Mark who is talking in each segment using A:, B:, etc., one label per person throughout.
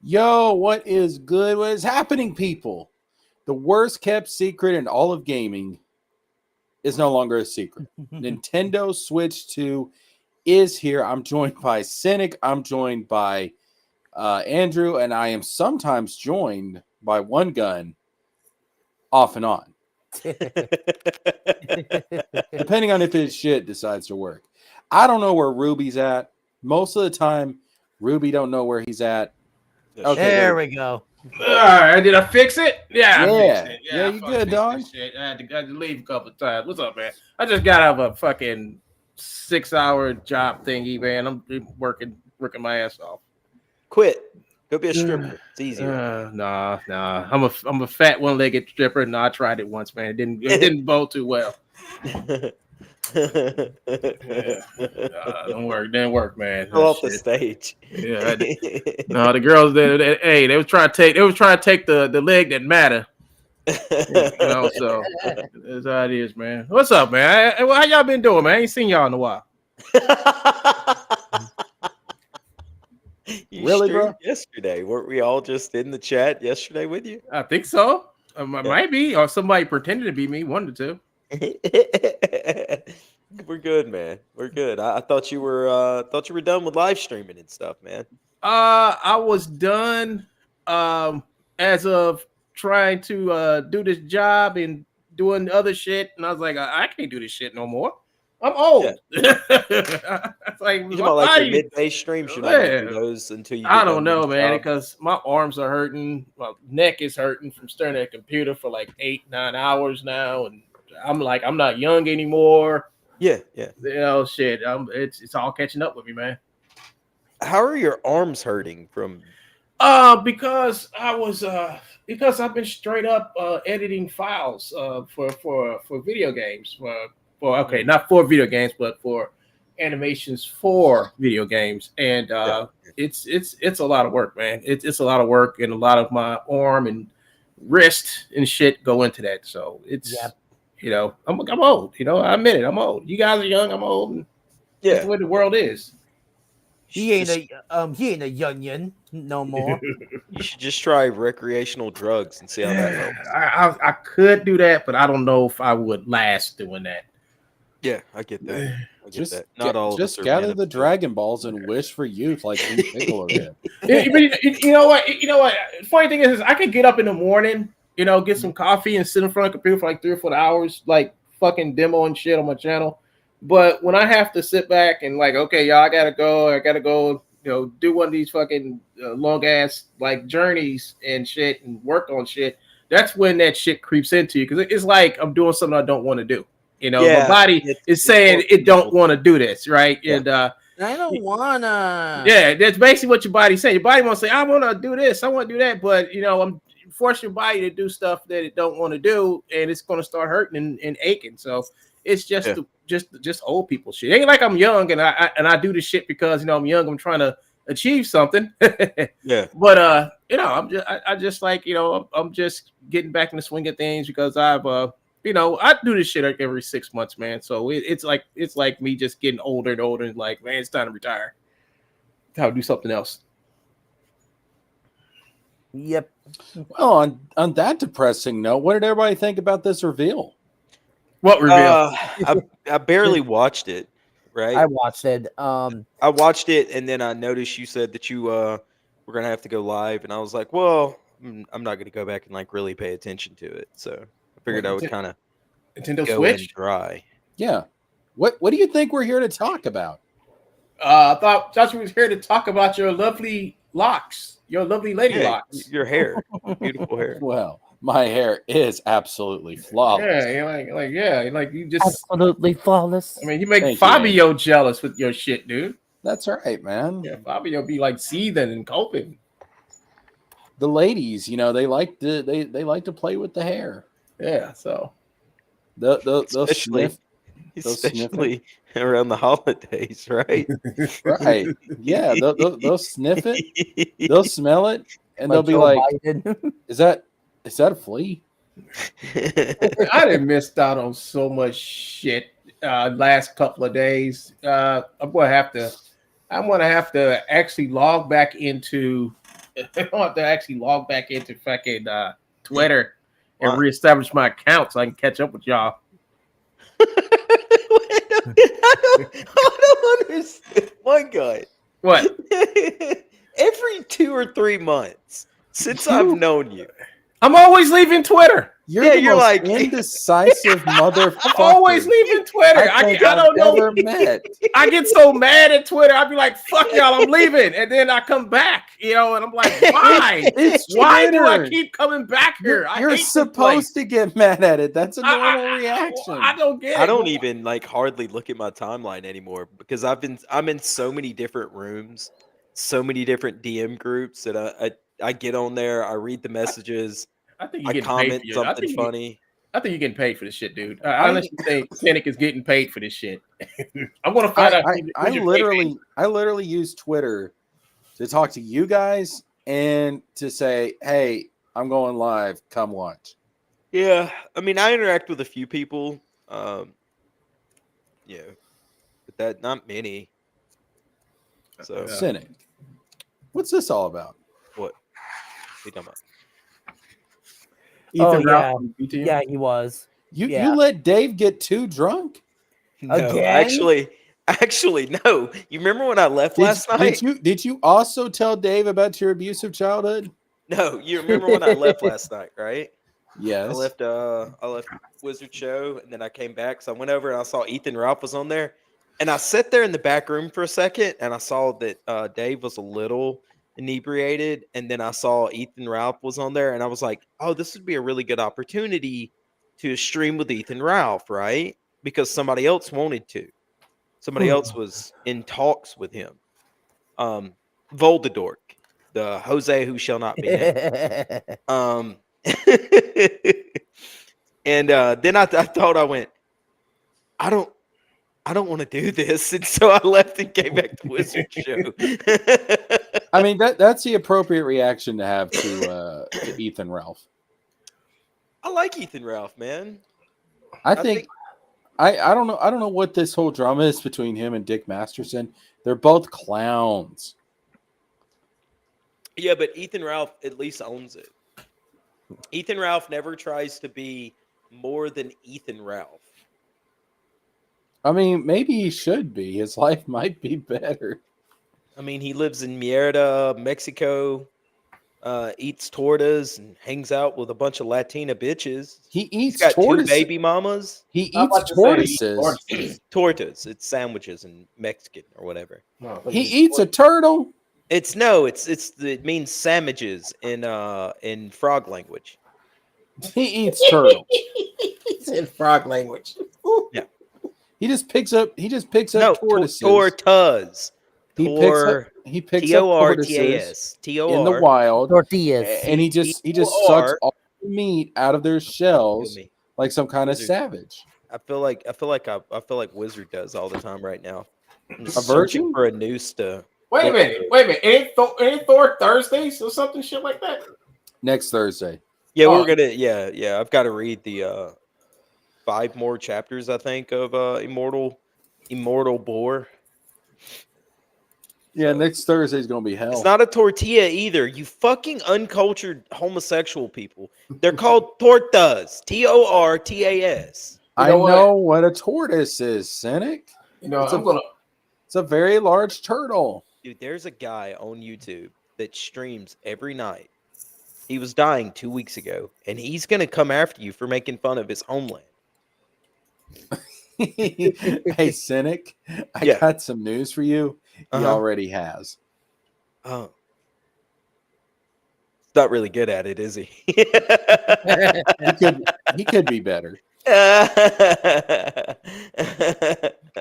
A: Yo, what is good? What is happening, people? The worst kept secret in all of gaming is no longer a secret. Nintendo Switch 2 is here. I'm joined by Cynic. I'm joined by Andrew, and I am sometimes joined by One Gun off and on. Depending on if his shit decides to work. I don't know where Ruby's at. Most of the time, Ruby don't know where he's at.
B: Okay, there we go.
C: All right, did I fix it? Yeah, I fixed it.
A: Yeah, you good, dog?
C: I had to leave a couple of times. What's up, man? I just got out of a fucking 6-hour job thingy, man. I'm working my ass off.
B: Quit. Go be a stripper. It's easier.
C: Nah. I'm a fat one-legged stripper. No, I tried it once, man. It didn't bow too well. Don't work. Didn't work, man.
B: Go off the stage.
C: Yeah. No, the girls they was trying to take the leg that matter. So that's how it is, man. What's up, man? How y'all been doing, man? I ain't seen y'all in a while.
B: Really, bro? Yesterday, weren't we all just in the chat yesterday with you?
C: I think so. Might be, or somebody pretended to be me. One or two.
B: We're good, man. We're good. I thought you were done with live streaming and stuff, man.
C: I was done as of trying to do this job and doing other shit, and I was like, I can't do this shit no more. I'm old. Yeah. It's like
B: you about like your midday streams. You're not gonna do those until you.
C: I don't know, man, because my arms are hurting, my neck is hurting from staring at a computer for like 8-9 hours now, and I'm like, I'm not young anymore.
B: Yeah.
C: You know, shit. It's all catching up with me, man.
B: How are your arms hurting from?
C: Because because I've been straight up editing files for video games. Not for video games, but for animations for video games, and it's a lot of work, man. It's a lot of work, and a lot of my arm and wrist and shit go into that. So it's you know, I'm old. You know, I admit it. I'm old. You guys are young. I'm old. And that's what the world is.
D: He ain't a youngin no more.
B: You should just try recreational drugs and see how that helps.
C: I could do that, but I don't know if I would last doing that.
B: Yeah, I get that.
A: Just gather the Dragon Balls and wish for youth, like Piccolo did.
C: You know what? Funny thing is, I could get up in the morning, you know, get some coffee and sit in front of the computer for like 3 or 4 hours, like fucking demo and shit on my channel. But when I have to sit back and like, okay, y'all, I gotta go, you know, do one of these fucking long ass like journeys and shit and work on shit. That's when that shit creeps into you, because it's like I'm doing something I don't want to do. You know, my body is saying it don't want to do this, right? Yeah. And
D: I don't wanna.
C: Yeah, that's basically what your body's saying. Your body wants to say, I want to do this, I want to do that, but you know, I'm forcing your body to do stuff that it don't want to do, and it's going to start hurting and aching. So it's just just old people shit. It ain't like I'm young and I do this shit because, you know, I'm young. I'm trying to achieve something.
B: Yeah.
C: But you know, I just like, you know, I'm just getting back in the swing of things because I've you know, I do this shit like every 6 months, man. So it's like me just getting older and older and like, man, it's time to retire. I'll do something else.
D: Yep.
A: Well, on that depressing note, what did everybody think about this reveal?
C: What reveal?
B: I barely watched it. right?
D: I watched it.
B: I watched it, and then I noticed you said that you were gonna have to go live, and I was like, well, I'm not gonna go back and like really pay attention to it. So I figured I would kind of
C: Nintendo
B: go in
C: Switch.
B: dry.
A: Yeah. What do you think we're here to talk about?
C: I thought Joshua was here to talk about your lovely locks, your lovely lady
B: Yeah,
C: locks.
B: your hair, beautiful hair.
A: Well, my hair is absolutely flawless.
C: Yeah, you're like you just.
D: Absolutely flawless.
C: I mean, you make
A: Thank you,
C: Fabio jealous with your shit, dude.
A: That's right, man.
C: Yeah, Fabio be like seething and coping.
A: The ladies, they like to they like to play with the hair.
C: Yeah, so
A: They'll
B: Especially,
A: sniff. They'll sniff it.
B: especially around the holidays, right?
A: Right. Yeah, they'll sniff it, they'll smell it, and they'll be
D: Joe
A: like,
D: Biden.
A: is that a flea?
C: I done missed out on so much shit last couple of days. I'm gonna have to actually log back into. I want to actually log back into fucking Twitter and
B: What?
C: reestablish my account so I can catch up with y'all.
B: I don't understand. One guy.
C: What?
B: Every 2 or 3 months since I've known you,
C: I'm always leaving Twitter.
A: You're
B: Yeah,
A: the
B: you're
A: most
B: like-
A: indecisive motherfucker.
C: I'm always leaving Twitter. I don't know.
A: Ever met.
C: I get so mad at Twitter. I'd be like, "Fuck y'all, I'm leaving," and then I come back, and I'm like, "Why?
A: It's
C: Why do I
A: Twitter.
C: keep coming back here? I
A: You're
C: hate this
A: supposed
C: place.
A: to get mad at it. That's a
C: I-
A: normal
C: I-
A: reaction.
C: I don't get it.
B: I don't even like hardly look at my timeline anymore because I'm in so many different rooms, so many different DM groups that I get on there, I read the messages,
C: I think you're
B: I
C: getting paid
B: comment
C: for your,
B: something funny.
C: I think you're getting paid for this shit, dude. I honestly think Cynic is getting paid for this shit. I want to find out.
A: I literally use Twitter to talk to you guys and to say, hey, I'm going live. Come watch.
B: Yeah, I mean, I interact with a few people, yeah, but that not many. So
C: Yeah.
A: Cynic. What's this all about?
B: what? What are you talking about?
C: Ethan
D: Oh,
C: Ralph from BTM.
D: Yeah, he was.
A: You
D: Yeah.
A: let Dave get too drunk?
B: No,
D: Again?
B: actually, no. You remember when I left last night?
A: Did you also tell Dave about your abusive childhood?
B: No, you remember when I left last night, right?
A: Yes.
B: I left Wizard Show, and then I came back. So I went over and I saw Ethan Ralph was on there, and I sat there in the back room for a second, and I saw that Dave was a little inebriated, and then I saw Ethan Ralph was on there, and I was like, oh, this would be a really good opportunity to stream with Ethan Ralph, right? Because somebody else wanted to. Somebody else was in talks with him. Voldadork, the Jose who shall not be named. And then I thought I went, I don't want to do this, and so I left and came back to Wizard Show.
A: I mean that's the appropriate reaction to have to Ethan Ralph.
B: I like Ethan Ralph, man.
A: I think I don't know what this whole drama is between him and Dick Masterson. They're both clowns.
B: Yeah, but Ethan Ralph at least owns it. Ethan Ralph never tries to be more than Ethan Ralph.
A: I mean, maybe he should be. His life might be better.
B: I mean, he lives in Mierda, Mexico, eats tortas and hangs out with a bunch of Latina bitches.
A: He
B: He's
A: eats
B: got
A: tortoises.
B: 2 baby mamas.
A: He
C: I'm about
A: eats
C: to say he eats
A: tortoises.
B: Tortas. It's sandwiches in Mexican or whatever.
C: No,
A: He eats a turtle.
B: It means sandwiches in frog language.
A: He eats turtle.
C: It's in frog language.
A: He just picks up
B: No,
A: tortoises.
B: tortas.
A: He picks up tortoises in the wild,
D: Tortillas.
A: and he just
B: T-O-R.
A: sucks all the meat out of their shells like some kind of
B: Wizard.
A: savage.
B: I feel like Wizard does all the time right now. I'm just
A: A
B: searching
A: virgin?
B: for a noose to.
C: Wait a minute. Ain't Thor Thursdays or something shit like that?
A: Next Thursday.
B: Yeah,
C: Oh.
B: we're gonna. Yeah. I've got to read the 5 more chapters, I think, of Immortal Boar.
A: Yeah,
B: So-
A: next Thursday is gonna be hell.
B: It's not a tortilla either. You fucking uncultured homosexual people. They're called tortas. Tortas.
A: I know what a tortoise is, Cynic.
C: You know,
A: It's
C: I'm gonna.
A: It's a very large turtle.
B: Dude, there's a guy on YouTube that streams every night. He was dying 2 weeks ago, and he's gonna come after you for making fun of his homeland.
A: Hey, Cynic, I
B: Yeah.
A: got some news for you. He
B: Uh-huh.
A: already has.
B: Oh. He's not really good at it, is he?
A: He could be better.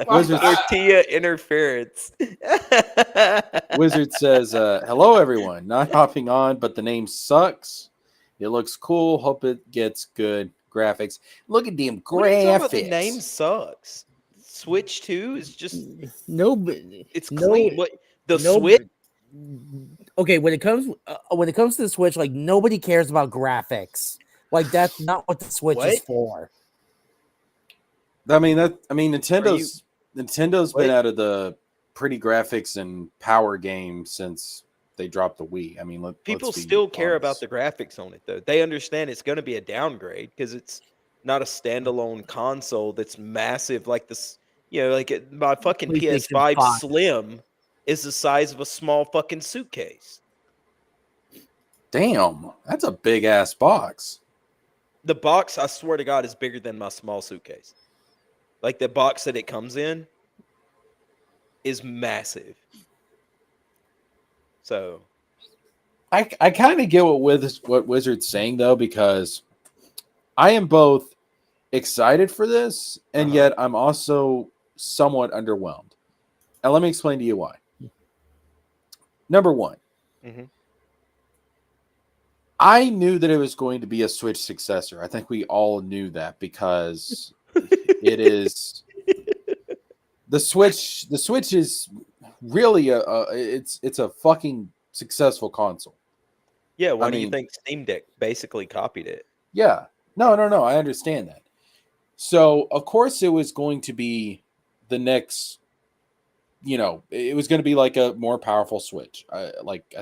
A: Wizard-
B: Tortilla interference.
A: Wizard says, hello, everyone. Not hopping on, but the name sucks. It looks cool. Hope it gets good graphics. Look at them
B: What are you talking about? The
A: graphics.
B: name sucks. Switch 2 is just
D: No,
B: it's
D: no,
B: clean. What the
D: no,
B: Switch?
D: Okay, when it comes to the Switch, like nobody cares about graphics. Like that's not what the Switch is
B: What?
D: for.
A: Nintendo's
B: What?
A: been out of the pretty graphics and power game since they dropped the Wii. I mean,
B: People
A: let's be
B: still care about
A: honest.
B: the graphics on it though. They understand it's going to be a downgrade because it's not a standalone console that's massive like this. You know, like my fucking
D: PlayStation
B: PS5
D: 5.
B: Slim is the size of a small fucking suitcase.
A: Damn, that's a big ass box.
B: The box, I swear to God, is bigger than my small suitcase. Like the box that it comes in is massive. So
A: I kind of get what Wizard's saying though, because I am both excited for this and yet I'm also somewhat underwhelmed. And let me explain to you why. Number one,
B: Mhm.
A: I knew that it was going to be a Switch successor. I think we all knew that because it is the Switch. The Switch is really it's a fucking successful console.
B: yeah, why
A: I
B: do you
A: mean-
B: think Steam Deck basically copied it?
A: Yeah. No. I understand that. So, of course, it was going to be the next, it was going to be like a more powerful Switch. I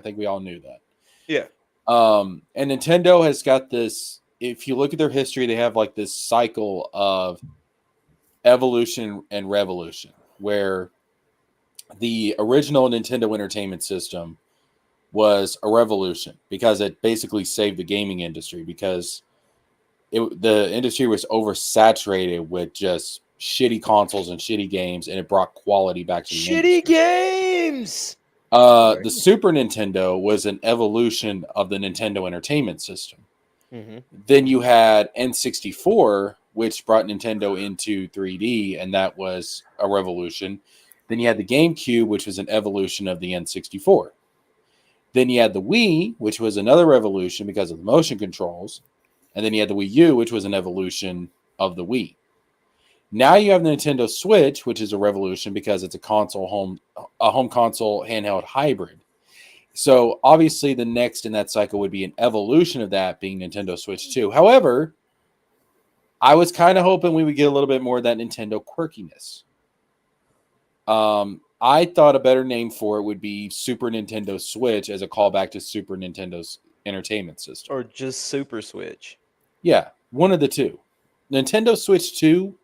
A: think we all knew that.
B: Yeah.
A: And Nintendo has got this, if you look at their history, they have like this cycle of evolution and revolution where the original Nintendo Entertainment System was a revolution because it basically saved the gaming industry because the industry was oversaturated with just shitty consoles and shitty games, and it brought quality back to the
B: Shitty
A: industry.
B: games.
A: The Super Nintendo was an evolution of the Nintendo Entertainment System.
B: Mm-hmm.
A: Then you had N64, which brought Nintendo into 3D, and that was a revolution. Then you had the GameCube, which was an evolution of the N64. Then you had the Wii, which was another revolution because of the motion controls. And then you had the Wii U, which was an evolution of the Wii. Now you have the Nintendo Switch, which is a revolution because it's a home console handheld hybrid. So obviously the next in that cycle would be an evolution of that being Nintendo Switch 2. However, I was kind of hoping we would get a little bit more of that Nintendo quirkiness. I thought a better name for it would be Super Nintendo Switch as a callback to Super Nintendo's Entertainment System.
B: Or just Super Switch.
A: Yeah, one of the two. Nintendo Switch 2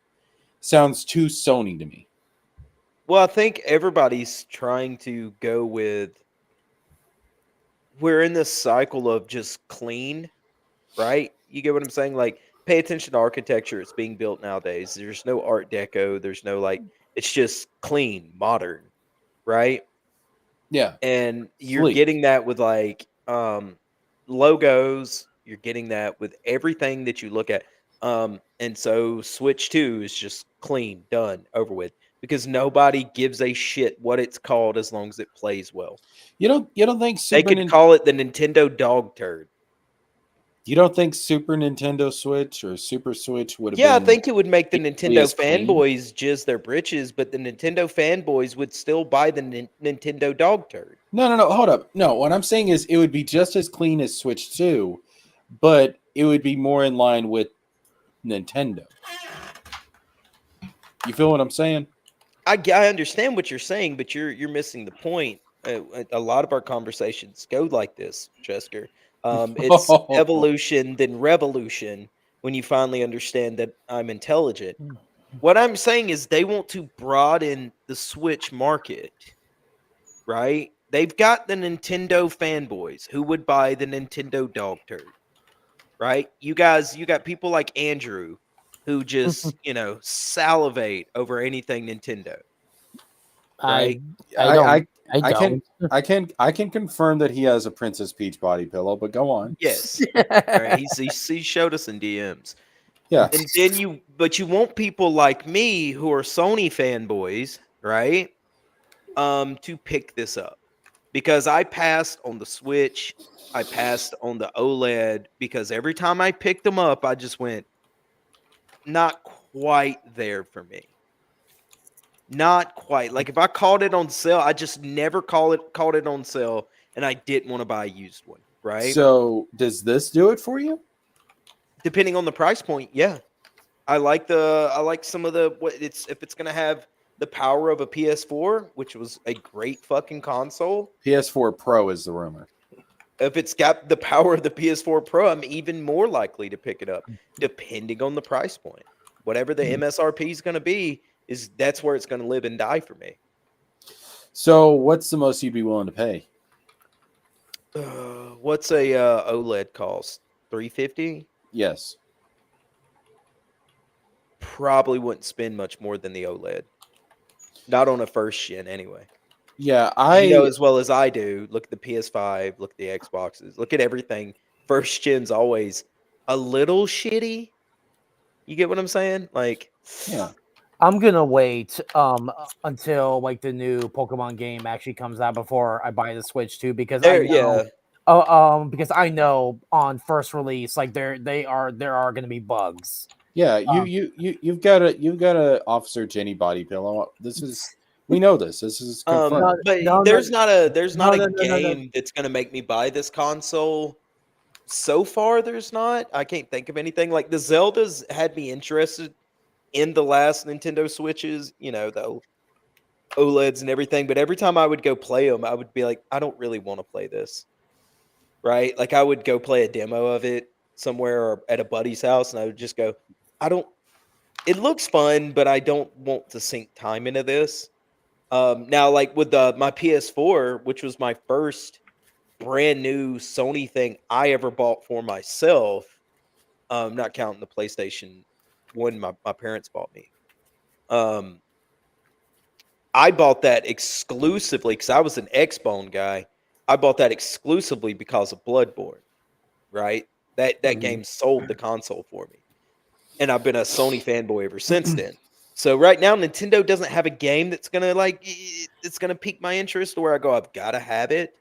A: sounds too Sony to me.
B: Well, I think everybody's trying to go with. We're in this cycle of just clean, right? You get what I'm saying? Like, pay attention to architecture. It's being built nowadays. There's no Art Deco. There's no it's just clean, modern, right?
A: Yeah.
B: And you're
A: Sleek.
B: getting that with logos. You're getting that with everything that you look at. And so Switch 2 is just clean, done, over with. Because nobody gives a shit what it's called as long as it plays well.
A: You don't think
B: They could call it the Nintendo dog turd.
A: You don't think Super Nintendo Switch or Super Switch would have
B: Yeah, I
A: been
B: think it would make the
A: equally
B: Nintendo
A: as clean?
B: fanboys jizz their britches, but the Nintendo fanboys would still buy the Nintendo dog turd.
A: No, hold up. No, what I'm saying is it would be just as clean as Switch 2, but it would be more in line with Nintendo. You feel what I'm saying?
B: I understand what you're saying, but you're missing the point. A lot of our conversations go like this, Jesker. It's evolution, then revolution. When you finally understand that I'm intelligent, What I'm saying is they want to broaden the Switch market, right? They've got the Nintendo fanboys who would buy the Nintendo dog turd, right? You got people like Andrew who just, salivate over anything Nintendo, right?
D: I don't. I
A: I can
D: don't.
A: I can confirm that he has a Princess Peach body pillow, but go on.
B: Yes. All right, he showed us in DMs.
A: Yeah.
B: And then you want people like me who are Sony fanboys, right? To pick this up. Because I passed on the Switch, I passed on the OLED because every time I picked them up, I just went not quite there for me. Not quite. Like if I called it on sale, I just never called it on sale, and I didn't want to buy a used one, right?
A: So does this do it for you?
B: Depending on the price point, yeah. I like some of the if it's gonna have the power of a PS4, which was a great fucking console.
A: PS4 Pro is the rumor.
B: If it's got the power of the PS4 Pro, I'm even more likely to pick it up, depending on the price point. Whatever the MSRP is gonna be, that's where it's gonna live and die for me.
A: So what's the most you'd be willing to pay?
B: What's a OLED cost? $350?
A: Yes.
B: Probably wouldn't spend much more than the OLED. Not on a first gen, anyway.
A: Yeah,
B: You know as well as I do. Look at the PS5. Look at the Xboxes. Look at everything. First gen's always a little shitty. You get what I'm saying? Like,
A: yeah.
D: I'm gonna wait until like the new Pokemon game actually comes out before I buy the Switch too, because I know because I know on first release like there are gonna be bugs.
A: Yeah, you've got a Officer Jenny body pillow. We know this. This is confirmed.
B: but there's not a game that's gonna make me buy this console. So far, there's not. I can't think of anything. Like the Zeldas had me interested in the last Nintendo Switches, the OLEDs and everything. But every time I would go play them, I would be like, I don't really want to play this. Right? Like I would go play a demo of it somewhere or at a buddy's house, and I would just go, it looks fun, but I don't want to sink time into this. Now, like with my PS4, which was my first brand new Sony thing I ever bought for myself, not counting the PlayStation 1 my parents bought me. I bought that exclusively because I was an Xbone guy. I bought that exclusively because of Bloodborne, right? That game sold the console for me. And I've been a Sony fanboy ever since then. So right now, Nintendo doesn't have a game that's gonna it's gonna pique my interest where I go, I've got to have it.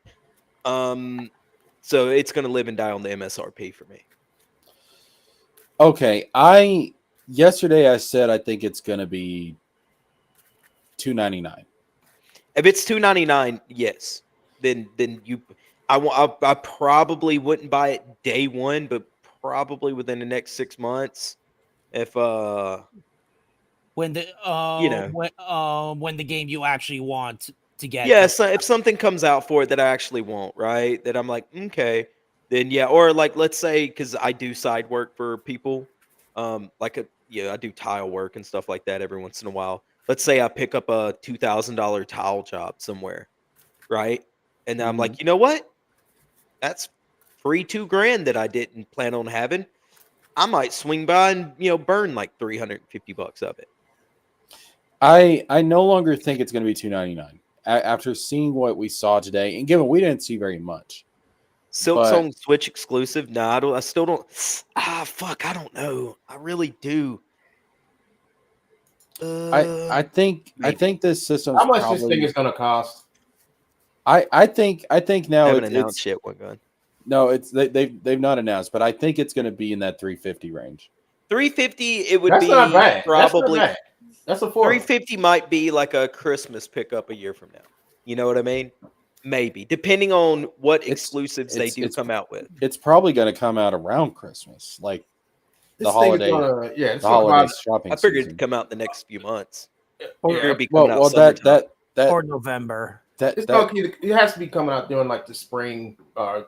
B: So it's gonna live and die on the MSRP for me.
A: Okay, yesterday I said I think it's gonna be $299.
B: If it's $299, yes, then I probably wouldn't buy it day one, but probably within the next 6 months. If
D: when the when the game you actually want to get.
B: Yeah, so if something comes out for it that I actually want, right? That I'm like, okay, then yeah. Or like let's say because I do side work for people, I do tile work and stuff like that every once in a while. Let's say I pick up a $2,000 tile job somewhere, right? And I'm like, you know what? That's free $2,000 that I didn't plan on having. I might swing by and burn like $350 of it.
A: I no longer think it's going to be $299 after seeing what we saw today, and given we didn't see very much.
B: Silksong Switch exclusive? Nah, I still don't. Fuck, I don't know. I really do.
A: I think this system.
C: How much this thing is going to cost?
A: I think now
B: haven't announced yet. One gun.
A: No, they've not announced, but I think it's going to be in that 350 range.
B: 350, it would
C: That's
B: be
C: not bad.
B: probably.
C: That's a
B: 350 might be like a Christmas pickup a year from now. You know what I mean? Maybe, depending on what exclusives they do come out with.
A: It's probably going to come out around Christmas, like the holiday.
B: Holiday
A: shopping.
B: I figured it'd come out the next few months. That
D: or November.
C: It has to be coming out during like the spring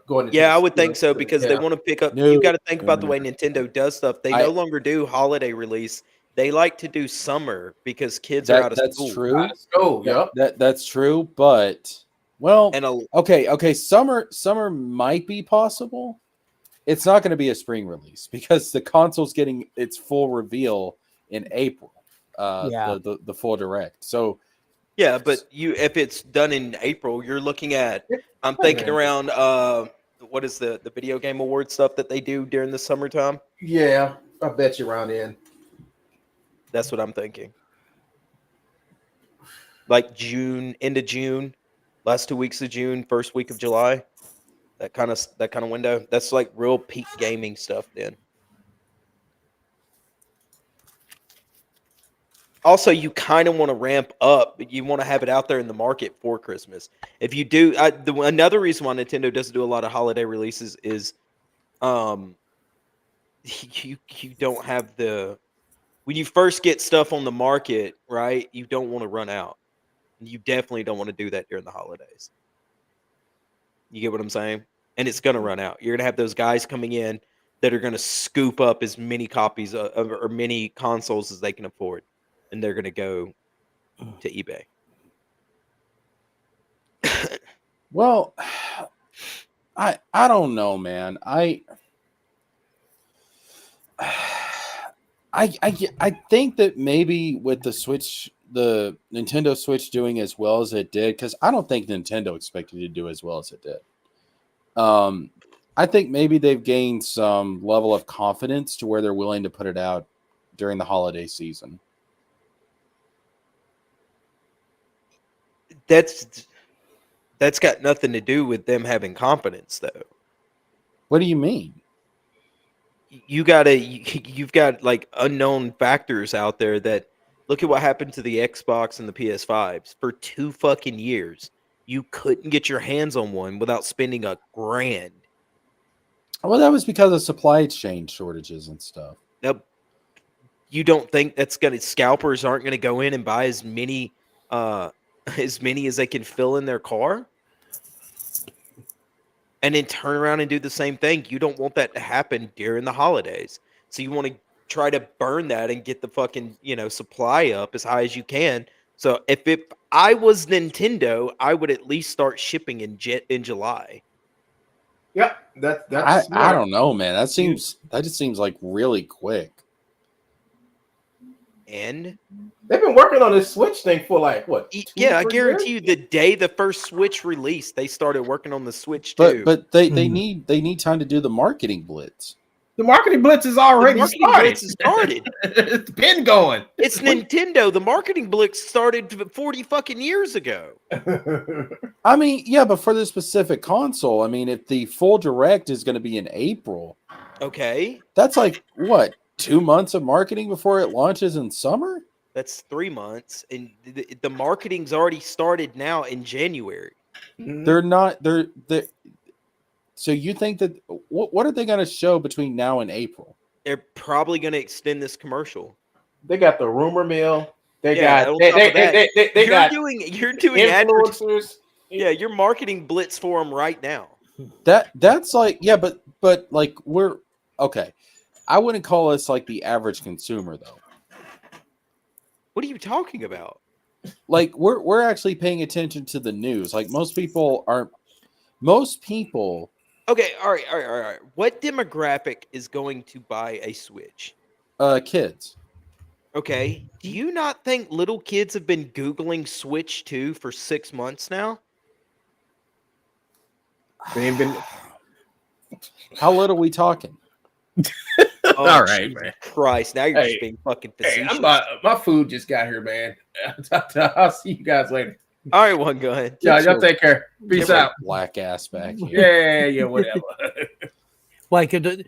C: going into
B: I would think so because they want to pick up. You got to think about the way Nintendo does stuff. They no longer do holiday release they like to do summer because kids are out of
A: That's
B: school.
A: true.
C: Yep.
A: That's true. But well,
B: And
A: okay. Summer might be possible. It's not going to be a spring release because the console's getting its full reveal in April. The full direct. So
B: yeah, but if it's done in April, you're looking at. I'm thinking around. What is the video game award stuff that they do during the summertime?
C: Yeah, I bet you around then.
B: That's what I'm thinking. Like June, end of June, last 2 weeks of June, first week of July. That kind of window. That's like real peak gaming stuff then. Also, you kind of want to ramp up, but you want to have it out there in the market for Christmas. If you do, another reason why Nintendo doesn't do a lot of holiday releases is, you don't have when you first get stuff on the market, right? You don't want to run out. You definitely don't want to do that during the holidays. You get what I'm saying? And it's going to run out. You're going to have those guys coming in that are going to scoop up as many copies or many consoles as they can afford, and they're going to go to eBay.
A: well, I don't know, man. I think that maybe with the Switch, the Nintendo Switch doing as well as it did, because I don't think Nintendo expected to do as well as it did. I think maybe they've gained some level of confidence to where they're willing to put it out during the holiday season.
B: That's got nothing to do with them having confidence, though.
A: What do you mean?
B: You've got like unknown factors out there that look at what happened to the Xbox and the PS5s for 2 fucking years. You couldn't get your hands on one without spending $1,000.
A: Well, that was because of supply chain shortages and stuff.
B: Now, you don't think scalpers aren't going to go in and buy as many as they can fill in their car? And then turn around and do the same thing. You don't want that to happen during the holidays. So you want to try to burn that and get the fucking, supply up as high as you can. So if I was Nintendo, I would at least start shipping in July.
C: Yep, that's
A: I don't know, man. That just seems like really quick.
B: And
C: they've been working on this Switch thing for like what?
B: I guarantee you, the day the first Switch released, they started working on the Switch too.
A: But they need time to do the marketing blitz.
C: The marketing blitz is already
B: started.
C: It's been going.
B: It's Nintendo. The marketing blitz started 40 fucking years ago.
A: I mean, yeah, but for the specific console, I mean, if the full direct is going to be in April,
B: okay,
A: that's like what, 2 months of marketing before it launches in summer?
B: That's 3 months, and the marketing's already started now in January.
A: They're not. They're. So you think that what are they going to show between now and April?
B: They're probably going to extend this commercial.
C: They got the rumor mill. They
B: got doing
C: influencers.
B: You're marketing blitz for them right now.
A: That's like, yeah, but like we're okay. I wouldn't call us like the average consumer though.
B: What are you talking about?
A: Like we're actually paying attention to the news. Like most people aren't. Most people.
B: Okay, all right. What demographic is going to buy a Switch?
A: Kids.
B: Okay. Do you not think little kids have been Googling Switch 2 for 6 months now?
C: They've been.
A: How little are we talking?
C: All right, man.
B: Christ, now you're just being fucking facetious.
C: My food just got here, man. I'll see you guys later.
B: All right, one, go ahead.
C: Y'all take care. Peace out.
A: Black ass back here.
C: Yeah, whatever.
D: Like the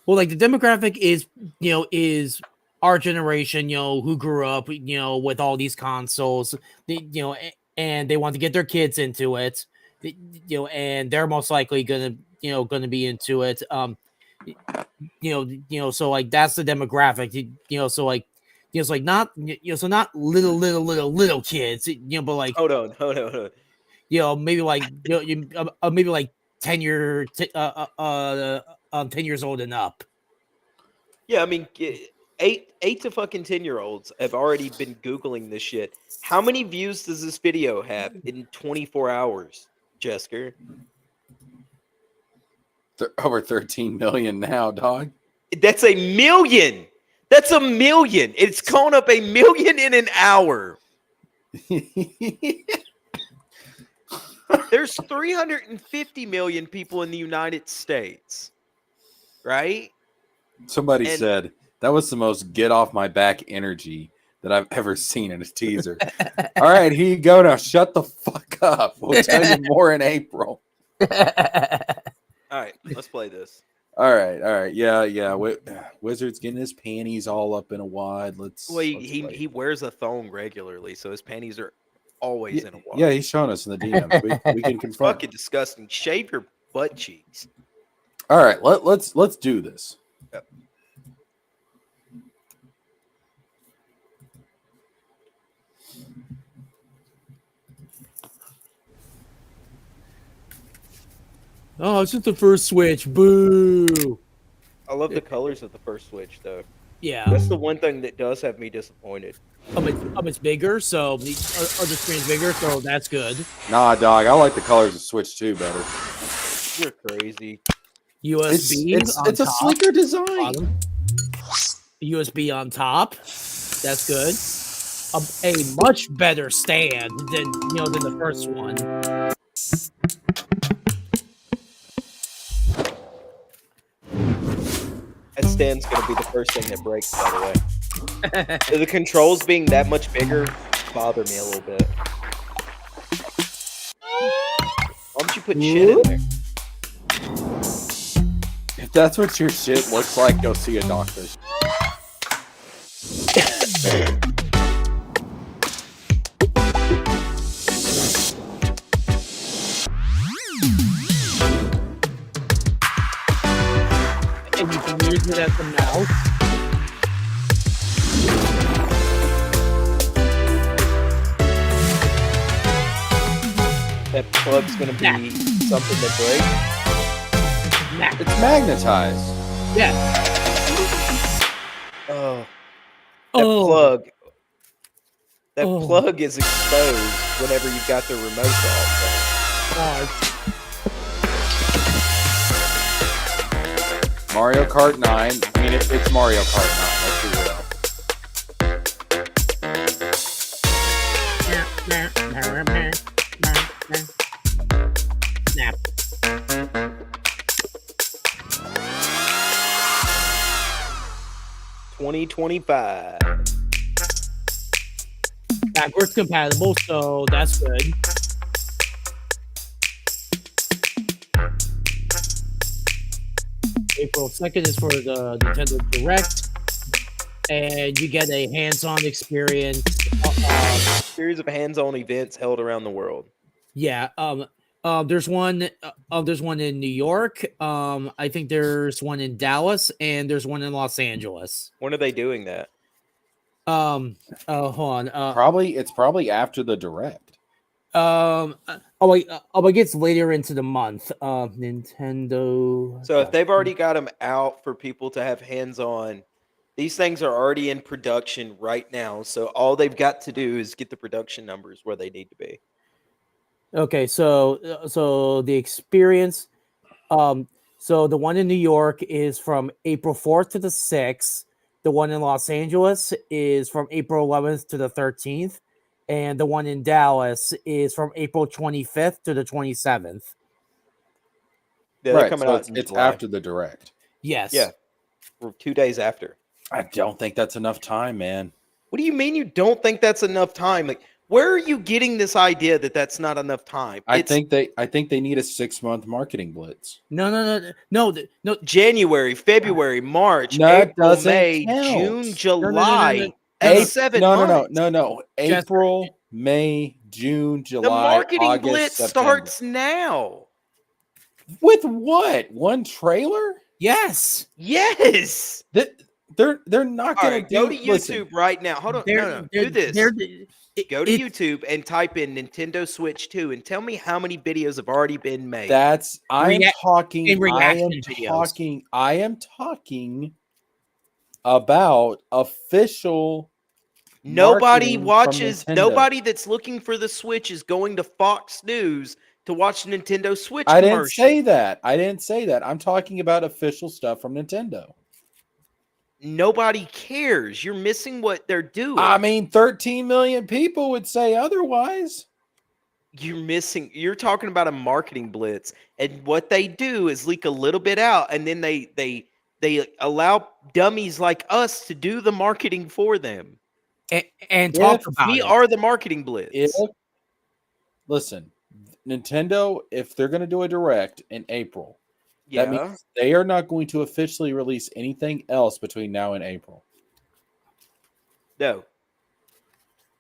D: demographic is our generation, who grew up, with all these consoles, and they want to get their kids into it, and they're most likely gonna be into it. So like that's the demographic, so like. So like not so not little kids, but like
B: hold on.
D: Maybe like maybe like 10 years 10 years old and up.
B: Yeah, I mean, 8 to fucking 10-year-olds have already been Googling this shit. How many views does this video have in 24 hours, Jesker?
A: Over 13 million now, dog.
B: That's a million. That's a million. It's going up a million in an hour. There's 350 million people in the United States, right?
A: Somebody said that was the most get off my back energy that I've ever seen in a teaser. All right, here you go. Now shut the fuck up. We'll tell you more in April.
B: All right, let's play this.
A: All right. Yeah. Wizard's getting his panties all up in a wad.
B: Well, he wears a thong regularly, so his panties are always in a wad.
A: Yeah, he's showing us in the DMs. We can confirm.
B: Fucking disgusting. Shave your butt cheeks.
A: All right, let's do this.
B: Yep.
D: Oh, it's just the first Switch. Boo.
B: I love the colors of the first Switch, though.
D: Yeah.
B: That's the one thing that does have me disappointed.
D: It's bigger, so the other screen's bigger, so that's good.
A: Nah, dog, I like the colors of Switch 2 better.
B: You're crazy.
D: USB.
A: It's a sleeker design.
D: Bottom. USB on top. That's good. A much better stand than the first one.
B: That stand's going to be the first thing that breaks, by the way. The controls being that much bigger bother me a little bit. Why don't you put shit in there?
A: If that's what your shit looks like, go see a doctor.
D: And you can use it as a mouse.
B: That plug's going to be something that breaks.
A: It's magnetized.
D: Yeah.
B: Oh. That plug is exposed whenever you've got the remote off.
A: Mario Kart 9. I mean, it's Mario Kart 9. Let's be real.
D: Snap.
B: 2025.
D: Backwards compatible, so that's good. April 2nd is for the Nintendo Direct, and you get a hands-on experience.
B: Series of hands-on events held around the world.
D: Yeah. There's one in New York. I think there's one in Dallas, and there's one in Los Angeles.
B: When are they doing that?
D: Hold on.
A: It's probably after the Direct.
D: It gets later into the month. Nintendo.
B: So if they've already got them out for people to have hands-on, these things are already in production right now. So all they've got to do is get the production numbers where they need to be.
D: Okay, so the experience, so the one in New York is from April 4th to the 6th. The one in Los Angeles is from April 11th to the 13th. And the one in Dallas is from April 25th to the 27th.
B: Yeah, they're coming out.
A: It's after the Direct.
D: Yes.
B: Yeah. We're 2 days after.
A: I don't think that's enough time, man.
B: What do you mean you don't think that's enough time? Like, where are you getting this idea that that's not enough time?
A: I think they need a 6-month marketing blitz.
D: No.
B: January, February, March,
A: No, it
B: April,
A: doesn't
B: May,
A: count.
B: June, July.
D: No.
B: That's 7 months.
A: No. April, May, June, July,
B: The marketing
A: August,
B: blitz
A: September.
B: starts now.
A: With what? One trailer?
D: Yes.
B: Yes.
A: They're not
B: All
A: going
B: right, go to YouTube right now. Hold on. No. Do this. Go to YouTube and type in Nintendo Switch 2 and tell me how many videos have already been made.
A: I am talking about official.
B: Nobody
A: marketing from
B: watches.
A: Nintendo.
B: Nobody that's looking for the Switch is going to Fox News to watch the Nintendo Switch
A: I didn't
B: commercial.
A: say that. I didn't say that. I'm talking about official stuff from Nintendo.
B: Nobody cares. You're missing what they're doing.
A: I mean, 13 million people would say otherwise.
B: You're talking about a marketing blitz, and what they do is leak a little bit out, and then they allow dummies like us to do the marketing for them.
D: And talk about
B: We
D: it.
B: are the marketing blitz.
A: Listen, Nintendo, if they're going to do a direct in April,
B: Yeah.
A: that means they are not going to officially release anything else between now and April.
B: No.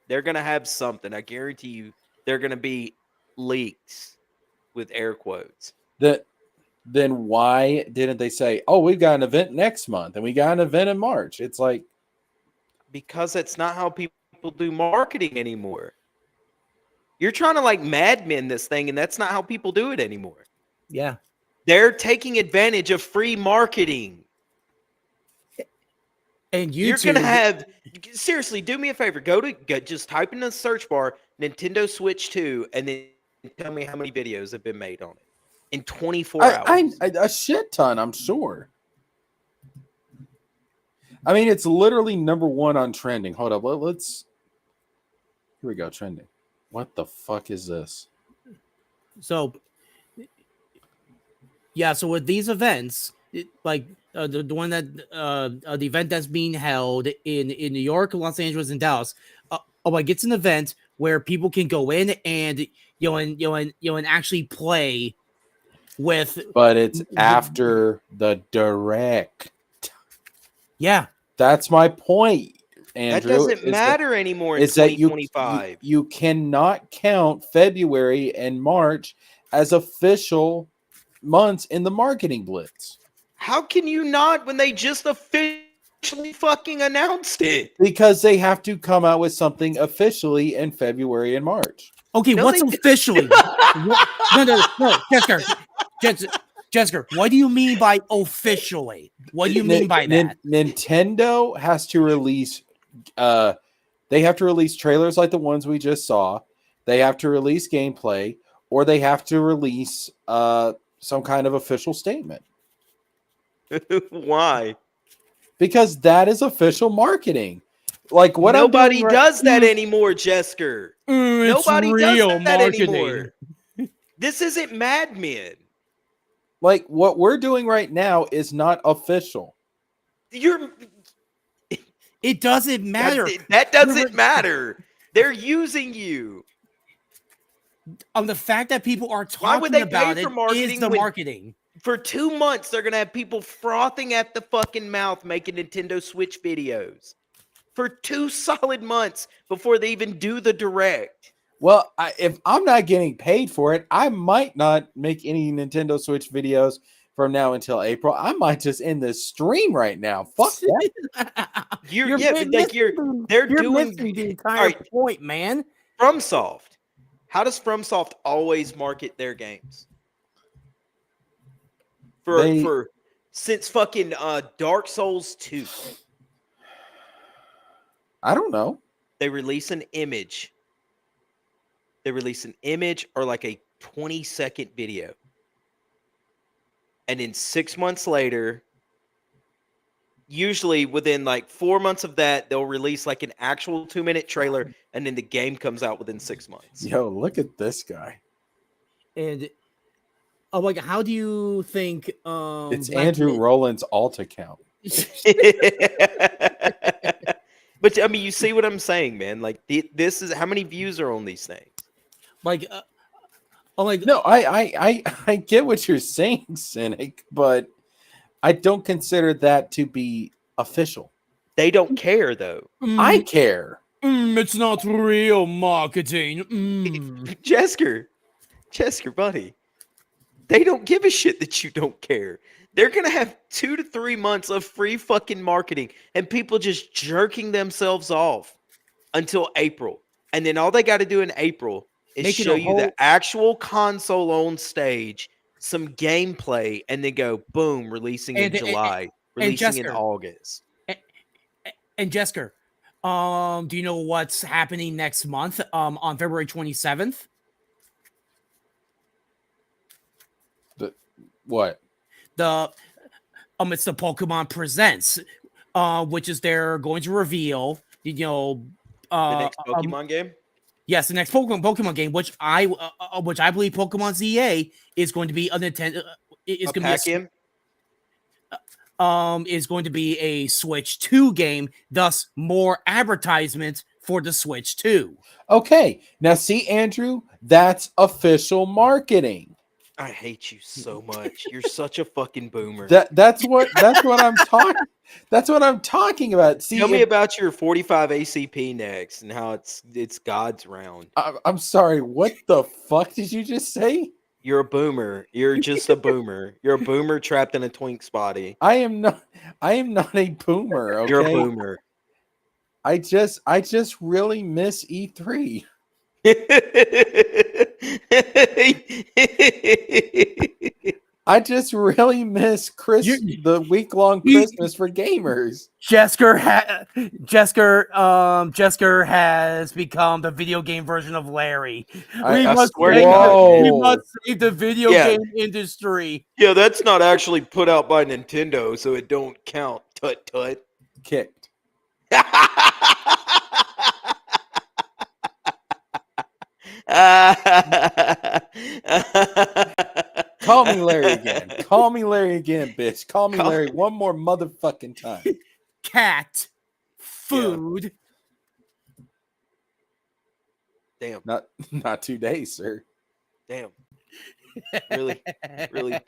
B: They're going to have something. I guarantee you they're going to be leaks with air quotes.
A: Then why didn't they say, oh, we've got an event next month and we got an event in March? It's like,
B: because that's not how people do marketing anymore. You're trying to like Mad Men this thing, and that's not how people do it anymore.
D: Yeah.
B: They're taking advantage of free marketing.
D: And
B: You're going to have, seriously, do me a favor. Just type in the search bar, Nintendo Switch 2, and then tell me how many videos have been made on it in 24 hours.
A: a shit ton, I'm sure. I mean, it's literally number one on trending. Hold up. Let's. Here we go. Trending. What the fuck is this?
D: So, yeah. So with these events, like the one that the event that's being held in New York, Los Angeles, and Dallas, like it's an event where people can go in and and actually play with.
A: But it's after the direct.
D: Yeah.
A: That's my point, Andrew.
B: That doesn't matter anymore in 2025.
A: You cannot count February and March as official months in the marketing blitz.
B: How can you not when they just officially fucking announced it?
A: Because they have to come out with something officially in February and March.
D: Okay,
B: No,
D: what's officially? No, Jesker, what do you mean by officially? What do you mean by that?
A: Nintendo has to release they have to release trailers like the ones we just saw. They have to release gameplay, or they have to release some kind of official statement.
B: Why?
A: Because that is official marketing. Like what
B: nobody does that anymore, Jesker. Nobody does that anymore. This isn't Mad Men.
A: Like what we're doing right now is not official.
D: It doesn't matter.
B: That doesn't matter. They're using you.
D: The fact that people are talking about it is the marketing.
B: For 2 months, they're going to have people frothing at the fucking mouth making Nintendo Switch videos. For 2 solid months before they even do the direct.
A: Well, if I'm not getting paid for it, I might not make any Nintendo Switch videos from now until April. I might just end the stream right now. Fuck that.
D: They're doing the entire point, man.
B: FromSoft. How does FromSoft always market their games? For since fucking Dark Souls 2.
A: I don't know.
B: They release an image. They release an image or like a 20-second video. And then 6 months later, usually within like 4 months of that, they'll release like an actual 2-minute trailer, and then the game comes out within 6 months.
A: Yo, look at this guy.
B: And
D: like, how do you think
A: it's Andrew Rowland's alt account?
B: But I mean, you see what I'm saying, man? Like this is how many views are on these things.
D: Like,
A: no, I get what you're saying, Cynic, but I don't consider that to be official.
B: They don't care, though.
A: I care.
D: It's not real marketing.
B: Jesker, buddy, they don't give a shit that you don't care. They're going to have 2 to 3 months of free fucking marketing and people just jerking themselves off until April. And then all they got to do in April is show you the actual console on stage, some gameplay, and then go, boom, releasing in July, releasing in August.
D: And Jesker, do you know what's happening next month? On February 27th?
A: What?
D: It's the Pokemon Presents, which is they're going to reveal,
B: the next Pokemon game.
D: Yes, the next Pokemon game, which I believe Pokemon ZA is going to be a Nintendo. Is going to be is going to be a Switch 2 game, thus more advertisements for the Switch 2.
A: Okay, now see, Andrew, that's official marketing.
B: I hate you so much. You're such a fucking boomer.
A: That's what I'm talking. That's what I'm talking about. See,
B: tell me about your 45 ACP next and how it's God's round.
A: I'm sorry. What the fuck did you just say?
B: You're a boomer. You're just a boomer. You're a boomer trapped in a twink spotty.
A: I am not a boomer. Okay?
B: You're a boomer.
A: I just really miss E3. I just really miss the week-long Christmas for gamers.
D: Jesker has become the video game version of Larry. We must save the video game industry.
B: Yeah, that's not actually put out by Nintendo, so it don't count. Tut tut.
A: Kicked. Call me Larry again. Call me Larry again, bitch. Call me Larry one more motherfucking time.
D: Cat. Food.
B: Yeah.
A: Damn. Not 2 days, sir.
B: Damn. Really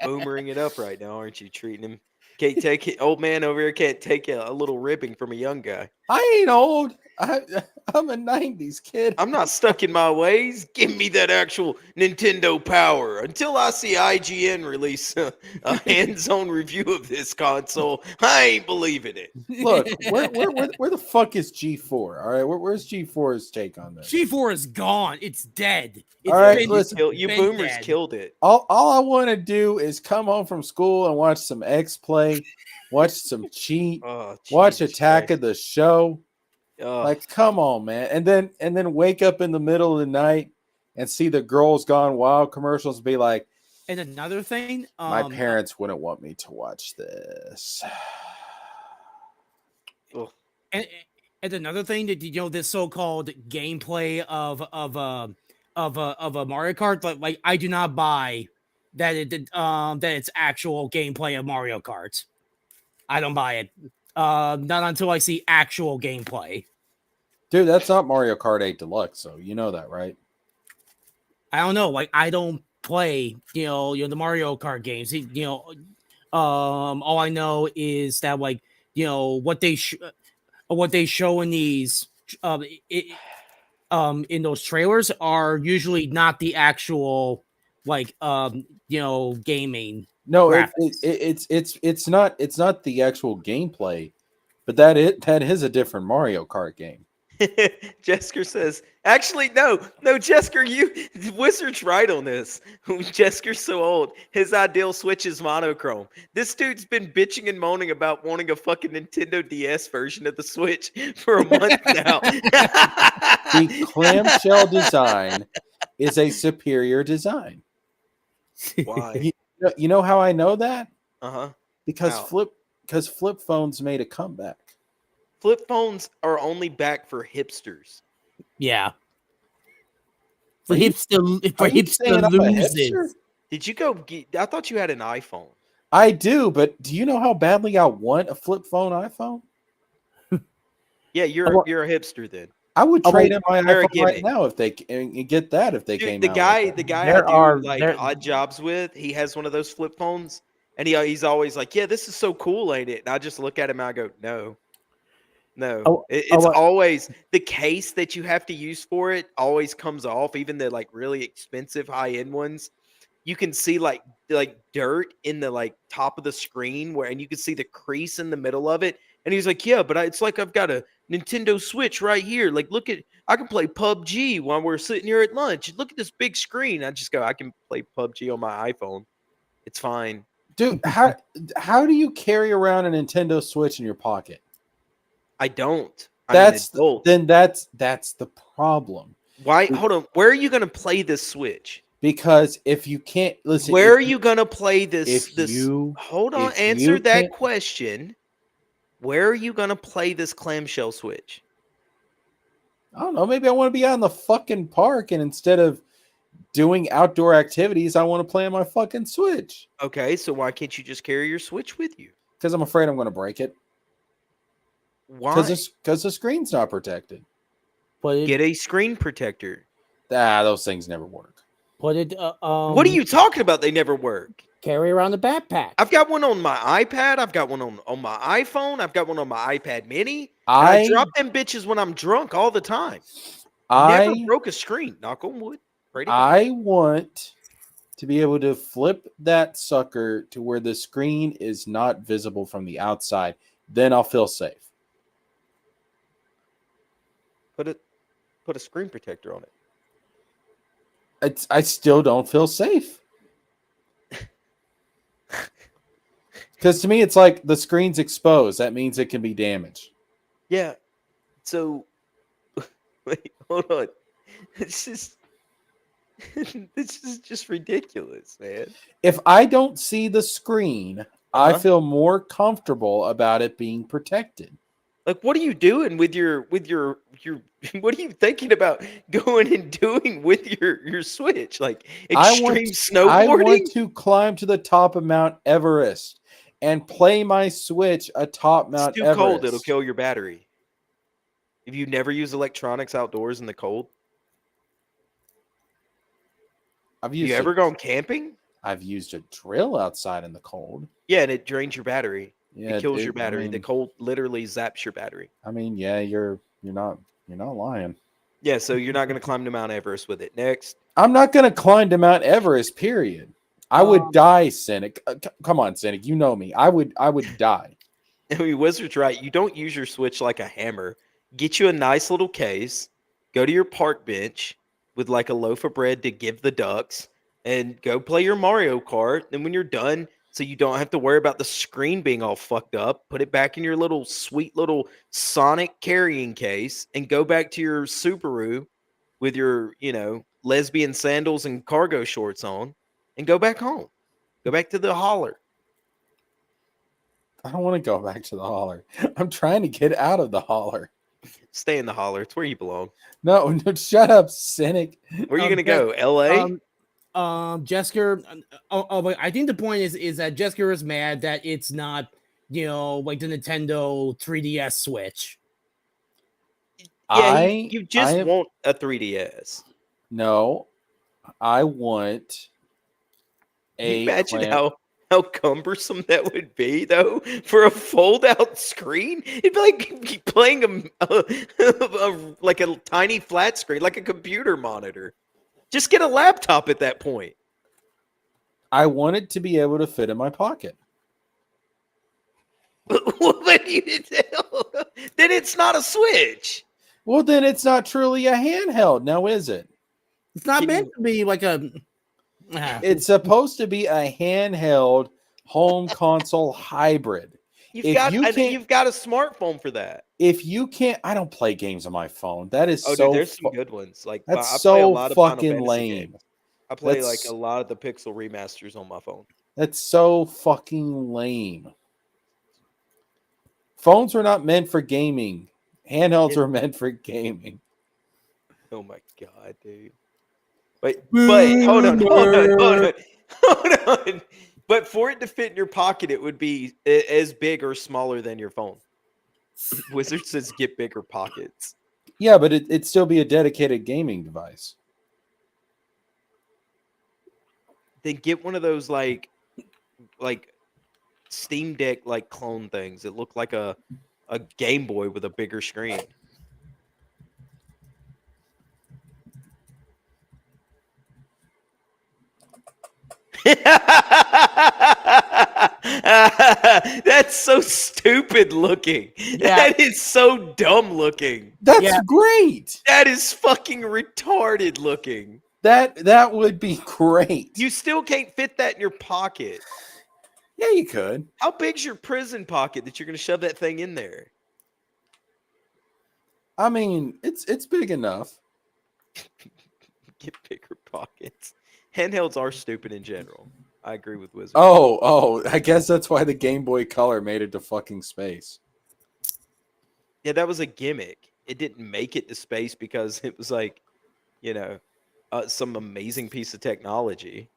B: boomering it up right now, aren't you? Treating him. Can't take it. Old man over here can't take a little ribbing from a young guy.
A: I ain't old. I'm a 90s kid.
B: I'm not stuck in my ways. Give me that actual Nintendo power. Until I see IGN release a hands-on review of this console, I ain't believing it.
A: Look, where the fuck is G4? All right, where's G4's take on this?
D: G4 is gone. It's dead.
A: All right, listen,
B: you boomers killed it.
A: All I want to do is come home from school and watch some X-Play, watch some Cheat, watch Attack of the Show. Like, come on, man. And then wake up in the middle of the night and see the Girls Gone Wild commercials and be like,
D: and another thing,
A: my parents wouldn't want me to watch this.
D: And another thing that this so-called gameplay of a Mario Kart, like I do not buy that that it's actual gameplay of Mario Kart. I don't buy it. Not until I see actual gameplay.
A: Dude, that's not Mario Kart 8 Deluxe, so you know that, right?
D: I don't know. Like, I don't play, the Mario Kart games. All I know is that, like, what they show in these, in those trailers are usually not the actual, like, gaming.
A: No, it's not the actual gameplay, but that is a different Mario Kart game.
B: Jesker says, actually, no, Jesker, Wizard's right on this. Jesker's so old. His ideal Switch is monochrome. This dude's been bitching and moaning about wanting a fucking Nintendo DS version of the Switch for a month now.
A: The clamshell design is a superior design.
B: Why?
A: You know how I know that? Because
B: how?
A: flip phones made a comeback.
B: Flip phones are only back for hipsters.
D: Yeah. For hipster losers.
B: Did you go? I thought you had an iPhone.
A: I do, but do you know how badly I want a flip phone iPhone?
B: Yeah, you're a hipster then.
A: I would trade in my iPhone right now if they get that if they came
B: out. The guy I do like odd jobs with, he has one of those flip phones, and he's always like, "Yeah, this is so cool, ain't it?" And I just look at him and I go, "No." It's always the case that you have to use for it always comes off. Even the like really expensive high end ones, you can see like dirt in the like top of the screen and you can see the crease in the middle of it. And he's like, "Yeah, but it's like I've got a Nintendo Switch right here. Like, look at I can play PUBG while we're sitting here at lunch. Look at this big screen." I just go, "I can play PUBG on my iPhone. It's fine."
A: Dude, how do you carry around a Nintendo Switch in your pocket?
B: I don't. I'm an adult.
A: That's the problem.
B: Why? Hold on. Where are you going to play this Switch?
A: Because if you can't listen,
B: where are you going to play this? Hold on.
A: if
B: Answer
A: you
B: that
A: can't-
B: question. Where are you going to play this clamshell Switch?
A: I don't know. Maybe I want to be out in the fucking park, and instead of doing outdoor activities, I want to play on my fucking Switch.
B: Okay, so why can't you just carry your Switch with you?
A: Because I'm afraid I'm going to break it.
B: Why?
A: Because the screen's not protected.
B: Get a screen protector.
A: Those things never work.
D: Put it.
B: What are you talking about? They never work.
D: Carry around the backpack.
B: I've got one on my iPad. I've got one on my iPhone. I've got one on my iPad Mini. I drop them bitches when I'm drunk all the time. Never broke a screen. Knock on wood.
A: I want to be able to flip that sucker to where the screen is not visible from the outside. Then I'll feel safe.
B: Put a screen protector on it.
A: I still don't feel safe. Because to me, it's like the screen's exposed. That means it can be damaged.
B: Yeah. So, wait, hold on. This is just ridiculous, man.
A: If I don't see the screen, I feel more comfortable about it being protected.
B: Like, what are you doing with your what are you thinking about going and doing with your Switch? Like extreme snowboarding?
A: I want to climb to the top of Mount Everest and play my Switch atop Mount Everest.
B: It's too cold, it'll kill your battery. If you never use electronics outdoors in the cold? You ever gone camping?
A: I've used a drill outside in the cold.
B: Yeah, and it drains your battery.
A: Yeah,
B: it kills your battery. The cold literally zaps your battery.
A: I mean, yeah, you're not lying.
B: Yeah, so you're not going to climb to Mount Everest with it. Next.
A: I'm not going to climb to Mount Everest, period. I would die, Cynic. Come on, Cynic. You know me. I would die.
B: I mean, Wizard's right. You don't use your Switch like a hammer. Get you a nice little case. Go to your park bench with like a loaf of bread to give the ducks and go play your Mario Kart. Then when you're done, so you don't have to worry about the screen being all fucked up, put it back in your little sweet little Sonic carrying case and go back to your Subaru with your, lesbian sandals and cargo shorts on and go back home. Go back to the holler.
A: I don't want to go back to the holler. I'm trying to get out of the holler.
B: Stay in the holler. It's where you belong.
A: No, shut up, Cynic.
B: Where are you going to go? LA?
D: Jesker, I think the point is that Jesker is mad that it's not, like the Nintendo 3DS Switch.
B: Yeah, you just want a 3DS.
A: No, I want a.
B: Imagine how cumbersome that would be, though, for a fold-out screen. It'd be like playing like a tiny flat screen, like a computer monitor. Just get a laptop at that point.
A: I want it to be able to fit in my pocket.
B: What do you tell? Then it's not a Switch.
A: Well, then it's not truly a handheld. Now, is it?
D: It's not meant to be like a...
A: It's supposed to be a handheld home console hybrid.
B: You've got a smartphone for that.
A: If you can't, I don't play games on my phone. That is
B: dude, there's some good ones. Like
A: that's
B: I play a
A: so
B: lot of
A: fucking lame.
B: Games. I play like a lot of the Pixel remasters on my phone.
A: That's so fucking lame. Phones were not meant for gaming. Handhelds were meant for gaming.
B: Oh my god, dude. But hold on. But for it to fit in your pocket, it would be as big or smaller than your phone. Wizard says get bigger pockets.
A: Yeah, but it'd still be a dedicated gaming device.
B: Then get one of those like Steam Deck like clone things that look like a Game Boy with a bigger screen. That's so stupid looking. Yeah. That is so dumb looking.
A: That's great.
B: That is fucking retarded looking.
A: That would be great.
B: You still can't fit that in your pocket.
A: Yeah, you could.
B: How big's your prison pocket that you're going to shove that thing in there?
A: I mean, it's big enough.
B: Get bigger pockets. Handhelds are stupid in general. I agree with Wizard.
A: Oh, I guess that's why the Game Boy Color made it to fucking space.
B: Yeah, that was a gimmick. It didn't make it to space because it was like, you know, some amazing piece of technology.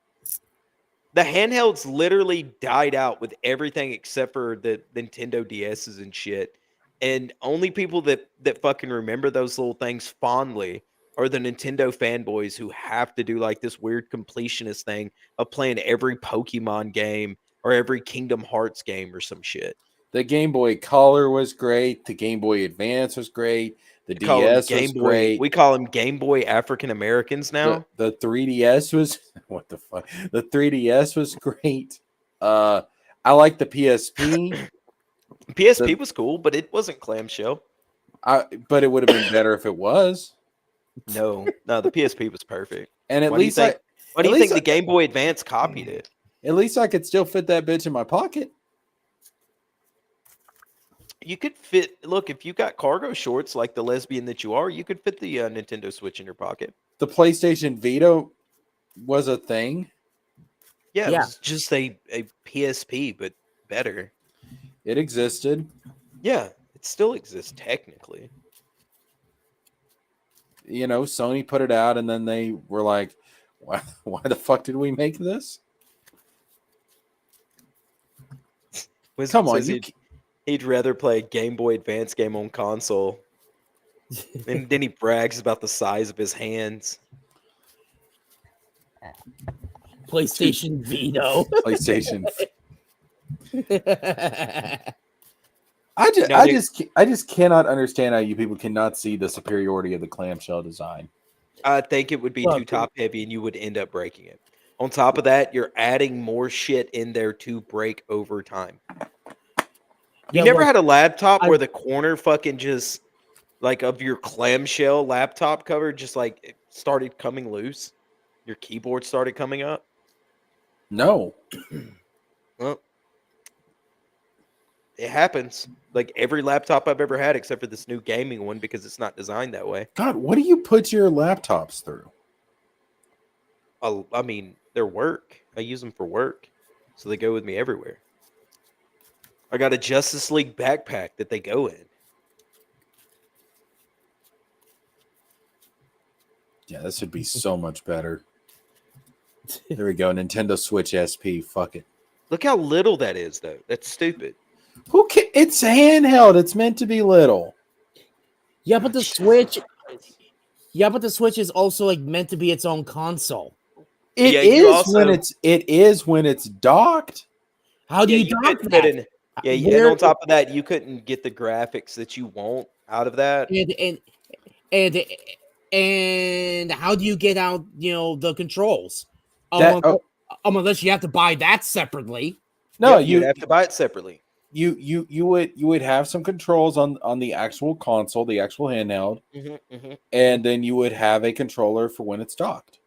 B: The handhelds literally died out with everything except for the Nintendo DSs and shit. And only people that fucking remember those little things fondly are the Nintendo fanboys who have to do like this weird completionist thing of playing every Pokemon game or every Kingdom Hearts game or some shit.
A: The Game Boy Color was great. The Game Boy Advance was great. The
B: We call them
A: DS was
B: Game Boy.
A: great.
B: We call them Game Boy African Americans now.
A: The 3DS was what the fuck? The 3DS was great. I like the PSP.
B: PSP was cool, but it wasn't clamshell.
A: But it would have been better if it was.
B: No, the PSP was perfect.
A: And
B: Why do you think the Game Boy Advance copied it?
A: At least I could still fit that bitch in my pocket.
B: You could fit. Look, if you got cargo shorts like the lesbian that you are, you could fit the Nintendo Switch in your pocket.
A: The PlayStation Vita was a thing.
B: Yeah, it was just a PSP, but better.
A: It existed.
B: Yeah, it still exists technically.
A: You know, Sony put it out, and then they were like, "Why the fuck did we make this?" Come on,
B: he'd rather play a Game Boy Advance game on console. And then he brags about the size of his hands.
D: PlayStation Vito.
A: PlayStation. I just cannot understand how you people cannot see the superiority of the clamshell design.
B: I think it would be too top heavy and you would end up breaking it. On top of that, you're adding more shit in there to break over time. You never had a laptop where the corner fucking just like of your clamshell laptop cover just like it started coming loose? Your keyboard started coming up?
A: No.
B: Well, it happens. Like every laptop I've ever had, except for this new gaming one, because it's not designed that way.
A: God, what do you put your laptops through?
B: I mean, they're work. I use them for work, so they go with me everywhere. I got a Justice League backpack that they go in.
A: Yeah, this would be so much better. There we go. Nintendo Switch SP. Fuck it.
B: Look how little that is, though. That's stupid.
A: Who can? It's handheld. It's meant to be little.
D: Yeah, but the Switch. Yeah, but the Switch is also like meant to be its own console.
A: It is when it's docked.
D: How do you dock that?
B: And on top of that, you couldn't get the graphics that you want out of that.
D: And how do you get out, the controls? Unless you have to buy that separately.
A: No,
B: you'd have to buy it separately.
A: You would have some controls on the actual console, the actual handheld, and then you would have a controller for when it's docked.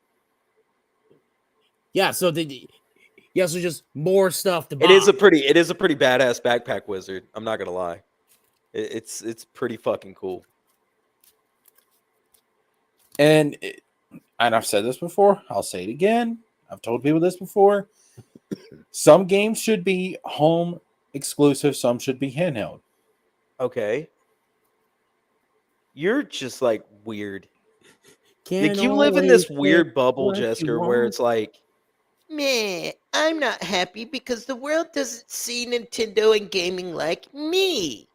D: Yeah, so just more stuff to buy.
B: It is a pretty badass backpack, Wizard. I'm not gonna lie, it's pretty fucking cool.
A: And I've said this before. I'll say it again. I've told people this before. Some games should be home exclusive. Some should be handheld.
B: Okay. You're just like weird. Like you live in this weird bubble, Jesker, where it's like, meh, I'm not happy because the world doesn't see Nintendo and gaming like me.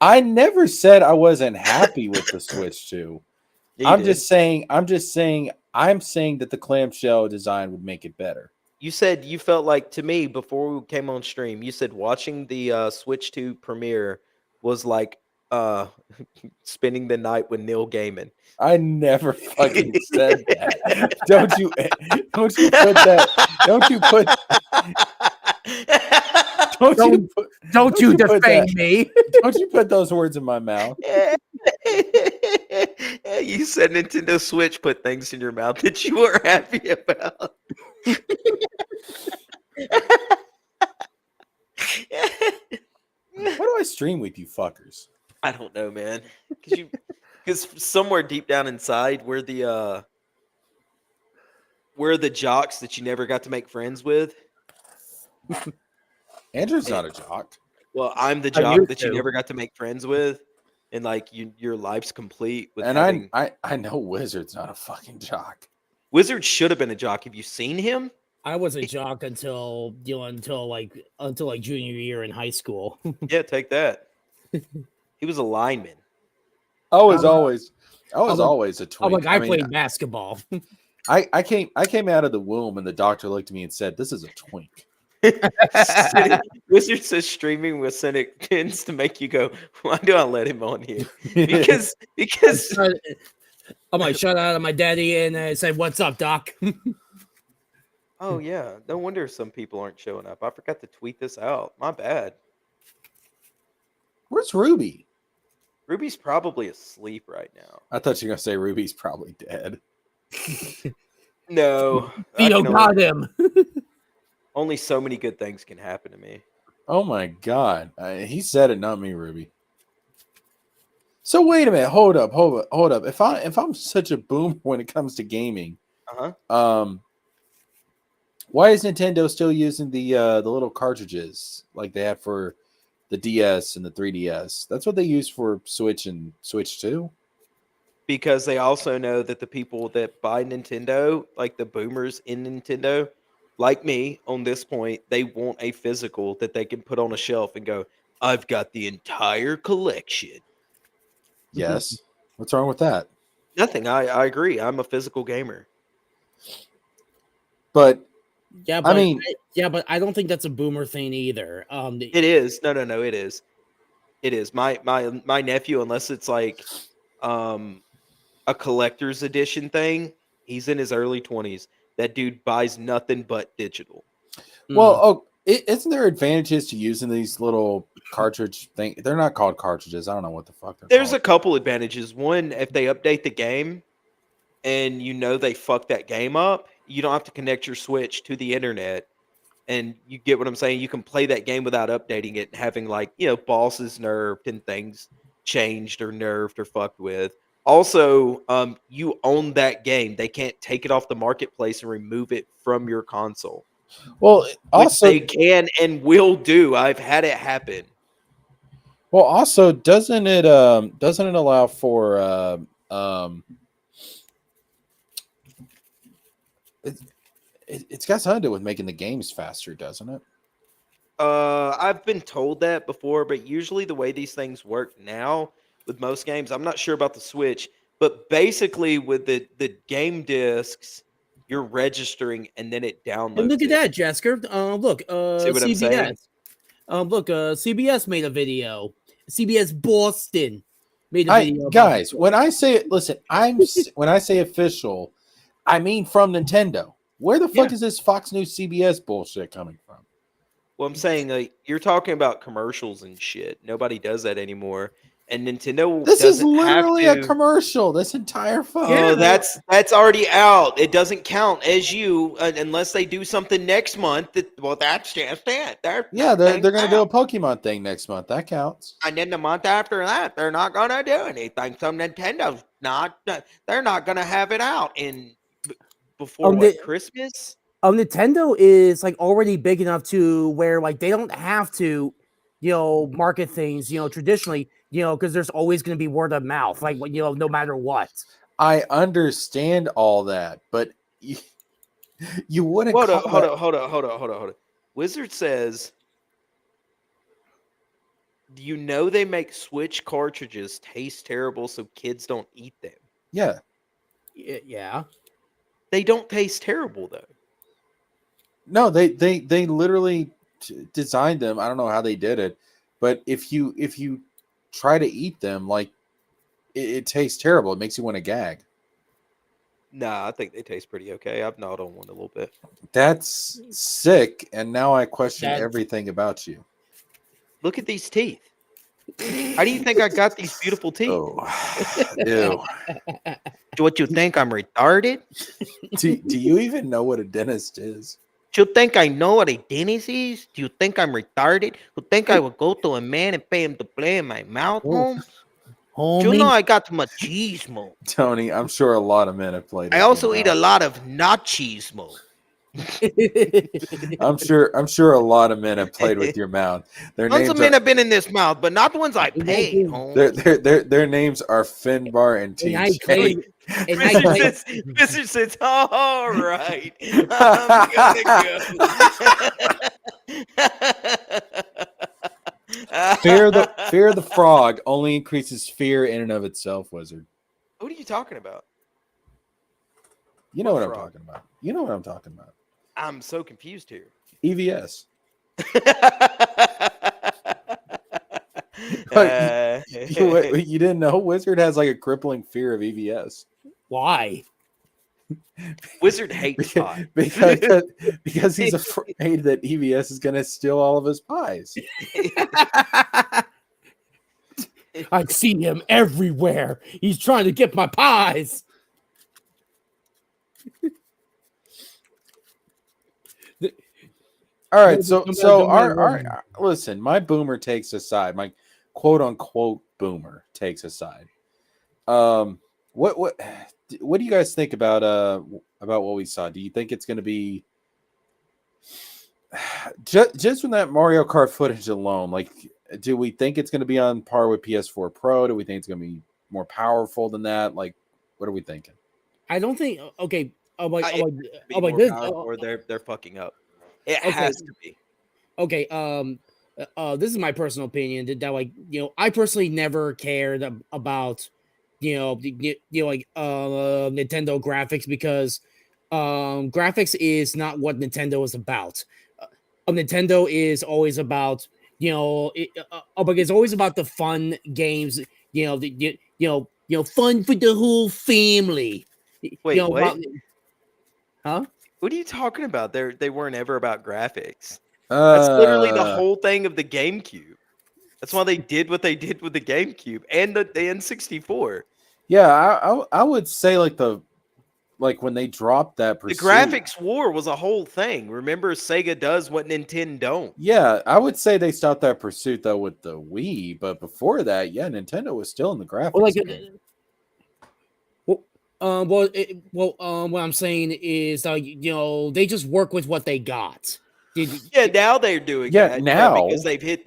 A: I never said I wasn't happy with the Switch 2. I'm saying that the clamshell design would make it better.
B: You said you felt like, to me, before we came on stream, you said watching the Switch 2 premiere was like spending the night with Neil Gaiman.
A: I never fucking said that. Don't you put that? Don't you defame me? Don't you put those words in my mouth?
B: You said Nintendo Switch put things in your mouth that you were happy about.
A: Why do I stream with you fuckers?
B: I don't know, man. Because Because somewhere deep down inside, we're the jocks that you never got to make friends with.
A: Andrew's not a jock.
B: Well, I'm the
C: I
B: jock
C: used
B: that you
C: to.
B: never got to make friends with, and like your life's complete with
A: And
B: having.
A: I know Wizard's not a fucking jock.
B: Wizard should have been a jock. Have you seen him?
D: I was a jock until until junior year in high school.
B: Yeah, take that. He was a lineman.
A: I was
D: I'm-
A: always
D: I'm like-
A: always a twink.
D: I played basketball.
A: I came out of the womb and the doctor looked at me and said, "This is a twink."
B: Wizard says streaming with Cynic tends to make you go, "Why do I let him on here?" Because
D: I'm like, shout out to my daddy and I said, "What's up, Doc?"
B: oh yeah, no wonder some people aren't showing up. I forgot to tweet this out. My bad.
A: Where's Ruby?
B: Ruby's probably asleep right now.
A: I thought you were gonna say Ruby's probably dead.
B: No, I
D: Vito
B: can
D: got him.
B: only so many good things can happen to me.
A: Oh my god, he said it, not me, Ruby. So wait a minute, hold up. If I'm such a boomer when it comes to gaming, why is Nintendo still using the little cartridges like they have for the DS and the 3DS? That's what they use for Switch and Switch 2.
B: Because they also know that the people that buy Nintendo, like the boomers in Nintendo, like me on this point, they want a physical that they can put on a shelf and go, "I've got the entire collection."
A: Yes. What's wrong with that?
B: Nothing. I agree. I'm a physical gamer.
A: But
D: Yeah, but but I don't think that's a boomer thing either.
B: It is. No, it is. It is. My nephew, unless it's like a collector's edition thing, he's in his early 20s. That dude buys nothing but digital.
A: well, isn't there advantages to using these little cartridge thing? They're not called cartridges. I don't know what the fuck they're
B: There's
A: called.
B: a couple advantages. One, if they update the game and they fucked that game up, you don't have to connect your Switch to the internet. And you get what I'm saying? You can play that game without updating it and having bosses nerfed and things changed or nerfed or fucked with. Also, you own that game. They can't take it off the marketplace and remove it from your console.
A: Well,
B: Which
A: also
B: they can and will do. I've had it happen.
A: Well, also, doesn't it allow for it's got something to do with making the games faster, doesn't it?
B: I've been told that before, but usually the way these things work now with most games, I'm not sure about the Switch, but basically with the game discs, you're registering and then it downloads.
D: And look at
B: it.
D: that, Jesker. Look,
B: See what I'm saying?
D: CBS. CBS made a video. CBS Boston made a video.
A: Guys, when I say it, listen, when I say official, I mean from Nintendo. Where the fuck is this Fox News CBS bullshit coming from?
B: Well, I'm saying you're talking about commercials and shit. Nobody does that anymore. And Nintendo
A: This is
B: doesn't
A: literally
B: have
A: a
B: to.
A: commercial. This entire fucking
B: Oh, that's already out. It doesn't count as you unless they do something next month. That's just it.
A: they're going to do a Pokemon thing next month. That counts.
B: And then the month after that, they're not going to do anything. So Nintendo's not. They're not going to have it out before Christmas.
D: Nintendo is already big enough to where they don't have to, market things, traditionally, because there's always going to be word of mouth, no matter what.
A: I understand all that, but you wouldn't.
B: Hold up. Wizard says, they make Switch cartridges taste terrible, so kids don't eat them.
A: Yeah.
D: Yeah.
B: They don't taste terrible though.
A: No, they literally designed them. I don't know how they did it, but if you try to eat them, it tastes terrible. It makes you want to gag.
B: Nah, I think they taste pretty okay. I've gnawed on one a little bit.
A: That's sick, and now I question everything about you.
B: Look at these teeth. How do you think I got these beautiful teeth?
A: Oh, ew.
B: What, you think I'm retarded?
A: Do you even know what a dentist is?
B: Do you think I know what a dentist is? Do you think I'm retarded? You think I would go to a man and pay him to play in my mouth, Holmes?
D: homie.
B: You know I got machismo.
A: Tony, I'm sure a lot of men have played.
B: I
A: with
B: also
A: your
B: eat a
A: mouth.
B: lot of nachismo.
A: I'm sure a lot of men have played with your mouth. Their
B: Tons
A: names
B: of men
A: are
B: have been in this mouth, but not the ones I paid.
A: their names are Finbar and
D: And I
A: TJ.
D: claim, and I claim,
B: Mr. says, all right, I'm gonna go.
A: Fear of the frog only increases fear in and of itself, Wizard.
B: What are you talking about?
A: You know
B: What
A: what I'm
B: frog?
A: talking about. You know what I'm talking about.
B: I'm so confused here.
A: EVS.
B: Uh,
A: You didn't know Wizard has like a crippling fear of EVS.
D: why?
B: Wizard hates pie.
A: because he's afraid that EVS is going to steal all of his pies.
D: I see him everywhere. He's trying to get my pies.
A: All right, so our listen, my boomer takes aside, my quote unquote boomer takes aside. What do you guys think about what we saw? Do you think it's going to be just from that Mario Kart footage alone? Like, do we think it's going to be on par with PS4 Pro? Do we think it's going to be more powerful than that? Like, what are we thinking?
D: I don't think. Okay.
B: Or they're fucking up. It has to be.
D: Okay. This is my personal opinion. That I personally never cared about, Nintendo graphics because, graphics is not what Nintendo is about. Nintendo is always about, it's always about the fun games. Fun for the whole family.
B: Wait, what?
D: Huh?
B: What are you talking about? They weren't ever about graphics. That's literally the whole thing of the GameCube. That's why they did what they did with the GameCube and the N64.
A: Yeah, I would say like when they dropped that
B: The
A: Pursuit,
B: graphics war was a whole thing. Remember, Sega does what Nintendo don't.
A: Yeah, I would say they stopped that pursuit though with the Wii, but before that, yeah, Nintendo was still in the graphics game.
D: What I'm saying is, they just work with what they got.
B: Now they're doing that.
A: Now
B: because they've hit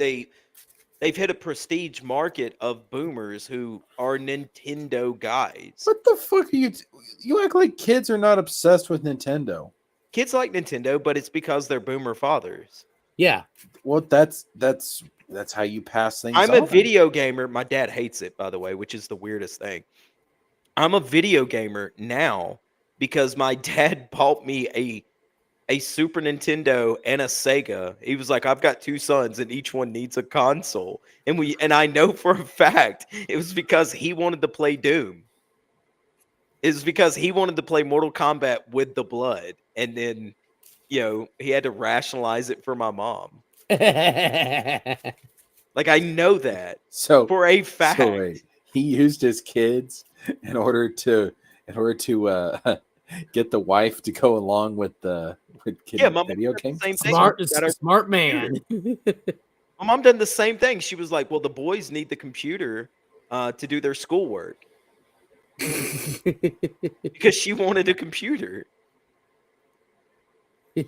B: a prestige market of boomers who are Nintendo guys.
A: What the fuck are you? You act like kids are not obsessed with Nintendo.
B: Kids like Nintendo, but it's because they're boomer fathers.
D: Yeah.
A: Well, that's how you pass things.
B: I'm a video gamer. My dad hates it, by the way, which is the weirdest thing. I'm a video gamer now because my dad bought me a Super Nintendo and a Sega. He was like, I've got two sons and each one needs a console. And I know for a fact it was because he wanted to play Doom. It was because he wanted to play Mortal Kombat with the blood. And then, he had to rationalize it for my mom. Like, I know that for a fact.
A: So wait, he used his kids in order to get the wife to go along with the video game.
D: Smart man.
B: My mom done the same thing. She was like, "Well, the boys need the computer to do their schoolwork," because she wanted a computer.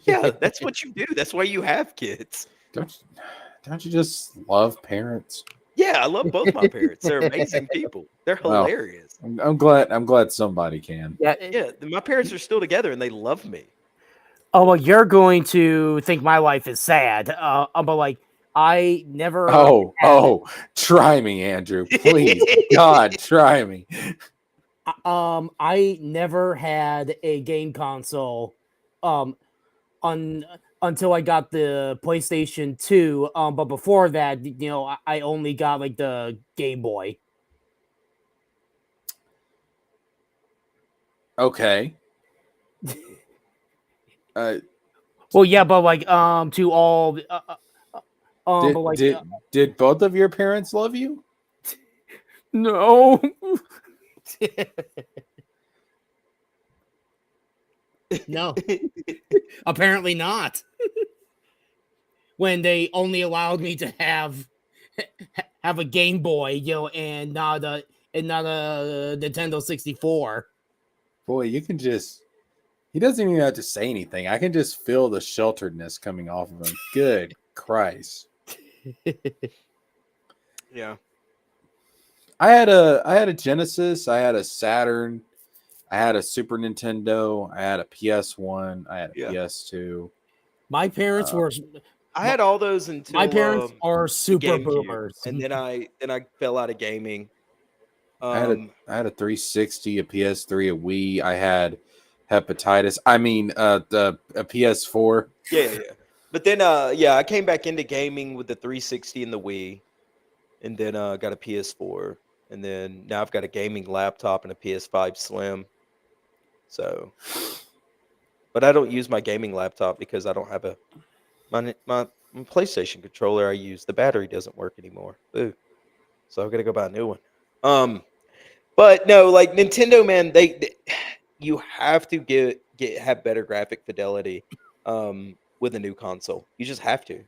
B: Yeah, that's what you do. That's why you have kids.
A: Don't you just love parents?
B: Yeah, I love both my parents. They're amazing people. They're hilarious.
A: I'm glad somebody can.
B: Yeah. My parents are still together and they love me.
D: Oh well, you're going to think my life is sad. But like I never.
A: Try me, Andrew, please. God, try me.
D: I never had a game console. Until I got the PlayStation 2. But before that, I only got like the Game Boy.
A: Okay.
D: Well, yeah, but like to all.
A: Did both of your parents love you?
D: No. No. Apparently not. When they only allowed me to have have a Game Boy, and not a Nintendo 64.
A: Boy, you can just. He doesn't even have to say anything. I can just feel the shelteredness coming off of him. Good Christ.
B: Yeah.
A: I had a Genesis, I had a Saturn, I had a Super Nintendo, I had a PS1, I had a PS2.
D: My parents were.
B: I had all those until
D: My parents are super
B: GameCube,
D: boomers,
B: and then I fell out of gaming.
A: I had a 360, a PS3, a Wii. I had hepatitis. I mean, a PS4.
B: Yeah. But then, I came back into gaming with the 360 and the Wii, and then got a PS4, and then now I've got a gaming laptop and a PS5 Slim. So, but I don't use my gaming laptop because I don't have my PlayStation controller I use. The battery doesn't work anymore. Ooh. So I've got to go buy a new one. But no, like Nintendo, man, they you have to have better graphic fidelity with a new console. You just have to.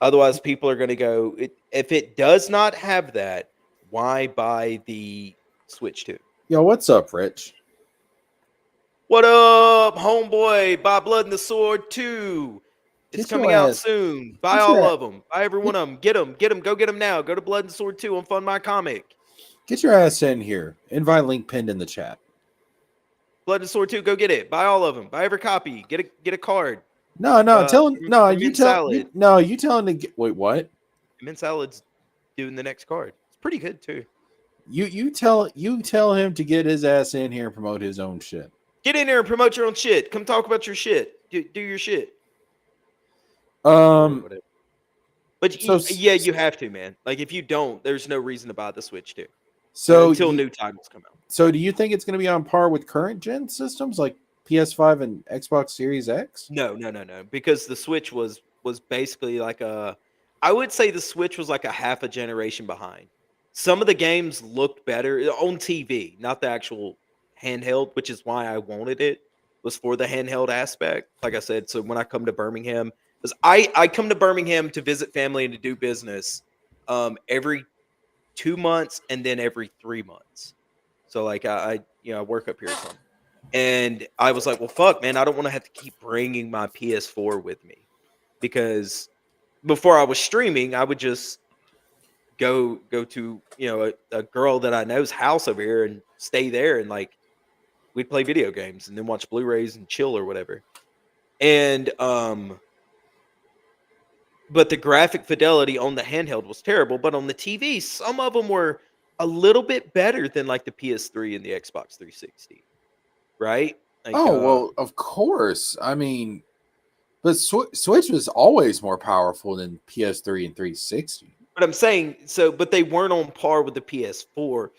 B: Otherwise, people are going to go. If it does not have that, why buy the Switch 2?
A: Yo, what's up, Rich?
B: What up, homeboy? Buy Blood and the Sword 2. It's
A: Get your
B: coming out
A: ass-
B: soon. Buy
A: get
B: all
A: your
B: of them. Buy every one of them. Get them. Go get them now. Go to Blood and Sword 2 on Fund My Comic.
A: Get your ass in here. Invite link pinned in the chat.
B: Blood and Sword 2, go get it. Buy all of them. Buy every copy. Get a card.
A: No, tell him. No,
B: Mint
A: you tell.
B: Salad.
A: You tell him to get. Wait, what?
B: Mint Salad's doing the next card. It's pretty good too.
A: You tell him to get his ass in here and promote his own shit.
B: Get in there and promote your own shit. Come talk about your shit. Do your shit.
A: Um,
B: But
A: so-
B: you have to, man. Like if you don't, there's no reason to buy the Switch 2.
A: so
B: until new titles come out.
A: So do you think it's going to be on par with current gen systems like PS5 and Xbox Series X?
B: No. Because the Switch was basically like I would say the Switch was like a half a generation behind. Some of the games looked better on TV, not the actual handheld, which is why I wanted it, was for the handheld aspect. Like I said, so when I come to Birmingham, because I come to Birmingham to visit family and to do business every 2 months and then every 3 months. So like I work up here or something. And I was like, well, fuck, man, I don't want to have to keep bringing my PS4 with me. Because before I was streaming, I would just go to, a girl that I know's house over here and stay there. And like, we'd play video games and then watch Blu-rays and chill or whatever. And, but the graphic fidelity on the handheld was terrible. But on the TV, some of them were a little bit better than like the PS3 and the Xbox 360. Right? Like,
A: well, of course. I mean, but Switch was always more powerful than PS3 and 360.
B: But I'm saying but they weren't on par with the PS4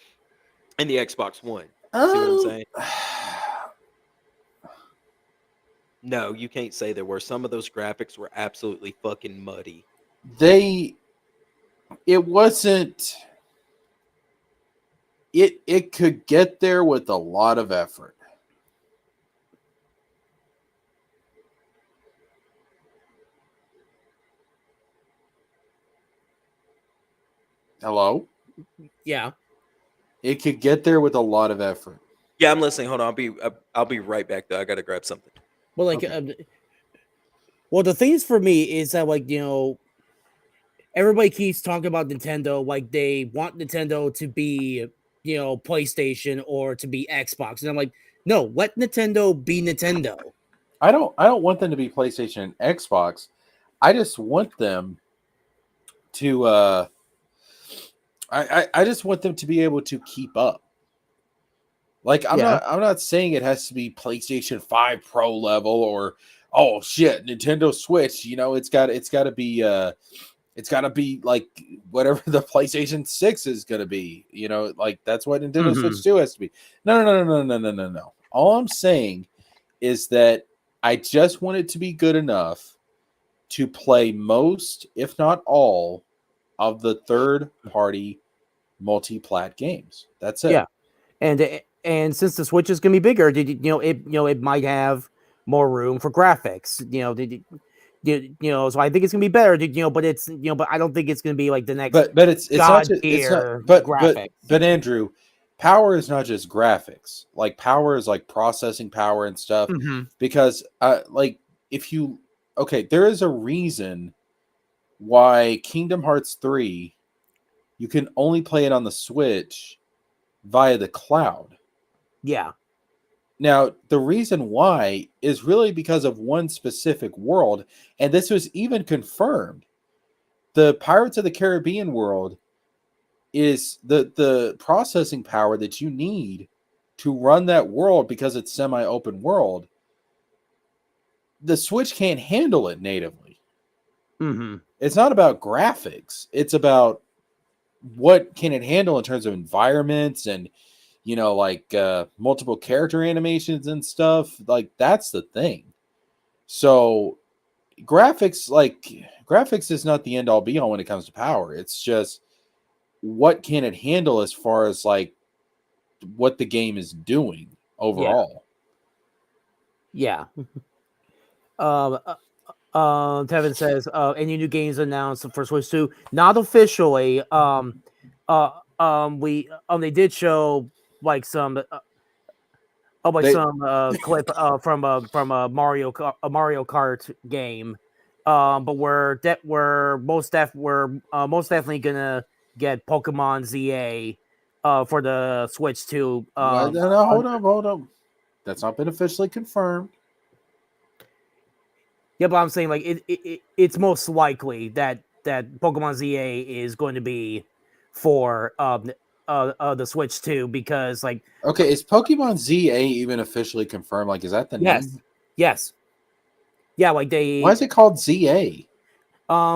B: and the Xbox One. See what I'm saying? No, you can't say there were. Some of those graphics were absolutely fucking muddy.
A: It wasn't. It could get there with a lot of effort. Hello?
D: Yeah.
A: It could get there with a lot of effort.
B: Yeah, I'm listening. Hold on. I'll be right back though. I got to grab something.
D: Well, like, well, the thing is for me is that, like, everybody keeps talking about Nintendo, like they want Nintendo to be, PlayStation or to be Xbox, and I'm like, no, let Nintendo be Nintendo.
A: I don't want them to be PlayStation and Xbox. I just want them to I just want them to be able to keep up. Like I'm not saying it has to be PlayStation 5 Pro level or oh shit, Nintendo Switch, it's got to be like whatever the PlayStation 6 is going to be, like that's what Nintendo Switch 2 has to be. No. All I'm saying is that I just want it to be good enough to play most, if not all, of the third-party multi-plat games. That's it.
D: Yeah, and since the Switch is going to be bigger, it might have more room for graphics. So I think it's gonna be better. But it's but I don't think it's gonna be like the next.
A: But it's not just
D: graphics.
A: but Andrew, power is not just graphics. Like power is like processing power and stuff.
D: Mm-hmm.
A: Because like if you there is a reason why Kingdom Hearts 3 you can only play it on the Switch via the cloud.
D: Yeah.
A: Now, the reason why is really because of one specific world, and this was even confirmed. The Pirates of the Caribbean world is the processing power that you need to run that world because it's semi-open world. The Switch can't handle it natively.
D: Mm-hmm.
A: It's not about graphics. It's about what can it handle in terms of environments and multiple character animations and stuff. Like that's the thing. So graphics is not the end all be all when it comes to power. It's just what can it handle as far as like what the game is doing overall.
D: Yeah. Tevin says, any new games announced for Switch 2? Not officially. They did show like some clip from a Mario Kart game. But we're most definitely gonna get Pokemon ZA for the Switch 2.
A: No, hold up. That's not been officially confirmed.
D: Yeah, but I'm saying like it's most likely that Pokemon ZA is going to be for the Switch 2 because like
A: is Pokemon ZA even officially confirmed? Like, is that the name?
D: Yes. Yeah, like they.
A: Why is it called ZA?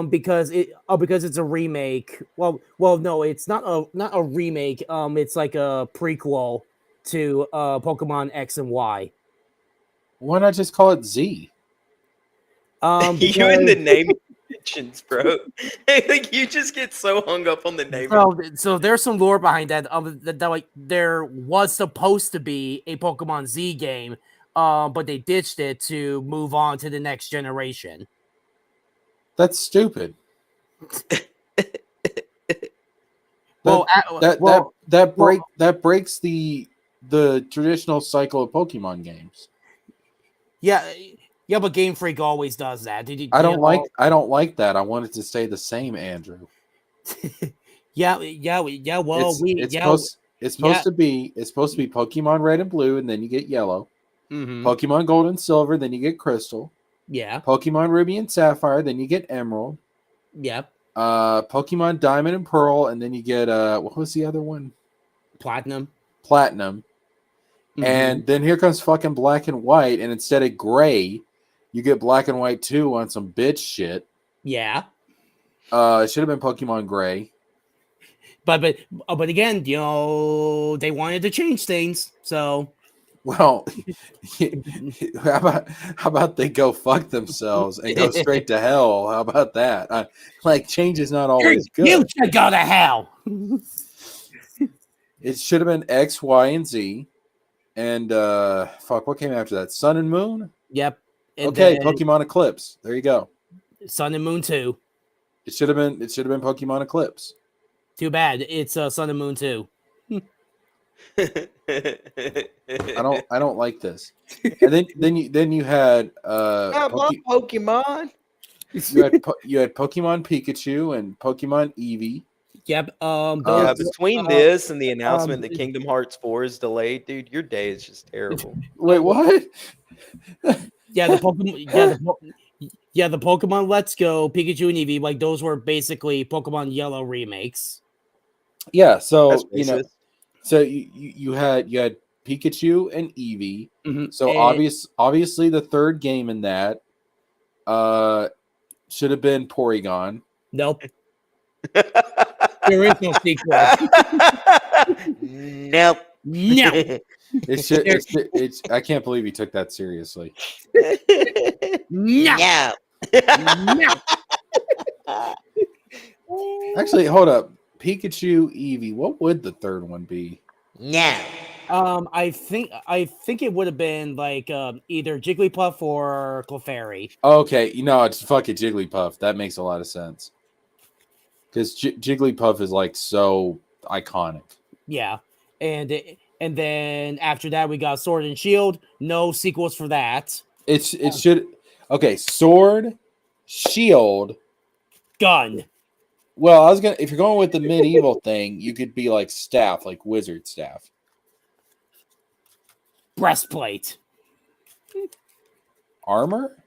D: Because it's a remake. Well, no, it's not a remake. It's like a prequel to Pokemon X and Y.
A: Why not just call it Z?
B: You and the naming conventions, bro. Like you just get so hung up on the name.
D: So there's some lore behind that. That like there was supposed to be a Pokemon Z game, but they ditched it to move on to the next generation.
A: That's stupid. That breaks the traditional cycle of Pokemon games.
D: Yeah, but Game Freak always does that.
A: I don't like that. I want it to stay the same, Andrew.
D: Yeah. Well,
A: it's supposed to be Pokemon Red and Blue, and then you get Yellow.
D: Mm-hmm.
A: Pokemon Gold and Silver, then you get Crystal.
D: Yeah.
A: Pokemon Ruby and Sapphire, then you get Emerald.
D: Yep.
A: Pokemon Diamond and Pearl, and then you get what was the other one?
D: Platinum.
A: Mm-hmm. And then here comes fucking Black and White, and instead of gray, you get Black and White 2 on some bitch shit.
D: Yeah.
A: It should have been Pokemon Gray.
D: But again, they wanted to change things, so.
A: Well, how about they go fuck themselves and go straight to hell? How about that? Change is not always good.
D: You should go to hell.
A: It should have been X, Y, and Z. And what came after that? Sun and Moon?
D: Yep. And
A: Pokemon Eclipse. There you go.
D: Sun and Moon 2.
A: It should have been Pokemon Eclipse.
D: Too bad. It's Sun and Moon 2.
A: I don't like this. And then you had
B: I love Pokemon.
A: You had Pokemon Pikachu and Pokemon Eevee.
D: Yep.
B: Between this and the announcement that Kingdom Hearts 4 is delayed, dude, your day is just terrible.
A: Wait, what?
D: Yeah, the Pokemon. The Pokemon Let's Go, Pikachu and Eevee, like those were basically Pokemon Yellow remakes.
A: Yeah, so so you had Pikachu and Eevee.
D: Mm-hmm.
A: So obviously the third game in that should have been Porygon.
D: Nope. There is no sequel.
B: Nope.
D: No.
A: It's I can't believe you took that seriously.
D: No.
B: No.
A: Actually, hold up. Pikachu, Eevee. What would the third one be?
B: No.
D: I think it would have been like either Jigglypuff or Clefairy.
A: Okay, it's fucking Jigglypuff. That makes a lot of sense. Because Jigglypuff is like so iconic.
D: Yeah, and then after that we got Sword and Shield. No sequels for that.
A: It should. Okay, Sword, Shield,
D: Gun.
A: Well, if you're going with the medieval thing, you could be like staff, like wizard staff.
D: Breastplate.
A: Armor?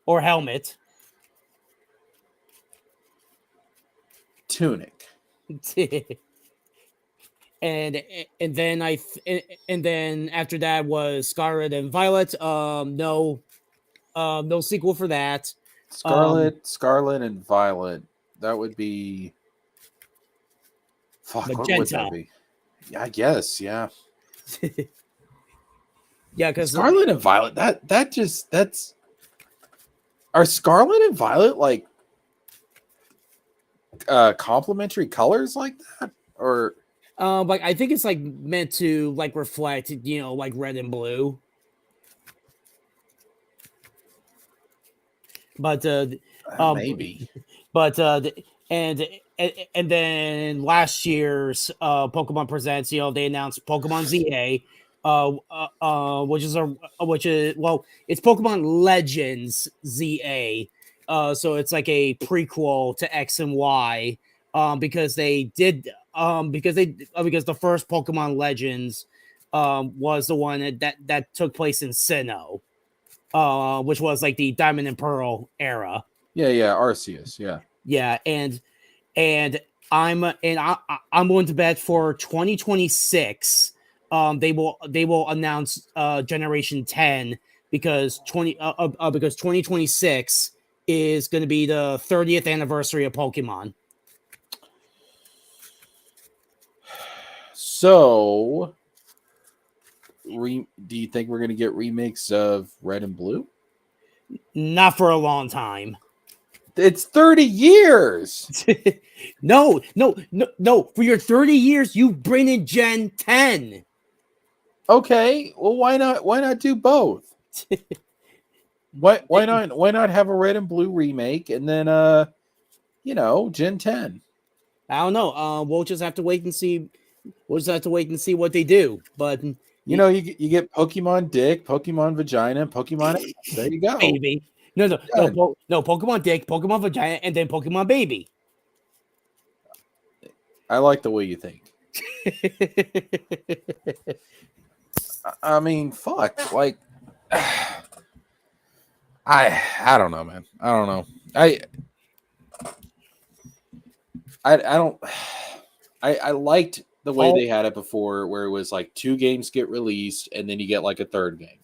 D: Or helmet.
A: Tunic.
D: and then and then after that was Scarlet and Violet. No sequel for that.
A: Scarlet and Violet. That would be. Fuck,
D: Magenta.
A: what would that be? Yeah, I guess, yeah.
D: Yeah, because
A: Scarlet and Violet. That's. Are Scarlet and Violet like complementary colors like that, or?
D: Like I think it's like meant to like reflect, like red and blue. But
A: Maybe.
D: But and then last year's Pokemon Presents, they announced Pokemon ZA, it's Pokemon Legends ZA. So it's like a prequel to X and Y. Because the first Pokemon Legends was the one that took place in Sinnoh, which was like the Diamond and Pearl era.
A: Yeah, Arceus, yeah.
D: Yeah, and I'm willing to bet for 2026, they will announce Generation 10 because 2026 is going to be the 30th anniversary of Pokemon.
A: So, do you think we're going to get remakes of Red and Blue?
D: Not for a long time.
A: It's 30 years.
D: No. For your 30 years, you bring in Gen 10.
A: Okay, well, why not do both? Why not have a Red and Blue remake and then Gen 10?
D: I don't know. We'll just have to wait and see. What they do. But
A: you get Pokemon Dick, Pokemon Vagina, and Pokemon X. There you go.
D: Baby. No, Pokemon Dick, Pokemon Vagina, and then Pokemon Baby.
A: I like the way you think. I mean, fuck. Like, I don't know, man. I don't know. I liked the way they had it before, where it was like 2 games get released and then you get like a third game.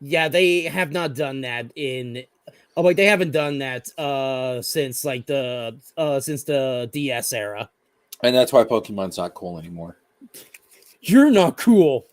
D: Yeah, they have not done that they haven't done that since the DS era.
A: And that's why Pokemon's not cool anymore.
D: You're not cool.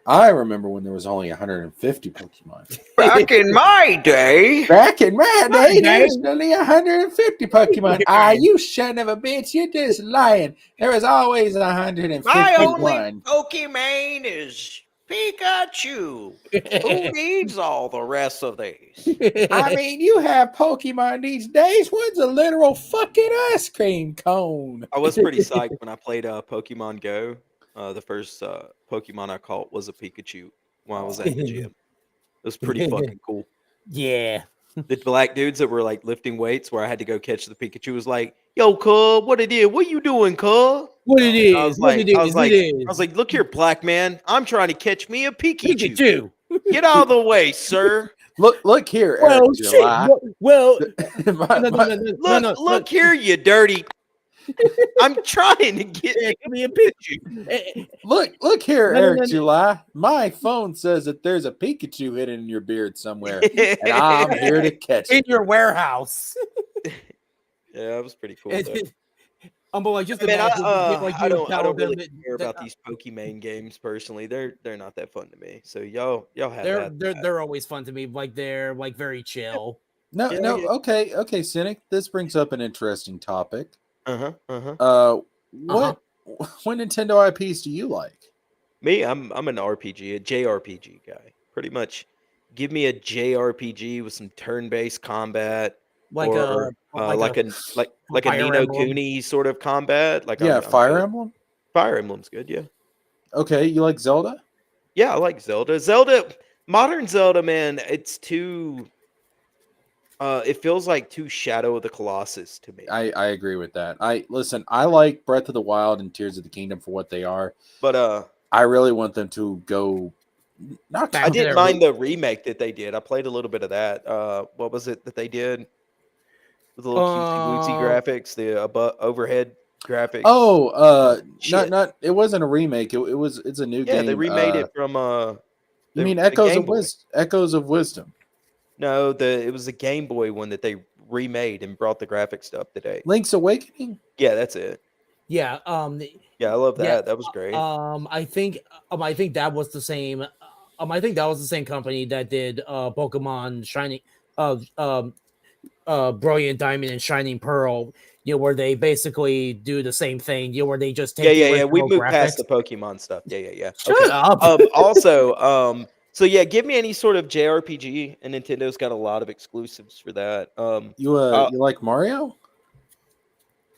A: I remember when there was only 150 Pokemon.
B: Back in my day,
A: there's only 150 Pokemon. You son of a bitch, you're just lying. There was always 151.
B: my only Pokemon is Pikachu. Who needs all the rest of these?
A: I mean, you have Pokemon these days. One's a literal fucking ice cream cone.
B: I was pretty psyched when I played Pokemon Go. The first Pokemon I caught was a Pikachu when I was at the gym. It was pretty fucking cool.
D: Yeah.
B: The black dudes that were like lifting weights where I had to go catch the Pikachu was like, "Yo, cuz, what it is? What you doing, cuz?"
D: What it is?
B: I was like, "Look here, black man. I'm trying to catch me a Pikachu. Get out of the way, sir."
A: Look here, Eric July.
B: Look here, you dirty. I'm trying to get me a Pikachu.
A: Look here, Eric July. My phone says that there's a Pikachu hidden in your beard somewhere, and I'm here to catch it
D: in your warehouse.
B: Yeah, it was pretty cool.
D: I'm like, just
B: I don't really care about these Pokemon games personally. They're not that fun to me. So y'all have
D: they're always fun to me. Like they're like very chill.
A: Okay, Cynic. This brings up an interesting topic. what Nintendo IPs do you like?
B: Me, I'm an RPG, a JRPG guy. Pretty much, give me a JRPG with some turn-based combat,
D: Like
B: or like a
D: Fire
B: Ni no
D: Emblem.
B: Kuni sort of combat. Like
A: Yeah,
B: I'm
A: Fire
B: good.
A: Emblem.
B: Fire Emblem's good, yeah.
A: Okay, you like Zelda?
B: Yeah, I like Zelda. Modern Zelda, man, it's too. It feels like too Shadow of the Colossus to me.
A: I agree with that. I like Breath of the Wild and Tears of the Kingdom for what they are.
B: But
A: I really want them to go. Not
D: Back
B: I
D: to
B: didn't
D: their
B: mind the remake that they did. I played a little bit of that. What was it that they did with the little cutesy wootsy graphics, the overhead graphics?
A: Oh,
B: Shit.
A: not. It wasn't a remake. It's a new
B: Yeah,
A: game.
B: they remade it from
A: You mean
B: the Game Boy.
A: Echoes of Wisdom?
B: No, it was the Game Boy one that they remade and brought the graphics up to date.
A: Link's Awakening.
B: Yeah, that's it.
D: Yeah.
B: Yeah, I love that.
D: Yeah,
B: That was great.
D: I think that was the same. I think that was the same company that did Pokemon Shining, Brilliant Diamond and Shining Pearl. Where they basically do the same thing. Where they just take the
B: Yeah. We
D: original
B: moved past
D: graphics.
B: the Pokemon stuff. Yeah.
D: Shut up.
B: Also, so yeah, give me any sort of JRPG, and Nintendo's got a lot of exclusives for that.
A: You like Mario?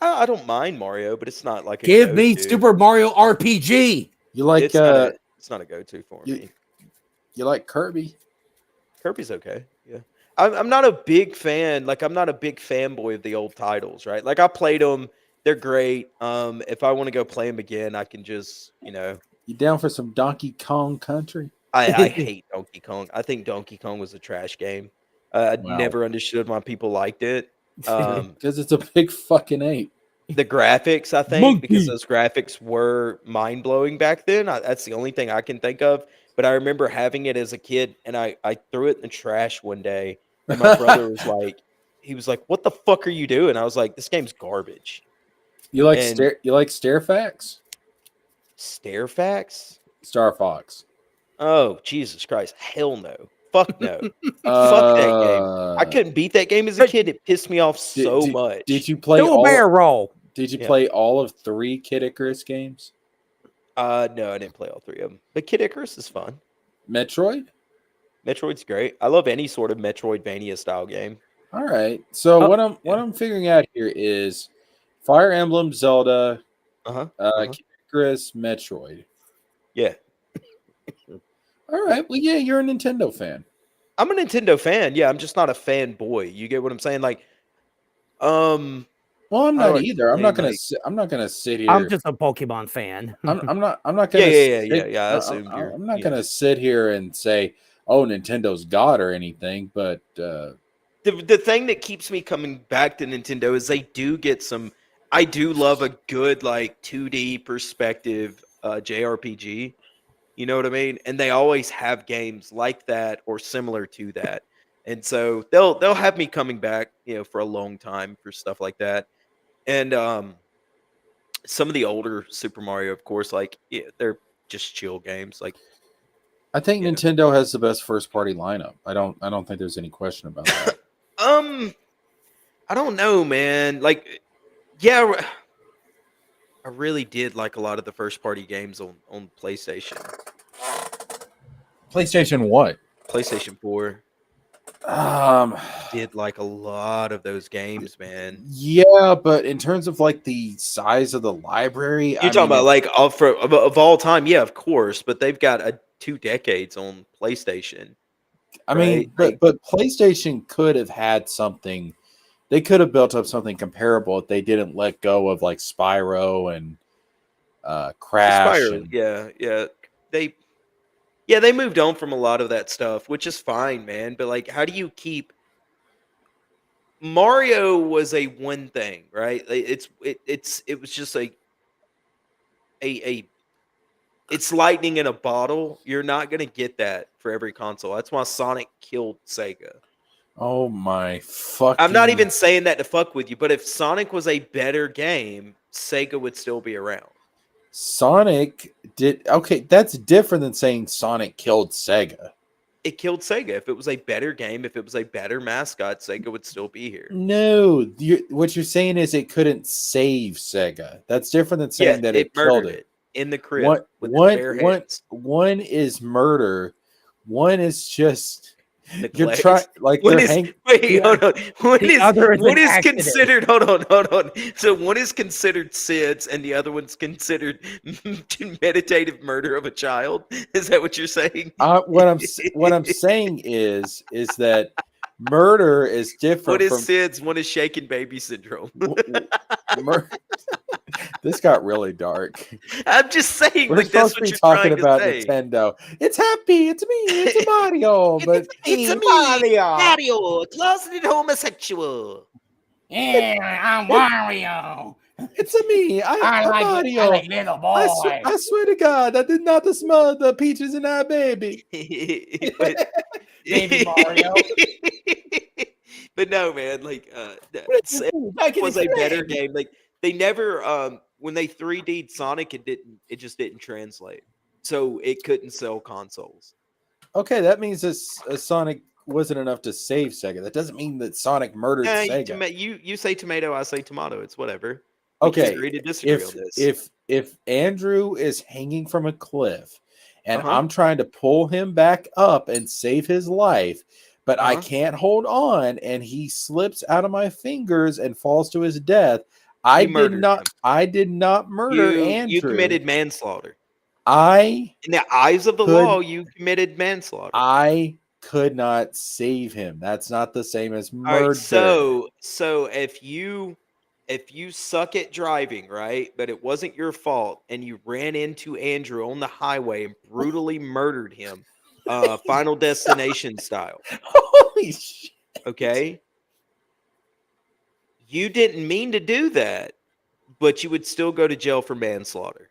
B: I don't mind Mario, but it's not like a
D: Give me
B: go-to.
D: Super Mario RPG.
A: You like
B: it's not a go-to for me.
A: You like Kirby?
B: Kirby's okay. Yeah. I'm not a big fan. Like, I'm not a big fanboy of the old titles, right? Like, I played them. They're great. If I want to go play them again, I can just,
A: You down for some Donkey Kong Country?
B: I hate Donkey Kong. I think Donkey Kong was a trash game. I
A: Wow.
B: never understood why people liked it.
A: Because it's a big fucking ape.
B: The graphics, I think, because those graphics were mind blowing back then. That's the only thing I can think of. But I remember having it as a kid, and I threw it in the trash one day, and my brother was like, "What the fuck are you doing?" I was like, "This game's garbage."
A: You like Stairfax?
B: Stairfax?
A: Star Fox.
B: Oh, Jesus Christ. Hell no. Fuck no. Fuck that game. I couldn't beat that game as a kid. It pissed me off so much.
A: Did you play
D: Do a bear roll.
A: Did you play all of 3 Kid Icarus games?
B: No, I didn't play all 3 of them. But Kid Icarus is fun.
A: Metroid?
B: Metroid's great. I love any sort of Metroidvania style game.
A: All right. So what I'm figuring out here is Fire Emblem, Zelda, Kid Icarus, Metroid.
B: Yeah.
A: All right. Well, yeah, you're a Nintendo fan.
B: I'm a Nintendo fan. Yeah, I'm just not a fanboy. You get what I'm saying? Like,
A: well, I'm not either. I'm not gonna sit here.
D: I'm just a Pokemon fan.
A: I'm not gonna.
B: Yeah. I assumed
A: I'm not gonna sit here and say, "Oh, Nintendo's God" or anything. But
B: the thing that keeps me coming back to Nintendo is they do get some. I do love a good like 2D perspective JRPG. You know what I mean? And they always have games like that or similar to that. And so they'll have me coming back, for a long time for stuff like that. And some of the older Super Mario, of course, like they're just chill games. Like,
A: I think Nintendo has the best first party lineup. I don't think there's any question about that.
B: I don't know, man. Like, yeah, I really did like a lot of the first party games on PlayStation.
A: PlayStation what?
B: PlayStation 4. Did like a lot of those games, man.
A: Yeah, but in terms of like the size of the library,
B: You're talking about like of all time, yeah, of course. But they've got 2 decades on PlayStation.
A: I mean, but PlayStation could have had something. They could have built up something comparable if they didn't let go of like Spyro and Crash.
B: Spyro, they moved on from a lot of that stuff, which is fine, man. But like, how do you keep Mario was a one thing, right? It was just like it's lightning in a bottle. You're not gonna get that for every console. That's why Sonic killed Sega.
A: Oh my fucking!
B: I'm not even saying that to fuck with you, but if Sonic was a better game, Sega would still be around.
A: Sonic did okay. That's different than saying Sonic killed Sega.
B: It killed Sega. If it was a better game, if it was a better mascot, Sega would still be here.
A: No, what you're saying is it couldn't save Sega. That's different than saying that it killed
B: murdered
A: it.
B: in the crib with its bare hands.
A: One is murder. One is just you're
B: Neglect.
A: trying like
B: One
A: they're
B: is
A: hang.
B: wait, hold on. One
D: the
B: is
D: other is
B: one
D: an
B: is
D: accident.
B: considered. Hold on. So one is considered SIDS, and the other one's considered meditative murder of a child. Is that what you're saying?
A: What I'm saying is that murder is different.
B: One is
A: from
B: SIDS, one is shaken baby syndrome.
A: This got really dark.
B: I'm just saying,
A: We're
B: like, that's
A: supposed to
B: what
A: be
B: you're
A: talking
B: trying to
A: about
B: say.
A: Nintendo. It's happy. It's me. It's Mario. But
B: It's me, Mario, closeted homosexual.
D: Yeah, I'm Wario.
A: it's a me. I'm Mario.
D: I like little boys.
A: I swear to God, I did not smell the peaches in that baby.
D: Baby Mario.
B: But no, man, like it
D: I can
B: was a better
D: explain.
B: game. Like they never when they 3D'd Sonic, it just didn't translate. So it couldn't sell consoles.
A: Okay, that means this Sonic wasn't enough to save Sega. That doesn't mean that Sonic murdered Sega.
B: You say tomato, I say tomato. It's whatever. We can agree to disagree on this.
A: If Andrew is hanging from a cliff and I'm trying to pull him back up and save his life, but I can't hold on and he slips out of my fingers and falls to his death, I did not murder Andrew.
B: You committed manslaughter.
A: In
B: the eyes of the law, you committed manslaughter.
A: I could not save him. That's not the same as murder.
B: Right, so if you suck at driving, right, but it wasn't your fault, and you ran into Andrew on the highway and brutally murdered him, Final Destination style.
A: Holy shit.
B: Okay? You didn't mean to do that, but you would still go to jail for manslaughter.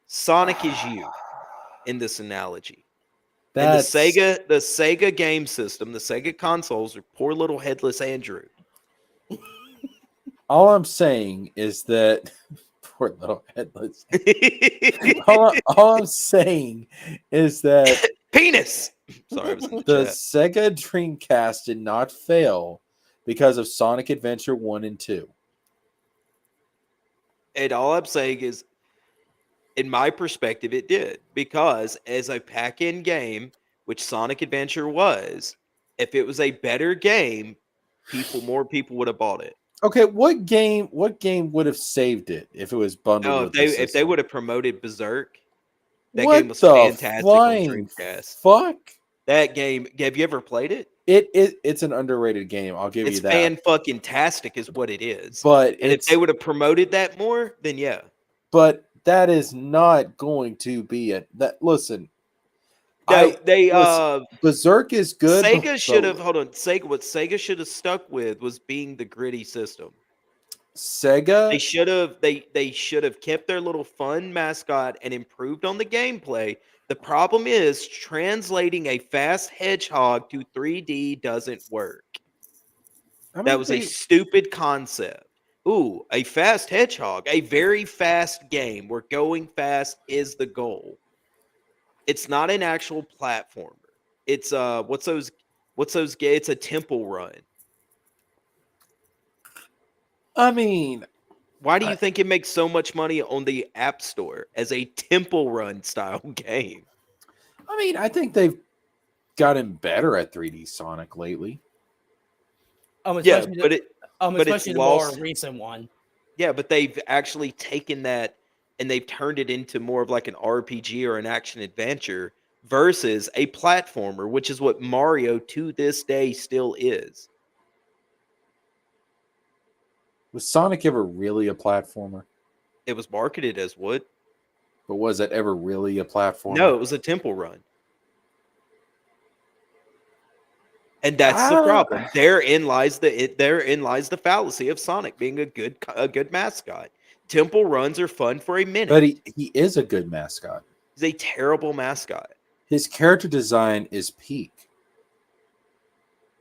B: Sonic is you in this analogy. And the Sega game system, the Sega consoles are poor little headless Andrew.
A: All I'm saying is that poor little headless. all I'm saying is that
B: penis. Sorry, I was in
A: the
B: chat.
A: Sega Dreamcast did not fail because of Sonic Adventure 1 and 2.
B: And all I'm saying is, in my perspective, it did. Because as a pack-in game, which Sonic Adventure was, if it was a better game, more people would have bought it.
A: Okay, what game would have saved it if it was bundled with the system?
B: If they would have promoted Berserk, that
A: what
B: game was fantastic on Dreamcast.
A: Fuck?
B: That game, have you ever played it?
A: It's an underrated game. I'll give you that.
B: It's fan-fucking-tastic is what it is.
A: But
B: if they would have promoted that more, then yeah.
A: But that is not going to be listen. Berserk is good.
B: Sega should have what Sega should have stuck with was being the gritty system.
A: Sega
B: they should have kept their little fun mascot and improved on the gameplay. The problem is translating a fast hedgehog to 3D doesn't work. That was a stupid concept. Ooh, a fast hedgehog, a very fast game where going fast is the goal. It's not an actual platformer. It's it's a temple run.
A: I mean,
B: why do you think it makes so much money on the App Store as a temple run style game?
A: I mean, I think they've gotten better at 3D Sonic lately.
B: Especially
D: the more recent one.
B: Yeah, but they've actually taken that and they've turned it into more of like an RPG or an action adventure versus a platformer, which is what Mario to this day still is.
A: Was Sonic ever really a platformer?
B: It was marketed as would.
A: But was it ever really a platformer?
B: No, it was a temple run. And that's the problem. Therein lies the fallacy of Sonic being a good mascot. Temple runs are fun for a minute.
A: But he is a good mascot.
B: He's a terrible mascot.
A: His character design is peak.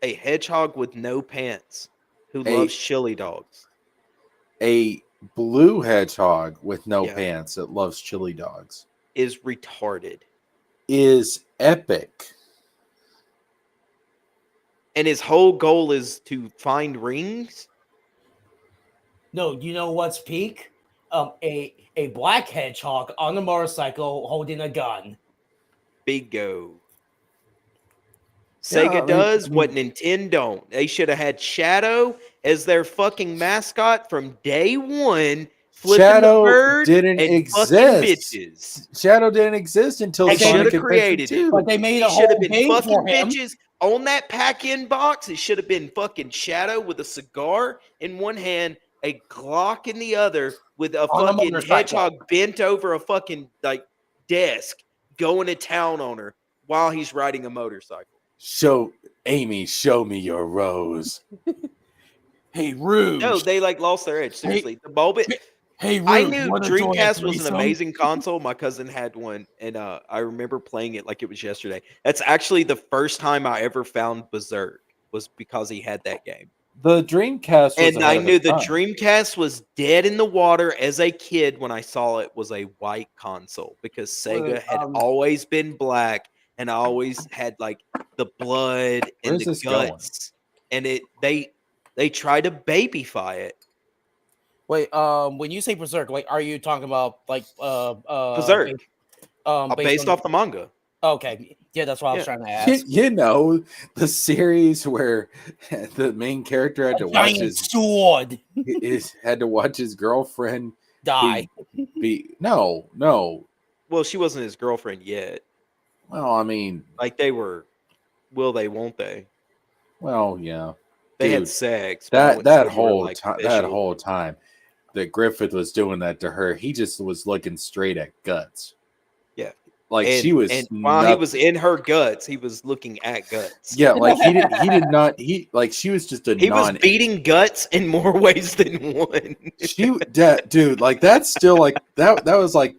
B: A hedgehog with no pants who loves chili dogs.
A: A blue hedgehog with no pants that loves chili dogs.
B: Is retarded.
A: is epic.
B: And his whole goal is to find rings.
D: No, you know what's peak? A black hedgehog on a motorcycle holding a gun.
B: Bingo.
A: Yeah,
B: Sega does what Nintendo don't. They should have had Shadow as their fucking mascot from day one. Flipping
A: Shadow
B: the bird
A: didn't
B: and
A: exist.
B: fucking bitches.
A: Shadow didn't exist until
B: They
A: Sonic
B: should have
A: Adventure
B: created
A: 2.
B: it.
D: But they made
B: He
D: a
B: should have
D: whole
B: been
D: game
B: fucking
D: for him.
B: bitches on that pack-in box. It should have been fucking Shadow with a cigar in one hand, a Glock in the other, with a
D: On a
B: fucking
D: motorcycle.
B: hedgehog bent over a fucking like desk, going to town on her while he's riding a motorcycle.
A: Show me your rose. Hey, Rouge.
B: No, they like lost their edge. Seriously, the moment
A: Hey, Rouge.
B: I knew
A: wanna join a
B: Dreamcast was an
A: threesome?
B: amazing console. My cousin had one, and I remember playing it like it was yesterday. That's actually the first time I ever found Berserk, was because he had that game.
A: The Dreamcast was
B: And
A: ahead
B: I
A: of
B: knew
A: its
B: the
A: time.
B: Dreamcast was dead in the water as a kid when I saw it was a white console, because Sega had always been black and always had like the blood and
A: Where's
B: the
A: this going?
B: guts, and they tried to babyfy it.
D: Wait, when you say Berserk, like, are you talking about like
B: Berserk, based
D: on
B: off the manga.
D: Okay, yeah, that's what I was trying to
A: You,
D: ask.
A: you know, the series where the main character had to watch
D: Giant sword
A: had to watch his girlfriend
D: die.
A: No.
B: Well, she wasn't his girlfriend yet.
A: Well, I mean,
B: Like they were, will they, won't they?
A: well, yeah.
B: They
A: Dude,
B: had sex. but I wouldn't
A: that
B: say they were,
A: whole
B: like,
A: time
B: official.
A: that Griffith was doing that to her, he just was looking straight at guts.
B: Yeah.
A: Like
B: and,
A: she was,
B: and while he was in her guts, he was looking at guts.
A: Yeah, like he did not. She was just a
B: He was beating guts in more ways than one.
A: Dude, like that's still like that was like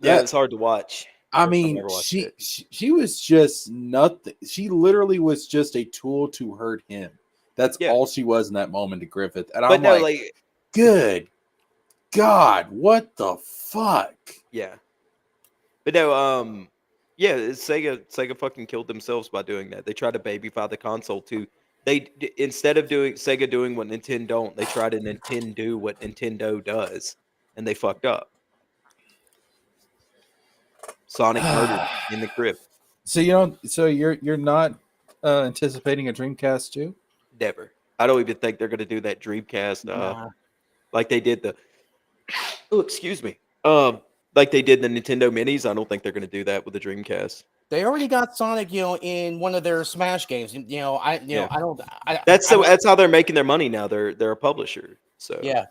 B: Yeah,
A: that.
B: it's hard to watch.
A: I mean, she was just nothing. She literally was just a tool to hurt him. That's all she was in that moment to Griffith. And I'm like, good God, what the fuck?
B: Yeah. But no, yeah, Sega fucking killed themselves by doing that. They tried to babyfy the console too. They instead of Sega doing what Nintendo don't, they tried to Nintendo do what Nintendo does, and they fucked up. Sonic murdered in the crib.
A: So you're not anticipating a Dreamcast 2?
B: Never. I don't even think they're gonna do that Dreamcast like they did the. Oh, excuse me. Like they did the Nintendo Minis. I don't think they're gonna do that with the Dreamcast.
D: They already got Sonic, in one of their Smash games. That's
B: how they're making their money now. They're a publisher. So
A: yeah,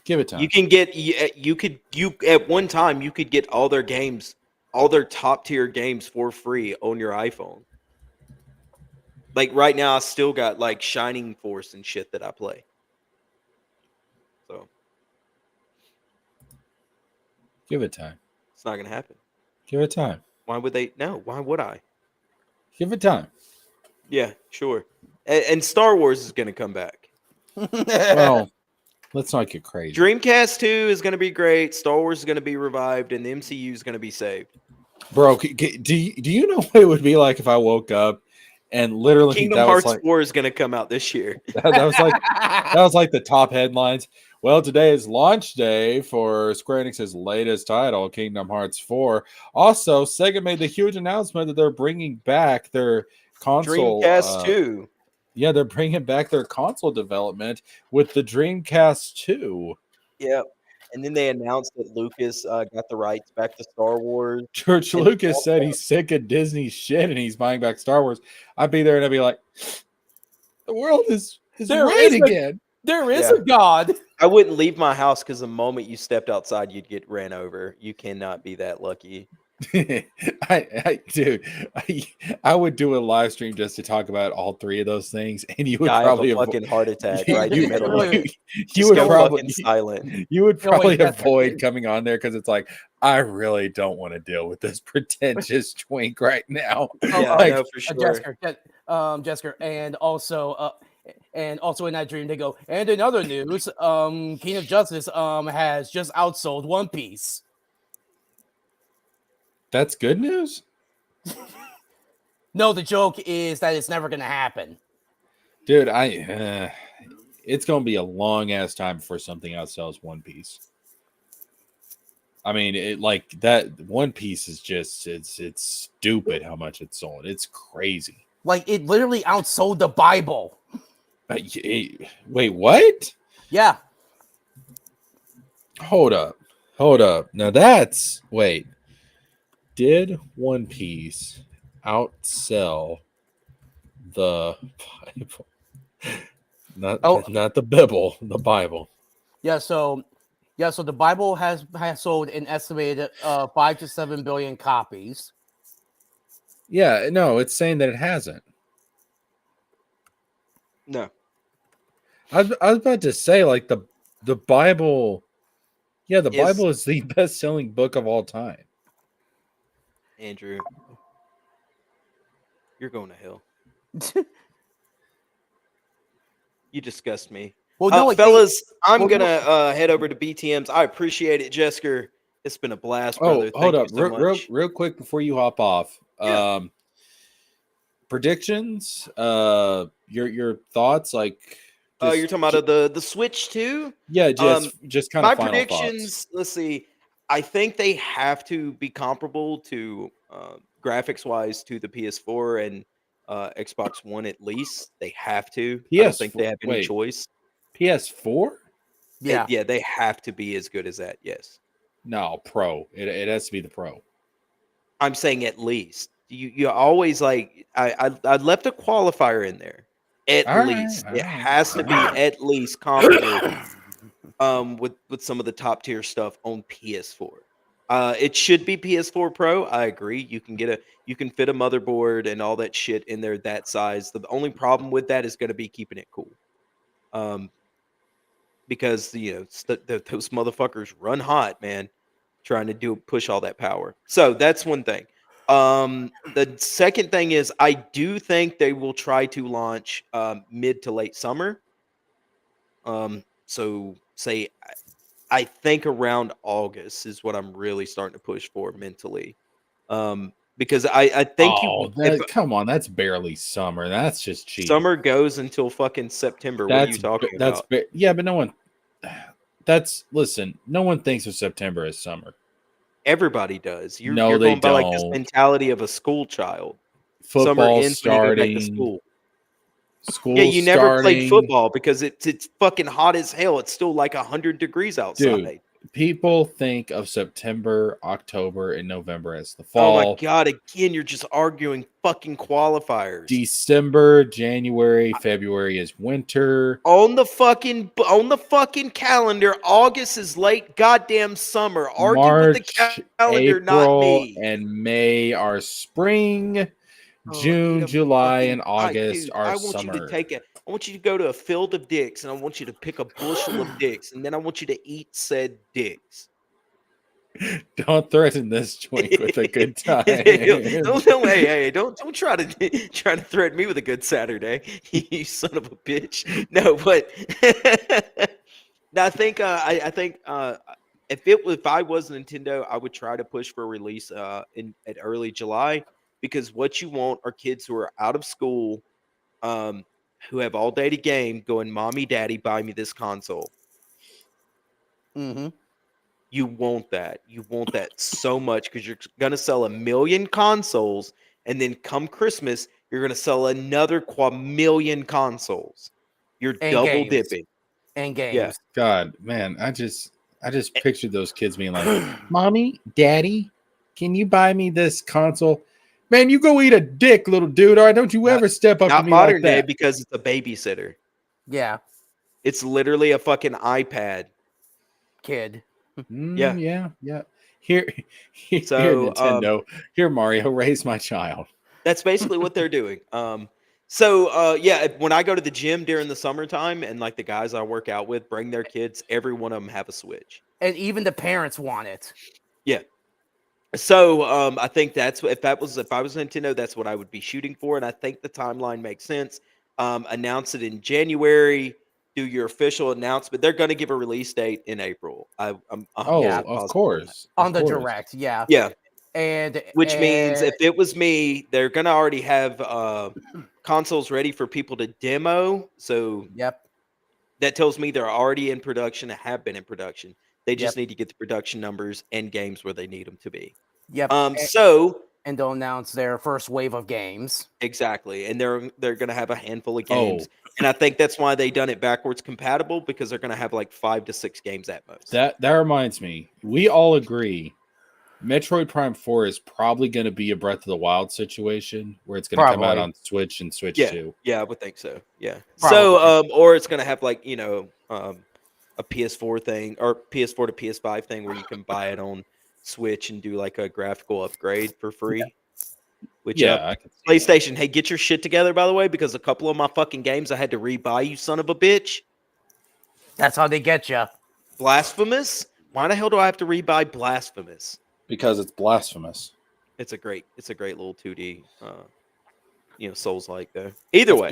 A: give it time.
B: You can get at one time you could get all their games, all their top tier games for free on your iPhone. Like right now, I still got like Shining Force and shit that I play. So
A: give it time.
B: It's not gonna happen.
A: Give it time.
B: Why would they? No. Why would I?
A: Give it time.
B: Yeah, sure. And Star Wars is gonna come back.
A: Well, let's not get crazy.
B: Dreamcast 2 is going to be great. Star Wars is going to be revived, and the MCU is going to be saved.
A: Bro, do you know what it would be like if I woke up and literally
B: Kingdom Hearts 4 is going to come out this year?
A: That was like the top headlines. Well, today is launch day for Square Enix's latest title, Kingdom Hearts 4. Also, Sega made the huge announcement that they're bringing back their console
B: Dreamcast 2.
A: Yeah, they're bringing back their console development with the Dreamcast 2.
B: Yeah, and then they announced that Lucas got the rights back to Star Wars.
A: George Lucas said he's sick of Disney shit and he's buying back Star Wars. I'd be there and I'd be like, the world is right again.
D: There is a God.
B: I wouldn't leave my house because the moment you stepped outside, you'd get ran over. You cannot be that lucky.
A: I would do a live stream just to talk about all three of those things, and you would probably
B: have a fucking heart attack. Right,
A: you would probably silent. You would probably avoid coming on there because it's like I really don't want to deal with this pretentious twink right now.
B: Yeah, for sure.
D: Jesker, and also in that dream they go. And in other news, King of Justice has just outsold One Piece.
A: That's good news.
D: No, the joke is that it's never going to happen.
A: Dude, it's going to be a long ass time before something outsells One Piece. I mean, it like that One Piece is just it's stupid how much it's sold. It's crazy.
D: Like it literally outsold the Bible.
A: Wait, what?
D: Yeah.
A: Hold up. Now that's did One Piece outsell the Bible? Not the Bible, the Bible.
D: Yeah, so the Bible has sold an estimated 5 to 7 billion copies.
A: Yeah, no, it's saying that it hasn't.
B: No.
A: I was about to say, like, the Bible. Yeah, the Bible is the best-selling book of all time.
B: Andrew, you're going to hell. You disgust me.
D: Well, no,
B: fellas, I'm gonna head over to BTM's. I appreciate it, Jesker. It's been a blast, brother.
A: Hold up,
B: you so much.
A: real quick before you hop off.
B: Yeah.
A: Predictions. Your thoughts, like.
B: You're talking about the Switch 2?
A: Yeah, just kind of
B: my
A: final
B: predictions.
A: Thoughts.
B: Let's see. I think they have to be comparable to graphics wise to the PS4 and Xbox One at least. They have to. I don't think they have any choice.
A: PS4?
D: Yeah,
B: they have to be as good as that. Yes.
A: No, Pro. It has to be the Pro.
B: I'm saying at least. You always like I left a qualifier in there. At least it has to be at least comparable with some of the top tier stuff on PS4. It should be PS4 Pro. I agree. You can fit a motherboard and all that shit in there that size. The only problem with that is going to be keeping it cool. Because those motherfuckers run hot, man, trying to push all that power. So that's one thing. The second thing is I do think they will try to launch mid to late summer. So say I think around August is what I'm really starting to push for mentally. Because I think
A: come on, that's barely summer. That's just cheap.
B: Summer goes until fucking September. What are you talking about?
A: Yeah, but no one. Listen. No one thinks of September as summer.
B: Everybody does. You're going by like this mentality of a school child.
A: Football
B: Summer ends when you go back to school. Yeah, you never played football because it's fucking hot as hell. It's still like 100 degrees outside.
A: Dude, people think of September, October, and November as the fall.
B: Oh my god! Again, you're just arguing fucking qualifiers.
A: December, January, February is winter.
B: On the fucking calendar, August is late goddamn summer. Argue
A: March,
B: with the calendar,
A: April,
B: not me.
A: And May are spring. June, July, and August are summer.
B: I want you to go to a field of dicks, and I want you to pick a bushel of dicks, and then I want you to eat said dicks.
A: Don't threaten this joint with a good time.
B: Don't try to threaten me with a good Saturday, you son of a bitch. No, but no, I think if I was Nintendo, I would try to push for a release at early July. Because what you want are kids who are out of school, who have all day to game, going, "Mommy, Daddy, buy me this console."
D: Mm-hmm.
B: You want that. You want that so much because you're gonna sell 1 million consoles, and then come Christmas, you're gonna sell another 1,000,000 consoles. You're double dipping.
D: And games.
B: Yeah.
A: God, man, I just pictured those kids being like, "Mommy, Daddy, can you buy me this console?" Man, you go eat a dick, little dude. All right, don't you ever step up to me
B: modern
A: like that.
B: day because it's a babysitter.
D: Yeah.
B: It's literally a fucking iPad.
D: Kid.
B: Yeah.
A: Here, Nintendo. Here, Mario, raise my child.
B: That's basically what they're doing. When I go to the gym during the summertime and like the guys I work out with bring their kids, every one of them have a Switch.
D: And even the parents want it.
B: Yeah. So I think if I was Nintendo, that's what I would be shooting for, and I think the timeline makes sense. Announce it in January. Do your official announcement. They're going to give a release date in April.
A: Of course.
D: On the direct, yeah.
B: Yeah. Which means if it was me, they're gonna already have consoles ready for people to demo. So
D: yep.
B: that tells me they're already in production and have been in production. They just
D: Yep.
B: need to get the production numbers and games where they need them to be.
D: Yep. And they'll announce their first wave of games.
B: Exactly. And they're gonna have a handful of games. And I think that's why they done it backwards compatible, because they're gonna have like 5 to 6 games at most.
A: That reminds me. We all agree Metroid Prime 4 is probably going to be a Breath of the Wild situation where it's going to come out on Switch and Switch 2.
B: Yeah, I would think so. Yeah.
D: Probably.
B: So or it's going to have like, a PS4 thing or PS4 to PS5 thing where you can buy it on Switch and do like a graphical upgrade for free. Which
A: I can see
B: PlayStation, hey, get your shit together, by the way, because a couple of my fucking games I had to rebuy, you son of a bitch.
D: That's how they get you.
B: Blasphemous? Why the hell do I have to rebuy Blasphemous?
A: Because it's blasphemous.
B: It's a great little 2D, Souls-like though. Either way.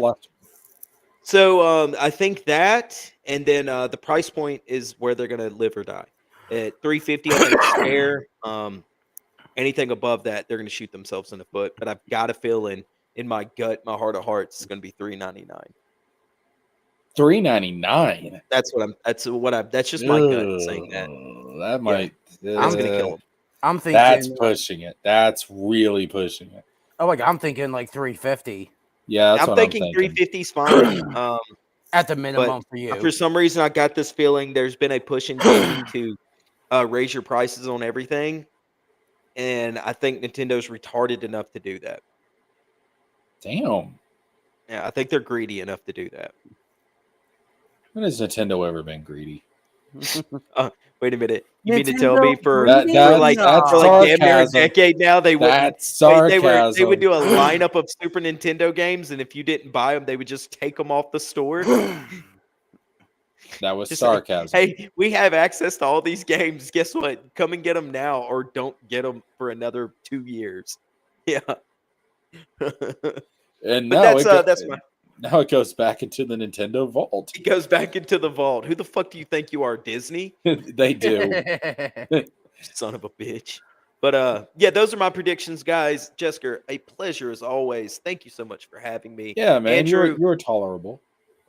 B: So I think that, and then the price point is where they're gonna live or die. At $350, I think it's fair. Anything above that, they're gonna shoot themselves in the foot. But I've got a feeling in my gut, my heart of hearts, it's gonna be $399.
A: $399.
B: That's just my gut saying that.
A: That might.
B: I'm gonna kill them.
D: I'm thinking
A: that's pushing it. That's really pushing it.
D: Oh, like I'm thinking like 350.
A: Yeah, that's
B: I'm thinking 350 is fine.
D: At the minimum for you.
B: For some reason, I got this feeling there's been a push in gaming to raise your prices on everything, and I think Nintendo's retarded enough to do that.
A: Damn.
B: Yeah, I think they're greedy enough to do that.
A: When has Nintendo ever been greedy?
B: Wait a minute. You
D: Nintendo
B: mean to tell me for
A: that's
B: damn near a decade now they would
A: sarcasm.
B: they would do a lineup of Super Nintendo games, and if you didn't buy them, they would just take them off the store.
A: That was
B: just
A: sarcasm.
B: Hey, we have access to all these games. Guess what? Come and get them now, or don't get them for another 2 years. Yeah.
A: And now it goes back into the Nintendo vault.
B: It goes back into the vault. Who the fuck do you think you are, Disney?
A: They do.
B: Son of a bitch. But yeah, those are my predictions, guys. Jesker, a pleasure as always. Thank you so much for having me.
A: Yeah, man.
B: Andrew,
A: you're tolerable.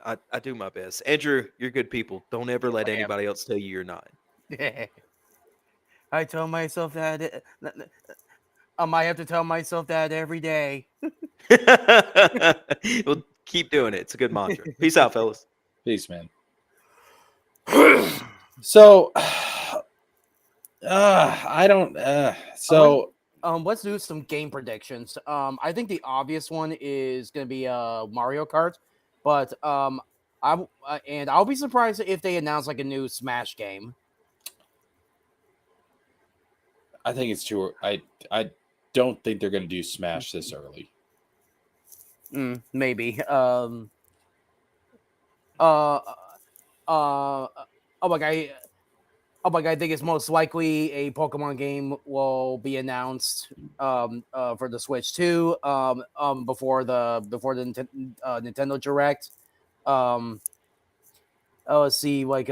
B: I do my best. Andrew, you're good people. Don't ever let anybody else tell you you're not.
D: I tell myself that I might have to tell myself that every day.
B: Well, keep doing it. It's a good mantra. Peace out, fellas.
A: Peace, man. So, I don't. So,
D: let's do some game predictions. I think the obvious one is going to be Mario Kart, but I'll be surprised if they announce like a new Smash game.
A: I think it's too. I don't think they're going to do Smash this early.
D: Maybe. Oh my god! I think it's most likely a Pokemon game will be announced for the Switch 2 before the Nintendo Direct. Let's see, like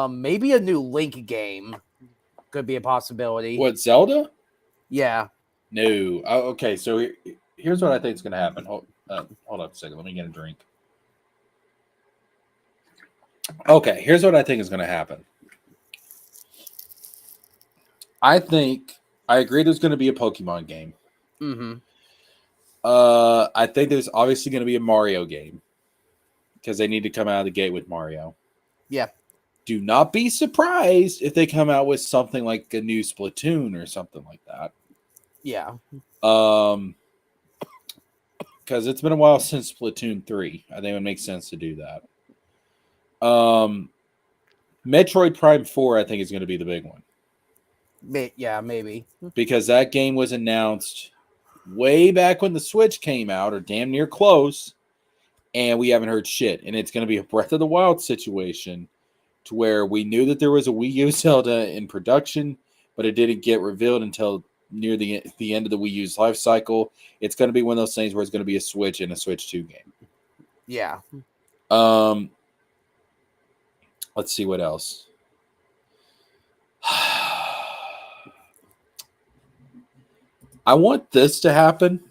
D: maybe a new Link game could be a possibility.
A: What, Zelda?
D: Yeah.
A: No. Okay, so here's what I think is going to happen. Hold up a second. Let me get a drink. Okay, here's what I think is going to happen. I agree there's going to be a Pokemon game.
D: Mm-hmm.
A: I think there's obviously going to be a Mario game because they need to come out of the gate with Mario.
D: Yeah.
A: Do not be surprised if they come out with something like a new Splatoon or something like that.
D: Yeah.
A: Because it's been a while since Splatoon 3. I think it would make sense to do that. Metroid Prime 4, I think, is going to be the big one.
D: Yeah, maybe.
A: Because that game was announced way back when the Switch came out, or damn near close, and we haven't heard shit. And it's going to be a Breath of the Wild situation to where we knew that there was a Wii U Zelda in production, but it didn't get revealed until near the end of the Wii U's life cycle. It's going to be one of those things where it's going to be a Switch and a Switch 2 game.
D: Yeah.
A: Let's see what else. I want this to happen.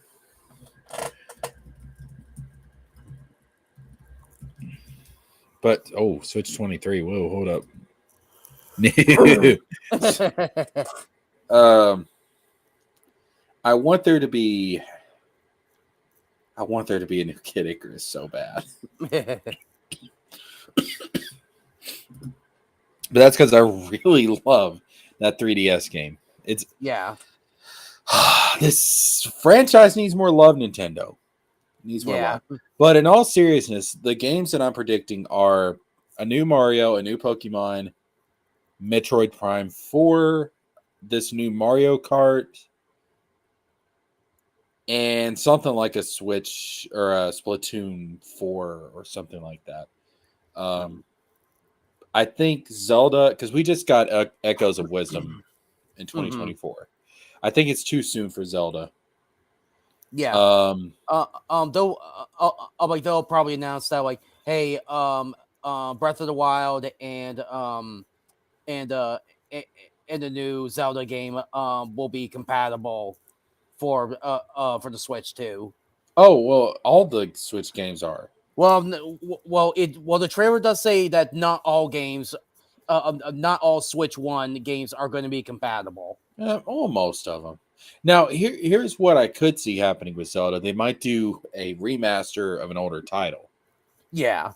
A: But Switch 23. Whoa, hold up. I want there to be a new Kid Icarus so bad. But that's because I really love that 3DS game. It's this franchise needs more love, Nintendo. Needs more love. But in all seriousness, the games that I'm predicting are a new Mario, a new Pokemon, Metroid Prime 4, this new Mario Kart, and something like a Switch or a Splatoon 4 or something like that. I think Zelda, because we just got Echoes of Wisdom in 2024. I think it's too soon for Zelda.
D: Yeah. They'll probably announce that, like, hey, Breath of the Wild and the new Zelda game will be compatible for the Switch too.
A: Oh well, all the Switch games are.
D: Well, the trailer does say that not all games, not all Switch 1 games are going to be compatible.
A: Most of them. Now, here's what I could see happening with Zelda. They might do a remaster of an older title.
D: Yeah.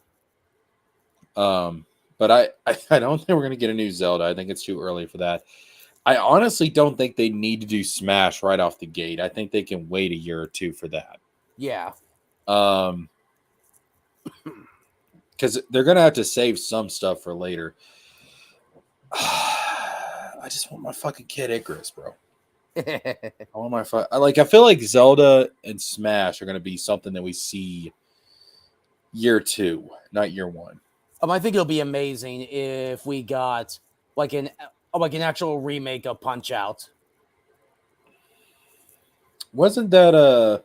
A: But I don't think we're going to get a new Zelda. I think it's too early for that. I honestly don't think they need to do Smash right off the gate. I think they can wait a year or two for that.
D: Yeah.
A: Because they're going to have to save some stuff for later. I just want my fucking Kid Icarus, bro. I feel like Zelda and Smash are going to be something that we see year 2, not year 1.
D: I think it'll be amazing if we got like an actual remake of Punch Out.
A: Wasn't that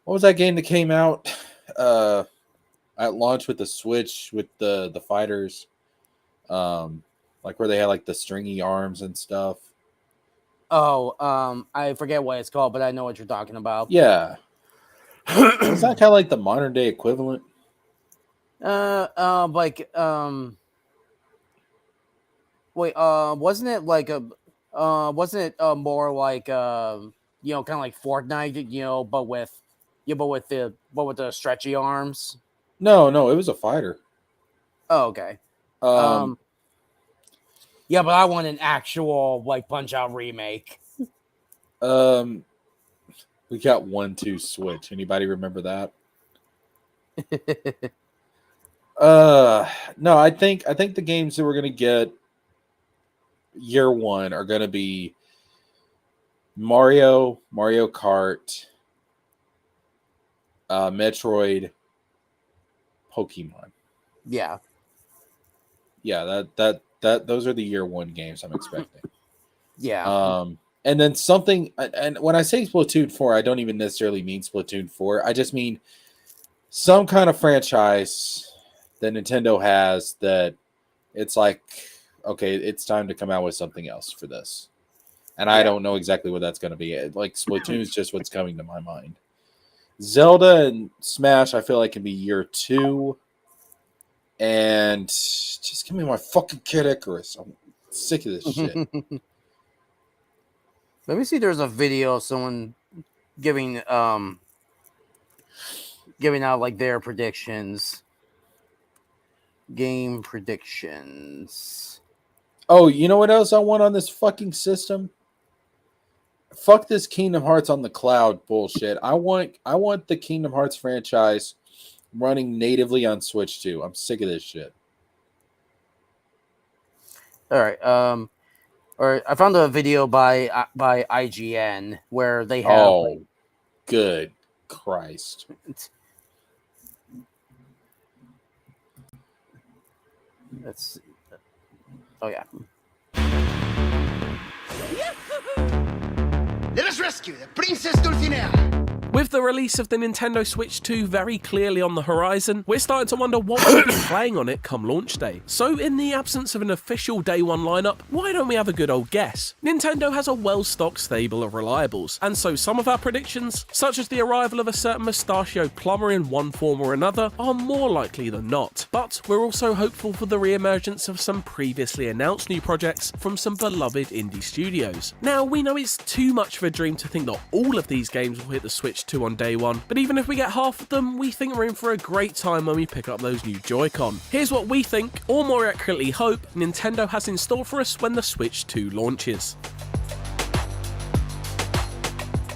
A: what was that game that came out at launch with the Switch with the fighters, like where they had like the stringy arms and stuff?
D: I forget what it's called, but I know what you're talking about.
A: Yeah. Is that kind of like the modern day equivalent?
D: Wait, wasn't it like wasn't it more like kind of like Fortnite, but with the stretchy arms?
A: No, it was a fighter.
D: Oh, okay. Yeah, but I want an actual like Punch Out remake.
A: We got 1-2 Switch. Anybody remember that? No, I think the games that we're gonna get year 1 are gonna be Mario Kart, Metroid, Pokemon.
D: Yeah.
A: Yeah, that those are the year 1 games I'm expecting.
D: Yeah.
A: And then something, and when I say Splatoon 4, I don't even necessarily mean Splatoon 4. I just mean some kind of franchise that Nintendo has that it's like, okay, it's time to come out with something else for this. And I don't know exactly what that's going to be. Like Splatoon is just what's coming to my mind. Zelda and Smash, I feel like can be year 2. And just give me my fucking Kid Icarus. I'm sick of this shit.
D: Let me see. There's a video of someone giving out like their predictions. Game predictions.
A: Oh, you know what else I want on this fucking system? Fuck this Kingdom Hearts on the cloud bullshit. I want the Kingdom Hearts franchise running natively on Switch 2. I'm sick of this shit.
D: All right. Or I found a video by IGN where they have.
A: Oh, good Christ!
D: Let's. Oh yeah.
E: Let us rescue the Princess Dulcinea. With the release of the Nintendo Switch 2 very clearly on the horizon, we're starting to wonder what we'll be playing on it come launch day. So in the absence of an official day one lineup, why don't we have a good old guess? Nintendo has a well-stocked stable of reliables, and so some of our predictions, such as the arrival of a certain mustachio plumber in one form or another, are more likely than not. But we're also hopeful for the re-emergence of some previously announced new projects from some beloved indie studios. Now, we know it's too much of a dream to think that all of these games will hit the Switch 2 on day one, but even if we get half of them, we think we're in for a great time when we pick up those new Joy-Con. Here's what we think, or more accurately hope, Nintendo has in store for us when the Switch 2 launches.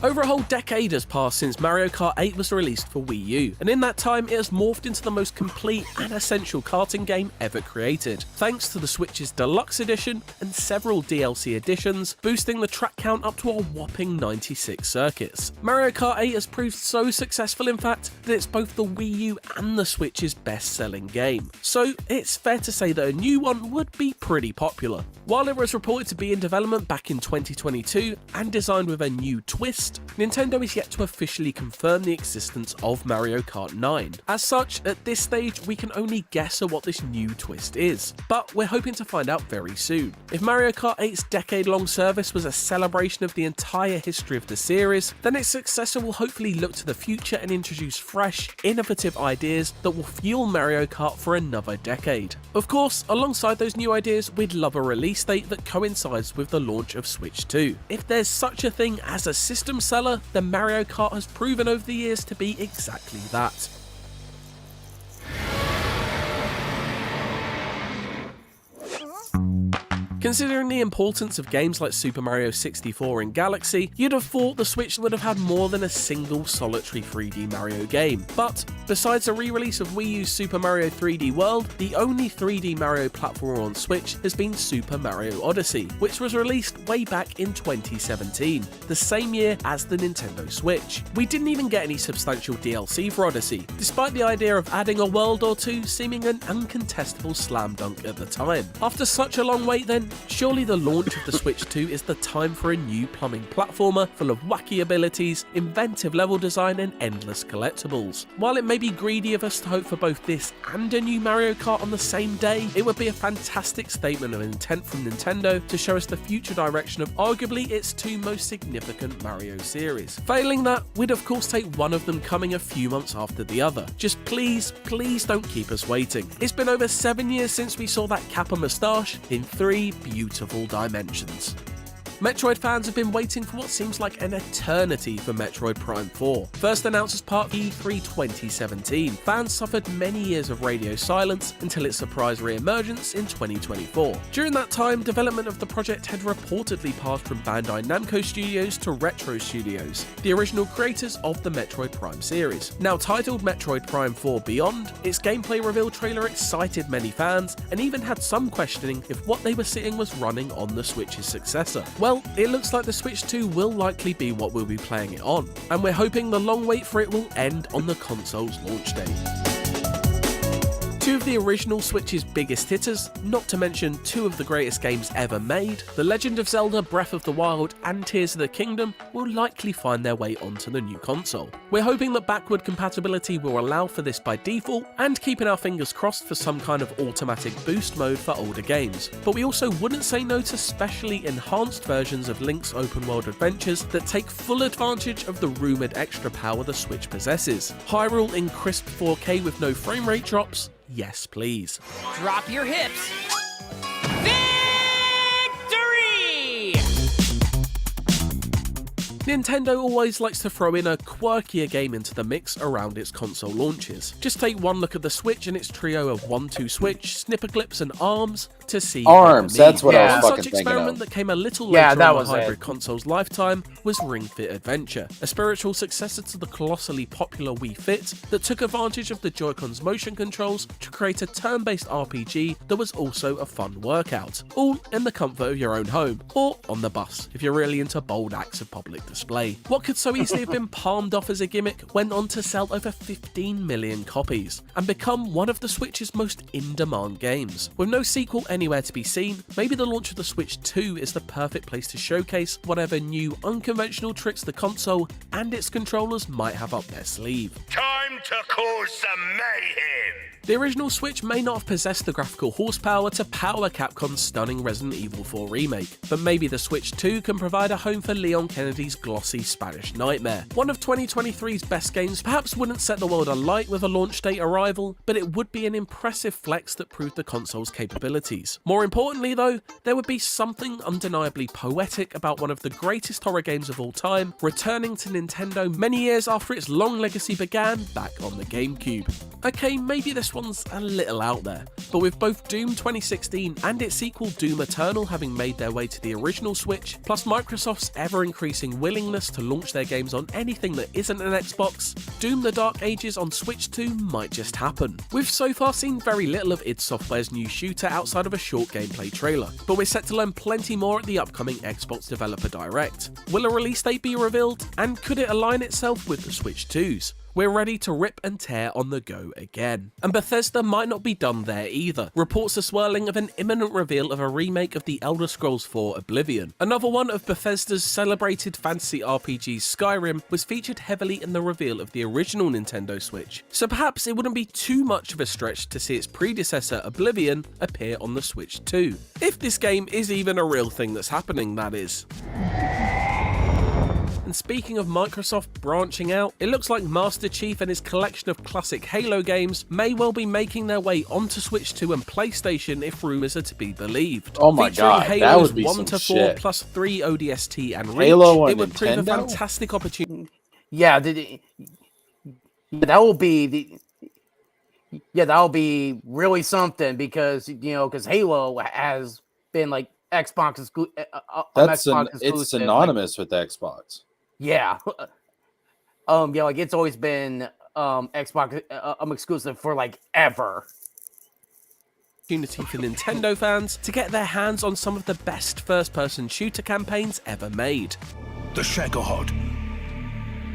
E: Over a whole decade has passed since Mario Kart 8 was released for Wii U, and in that time it has morphed into the most complete and essential karting game ever created, thanks to the Switch's Deluxe Edition and several DLC additions, boosting the track count up to a whopping 96 circuits. Mario Kart 8 has proved so successful in fact that it's both the Wii U and the Switch's best-selling game, so it's fair to say that a new one would be pretty popular. While it was reported to be in development back in 2022 and designed with a new twist, Nintendo is yet to officially confirm the existence of Mario Kart 9. As such, at this stage, we can only guess at what this new twist is, but we're hoping to find out very soon. If Mario Kart 8's decade-long service was a celebration of the entire history of the series, then its successor will hopefully look to the future and introduce fresh, innovative ideas that will fuel Mario Kart for another decade. Of course, alongside those new ideas, we'd love a release date that coincides with the launch of Switch 2. If there's such a thing as a system seller, then Mario Kart has proven over the years to be exactly that. Considering the importance of games like Super Mario 64 and Galaxy, you'd have thought the Switch would have had more than a single solitary 3D Mario game. But besides the re-release of Wii U's Super Mario 3D World, the only 3D Mario platformer on Switch has been Super Mario Odyssey, which was released way back in 2017, the same year as the Nintendo Switch. We didn't even get any substantial DLC for Odyssey, despite the idea of adding a world or two seeming an uncontestable slam dunk at the time. After such a long wait then, surely the launch of the Switch 2 is the time for a new plumbing platformer full of wacky abilities, inventive level design and endless collectibles. While it may be greedy of us to hope for both this and a new Mario Kart on the same day, it would be a fantastic statement of intent from Nintendo to show us the future direction of arguably its two most significant Mario series. Failing that, we'd of course take one of them coming a few months after the other. Just please don't keep us waiting. It's been over 7 years since we saw that Kappa moustache in 3 beautiful dimensions. Metroid fans have been waiting for what seems like an eternity for Metroid Prime 4. First announced as part of E3 2017, fans suffered many years of radio silence until its surprise re-emergence in 2024. During that time, development of the project had reportedly passed from Bandai Namco Studios to Retro Studios, the original creators of the Metroid Prime series. Now titled Metroid Prime 4 Beyond, its gameplay reveal trailer excited many fans and even had some questioning if what they were seeing was running on the Switch's successor. Well, it looks like the Switch 2 will likely be what we'll be playing it on, and we're hoping the long wait for it will end on the console's launch date. Two of the original Switch's biggest hitters, not to mention two of the greatest games ever made, The Legend of Zelda Breath of the Wild and Tears of the Kingdom, will likely find their way onto the new console. We're hoping that backward compatibility will allow for this by default, and keeping our fingers crossed for some kind of automatic boost mode for older games. But we also wouldn't say no to specially enhanced versions of Link's open world adventures that take full advantage of the rumoured extra power the Switch possesses. Hyrule in crisp 4K with no frame rate drops? Yes, please.
F: Drop your hips. Victory!
E: Nintendo always likes to throw in a quirkier game into the mix around its console launches. Just take one look at the Switch and its trio of 1-2 switch, snipper clips and arms to see
A: arms. That's what I was
E: One
A: fucking
E: such
A: thinking
E: experiment
A: of.
E: that came a little later on
D: that was
E: the hybrid
D: it.
E: console's lifetime was Ring Fit Adventure, a spiritual successor to the colossally popular Wii Fit that took advantage of the Joy-Con's motion controls to create a turn-based RPG that was also a fun workout, all in the comfort of your own home, or on the bus if you're really into bold acts of public display. What could so easily have been palmed off as a gimmick went on to sell over 15 million copies and become one of the Switch's most in-demand games. With no sequel anywhere to be seen, maybe the launch of the Switch 2 is the perfect place to showcase whatever new unconventional tricks the console and its controllers might have up their sleeve.
G: Time to cause some mayhem!
E: The original Switch may not have possessed the graphical horsepower to power Capcom's stunning Resident Evil 4 remake, but maybe the Switch 2 can provide a home for Leon Kennedy's glossy Spanish nightmare. One of 2023's best games perhaps wouldn't set the world alight with a launch date arrival, but it would be an impressive flex that proved the console's capabilities. More importantly though, there would be something undeniably poetic about one of the greatest horror games of all time returning to Nintendo many years after its long legacy began back on the GameCube. Okay, maybe this one's a little out there, but with both Doom 2016 and its sequel Doom Eternal having made their way to the original Switch, plus Microsoft's ever-increasing willingness to launch their games on anything that isn't an Xbox, Doom the Dark Ages on Switch 2 might just happen. We've so far seen very little of id Software's new shooter outside of a short gameplay trailer, but we're set to learn plenty more at the upcoming Xbox Developer Direct. Will a release date be revealed, and could it align itself with the Switch 2's? We're ready to rip and tear on the go again. And Bethesda might not be done there either. Reports are swirling of an imminent reveal of a remake of The Elder Scrolls 4 Oblivion. Another one of Bethesda's celebrated fantasy RPGs, Skyrim, was featured heavily in the reveal of the original Nintendo Switch. So perhaps it wouldn't be too much of a stretch to see its predecessor, Oblivion, appear on the Switch too. If this game is even a real thing that's happening, that is. And speaking of Microsoft branching out, it looks like Master Chief and his collection of classic Halo games may well be making their way onto Switch 2 and PlayStation if rumours are to be believed.
A: Oh my
E: Featuring
A: god,
E: Halos
A: that would be
E: 1
A: some
E: to 4
A: shit.
E: plus 3 ODST and Reach,
A: Halo on
E: it would prove a
A: Nintendo?
E: fantastic opportunity.
D: Yeah, that will be that will be really something because because Halo has been like Xbox exclusive.
A: It's synonymous with Xbox.
D: Yeah. Like it's always been Xbox exclusive for like ever.
E: Opportunity for Nintendo fans to get their hands on some of the best first-person shooter campaigns ever made.
G: The Shagohod.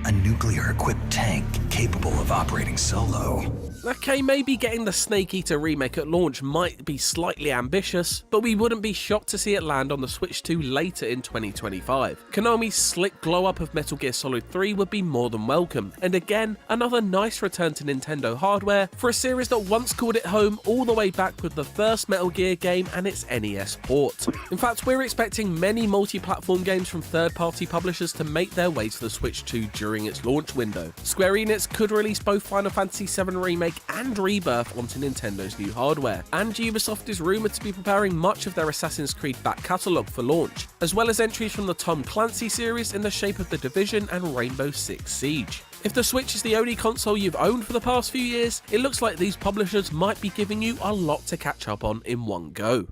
G: A nuclear-equipped tank capable of operating solo.
E: Okay, maybe getting the Snake Eater remake at launch might be slightly ambitious, but we wouldn't be shocked to see it land on the Switch 2 later in 2025. Konami's slick glow-up of Metal Gear Solid 3 would be more than welcome, and again, another nice return to Nintendo hardware for a series that once called it home all the way back with the first Metal Gear game and its NES port. In fact, we're expecting many multi-platform games from third-party publishers to make their way to the Switch 2 during its launch window. Square Enix could release both Final Fantasy VII Remake and Rebirth onto Nintendo's new hardware, and Ubisoft is rumoured to be preparing much of their Assassin's Creed back catalogue for launch, as well as entries from the Tom Clancy series in the shape of The Division and Rainbow Six Siege. If the Switch is the only console you've owned for the past few years, it looks like these publishers might be giving you a lot to catch up on in one go.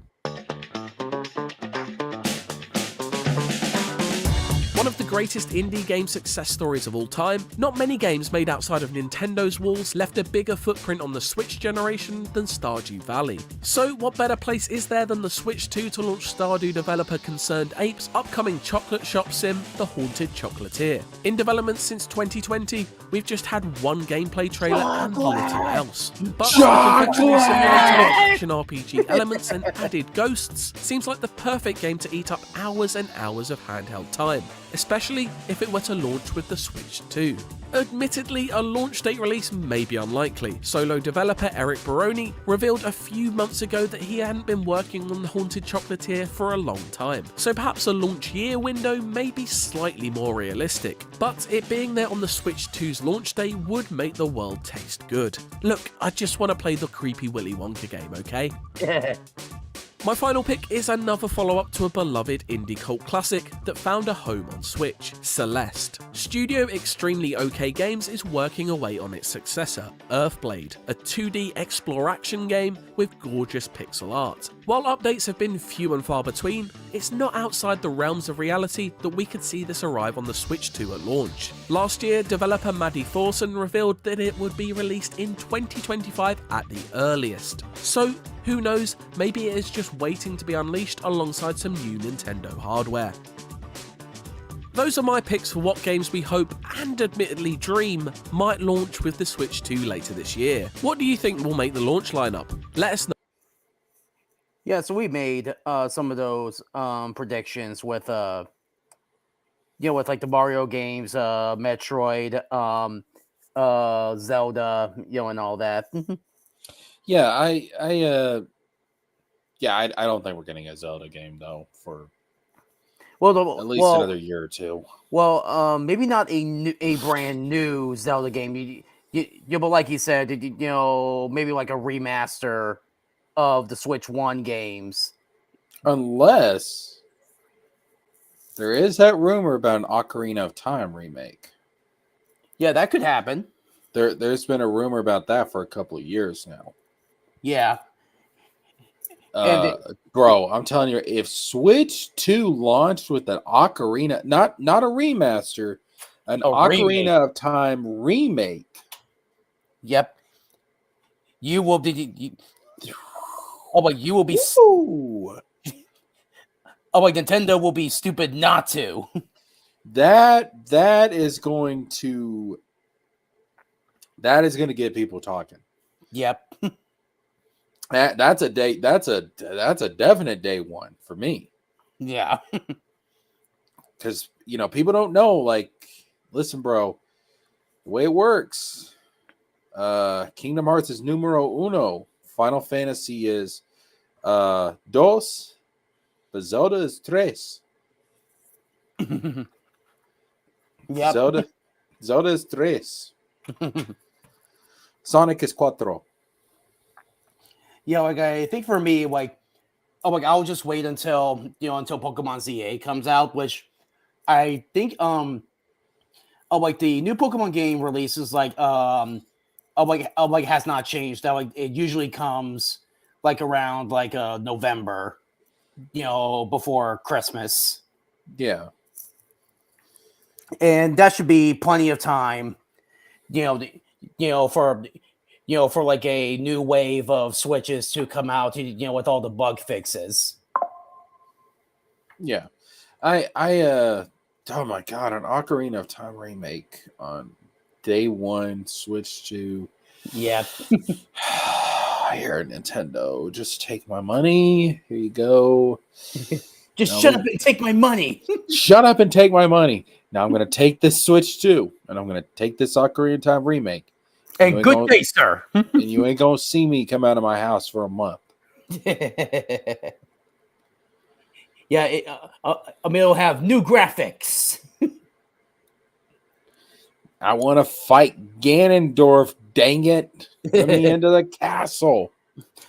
E: One of the greatest indie game success stories of all time, not many games made outside of Nintendo's walls left a bigger footprint on the Switch generation than Stardew Valley. So what better place is there than the Switch 2 to launch Stardew developer Concerned Ape's upcoming chocolate shop sim, The Haunted Chocolatier. In development since 2020, we've just had one gameplay trailer and little else. But with conventionally simulated action RPG elements and added ghosts, seems like the perfect game to eat up hours and hours of handheld time, especially if it were to launch with the Switch 2. Admittedly, a launch date release may be unlikely. Solo developer Eric Baroni revealed a few months ago that he hadn't been working on The Haunted Chocolatier for a long time, so perhaps a launch year window may be slightly more realistic, but it being there on the Switch 2's launch day would make the world taste good. Look, I just want to play the creepy Willy Wonka game, okay? My final pick is another follow-up to a beloved indie cult classic that found a home on Switch, Celeste. Studio Extremely OK Games is working away on its successor, Earthblade, a 2D explore-action game with gorgeous pixel art. While updates have been few and far between, it's not outside the realms of reality that we could see this arrive on the Switch 2 at launch. Last year, developer Maddie Thorson revealed that it would be released in 2025 at the earliest. So, who knows, maybe it is just waiting to be unleashed alongside some new Nintendo hardware. those are my picks for what games we hope and admittedly dream might launch with the Switch 2 later this year. What do you think will make the launch lineup? Let us know.
D: Yeah, so we made some of those predictions with with like the Mario games, Metroid, Zelda, and all that.
A: Yeah, I don't think we're getting a Zelda game though for at least another year or two.
D: Well, maybe not a brand new Zelda game. But like you said, maybe like a remaster of the Switch 1 games.
A: Unless there is that rumor about an Ocarina of Time remake.
D: Yeah, that could happen.
A: There's been a rumor about that for a couple of years now.
D: Yeah.
A: Bro, I'm telling you, if Switch 2 launched with an Ocarina, not a remaster, an Ocarina
D: remake.
A: of Time remake.
D: Yep. You will be. You will be. Nintendo will be stupid not to.
A: That is going to get people talking.
D: Yep.
A: That's a definite day one for me.
D: Yeah.
A: Because people don't know, like, listen, bro, the way it works, Kingdom Hearts is numero uno, Final Fantasy is dos, but Zelda is tres.
D: Yep.
A: Zelda is tres. Sonic is cuatro.
D: Yeah, I think for me, I'll just wait until Pokemon ZA comes out, which I think the new Pokemon game releases has not changed. That it usually comes around November, before Christmas.
A: Yeah.
D: And that should be plenty of time, for a new wave of Switches to come out, with all the bug fixes.
A: Yeah. Oh my God, an Ocarina of Time remake on day one, Switch 2.
D: Yeah.
A: Here, Nintendo, just take my money. Here you go.
D: Just shut up and take my money.
A: Shut up and take my money. Now I'm going to take this Switch 2, and I'm going to take this Ocarina of Time remake.
D: And good day, sir.
A: And you ain't going to see me come out of my house for a month.
D: Yeah, it'll have new graphics.
A: I want to fight Ganondorf, dang it. Let me into the castle.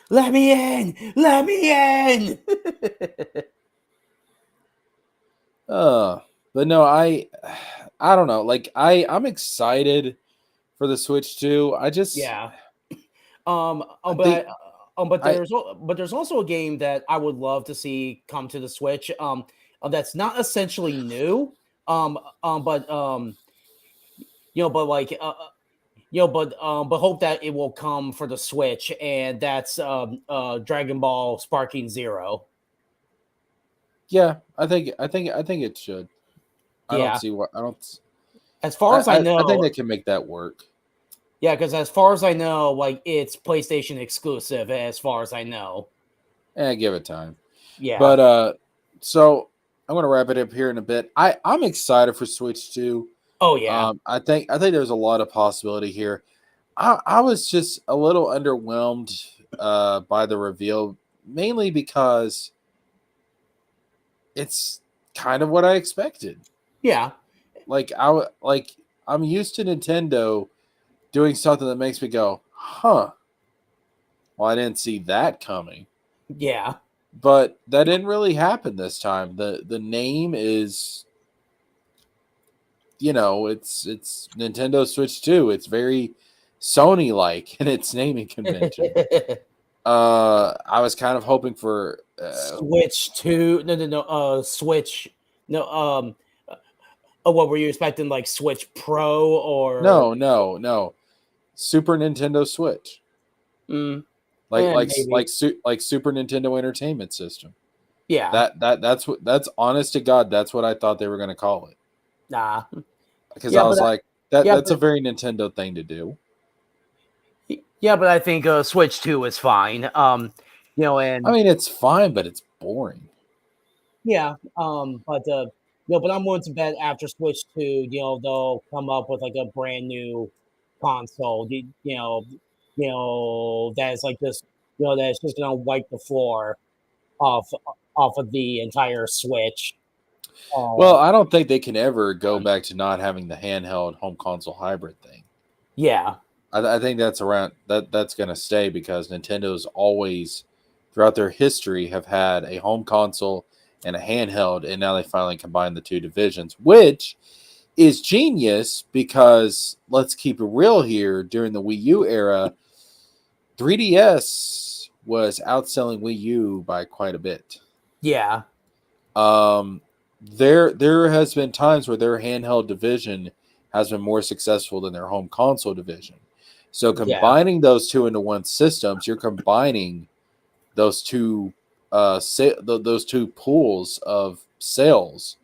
D: Let me in. Let me in.
A: But no, I don't know. Like I'm excited for the Switch 2. I just
D: but there's also a game that I would love to see come to the Switch. That's not essentially new. But hope that it will come for the Switch, and that's Dragon Ball Sparking Zero.
A: Yeah, I think it should. I don't see what I don't.
D: As far as I know,
A: I think they can make that work.
D: Yeah, because as far as I know, it's PlayStation exclusive. As far as I know,
A: Give it time.
D: Yeah,
A: but so I'm gonna wrap it up here in a bit. I'm excited for Switch 2.
D: Oh yeah.
A: I think there's a lot of possibility here. I was just a little underwhelmed by the reveal, mainly because it's kind of what I expected.
D: Yeah.
A: I'm used to Nintendo doing something that makes me go, huh. Well, I didn't see that coming.
D: Yeah.
A: But that didn't really happen this time. The name is, it's Nintendo Switch 2. It's very Sony-like in its naming convention. I was kind of hoping for
D: Switch 2. No. Switch. No. What were you expecting? Like Switch Pro or
A: no. Super Nintendo Switch. Like Super Nintendo Entertainment System.
D: Yeah.
A: That's honest to God, that's what I thought they were going to call it.
D: Nah.
A: Because
D: Yeah,
A: I was
D: but
A: like, that's a very Nintendo thing to do.
D: Yeah, but I think Switch 2 is fine. And
A: I mean, it's fine, but it's boring.
D: yeah, but I'm willing to bet after Switch 2, they'll come up with like a brand new console. That's like just that's just gonna wipe the floor off of the entire Switch.
A: Well, I don't think they can ever go back to not having the handheld home console hybrid thing.
D: Yeah.
A: I think that's around that's going to stay because Nintendo's always throughout their history have had a home console and a handheld, and now they finally combine the two divisions, which is genius because let's keep it real here. During the Wii U era, 3DS was outselling Wii U by quite a bit.
D: Yeah.
A: There has been times where their handheld division has been more successful than their home console division. So combining those two into one systems, you're combining those two those two pools of sales.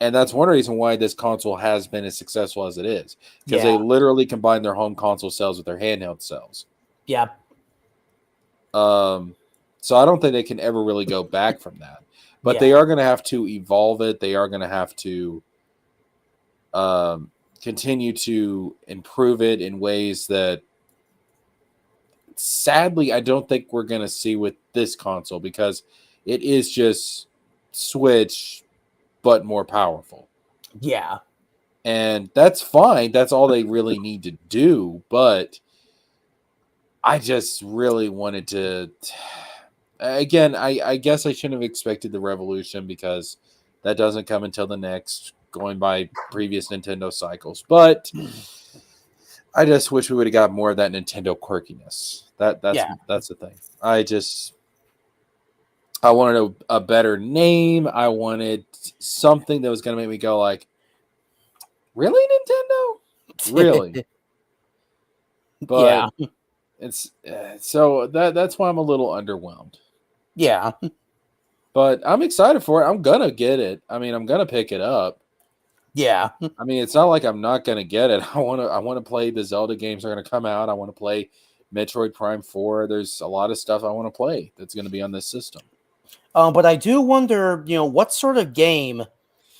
A: And that's one reason why this console has been as successful as it is. Because they literally combine their home console sales with their handheld sales.
D: Yeah.
A: So I don't think they can ever really go back from that. But they are going to have to evolve it. They are going to have to continue to improve it in ways that sadly I don't think we're going to see with this console because it is just Switch but more powerful.
D: Yeah.
A: And that's fine. That's all they really need to do. But I just really wanted to... Again, I guess I shouldn't have expected the Revolution because that doesn't come until the next, going by previous Nintendo cycles. But I just wish we would have got more of that Nintendo quirkiness. That's the thing. I wanted a better name. I wanted something that was going to make me go like, really, Nintendo? Really? But it's so that's why I'm a little underwhelmed.
D: Yeah.
A: But I'm excited for it. I'm gonna get it. I mean, I'm gonna pick it up.
D: Yeah.
A: I mean, it's not like I'm not gonna get it. I wanna play the Zelda games that are gonna come out. I want to play Metroid Prime 4. There's a lot of stuff I want to play that's gonna be on this system.
D: But I do wonder, what sort of game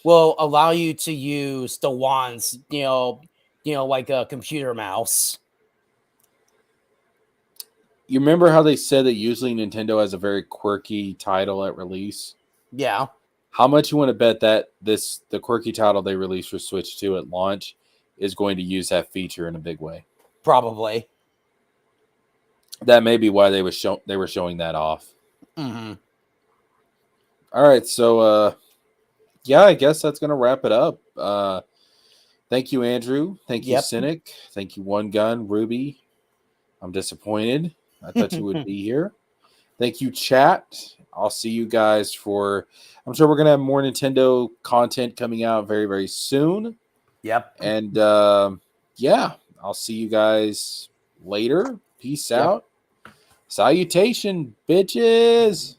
D: will allow you to use the wands, like a computer mouse.
A: You remember how they said that usually Nintendo has a very quirky title at release?
D: Yeah.
A: How much you want to bet that the quirky title they released for Switch 2 at launch is going to use that feature in a big way?
D: Probably.
A: That may be why they were showing that off.
D: Mm-hmm.
A: All right, so yeah, I guess that's gonna wrap it up. Thank you, Andrew. Thank you, Cynic. Thank you, One Gun, Ruby. I'm disappointed. I thought you would be here. Thank you, chat. I'll see you guys I'm sure we're going to have more Nintendo content coming out very, very soon.
D: Yep.
A: And yeah, I'll see you guys later. Peace out. Salutation, bitches.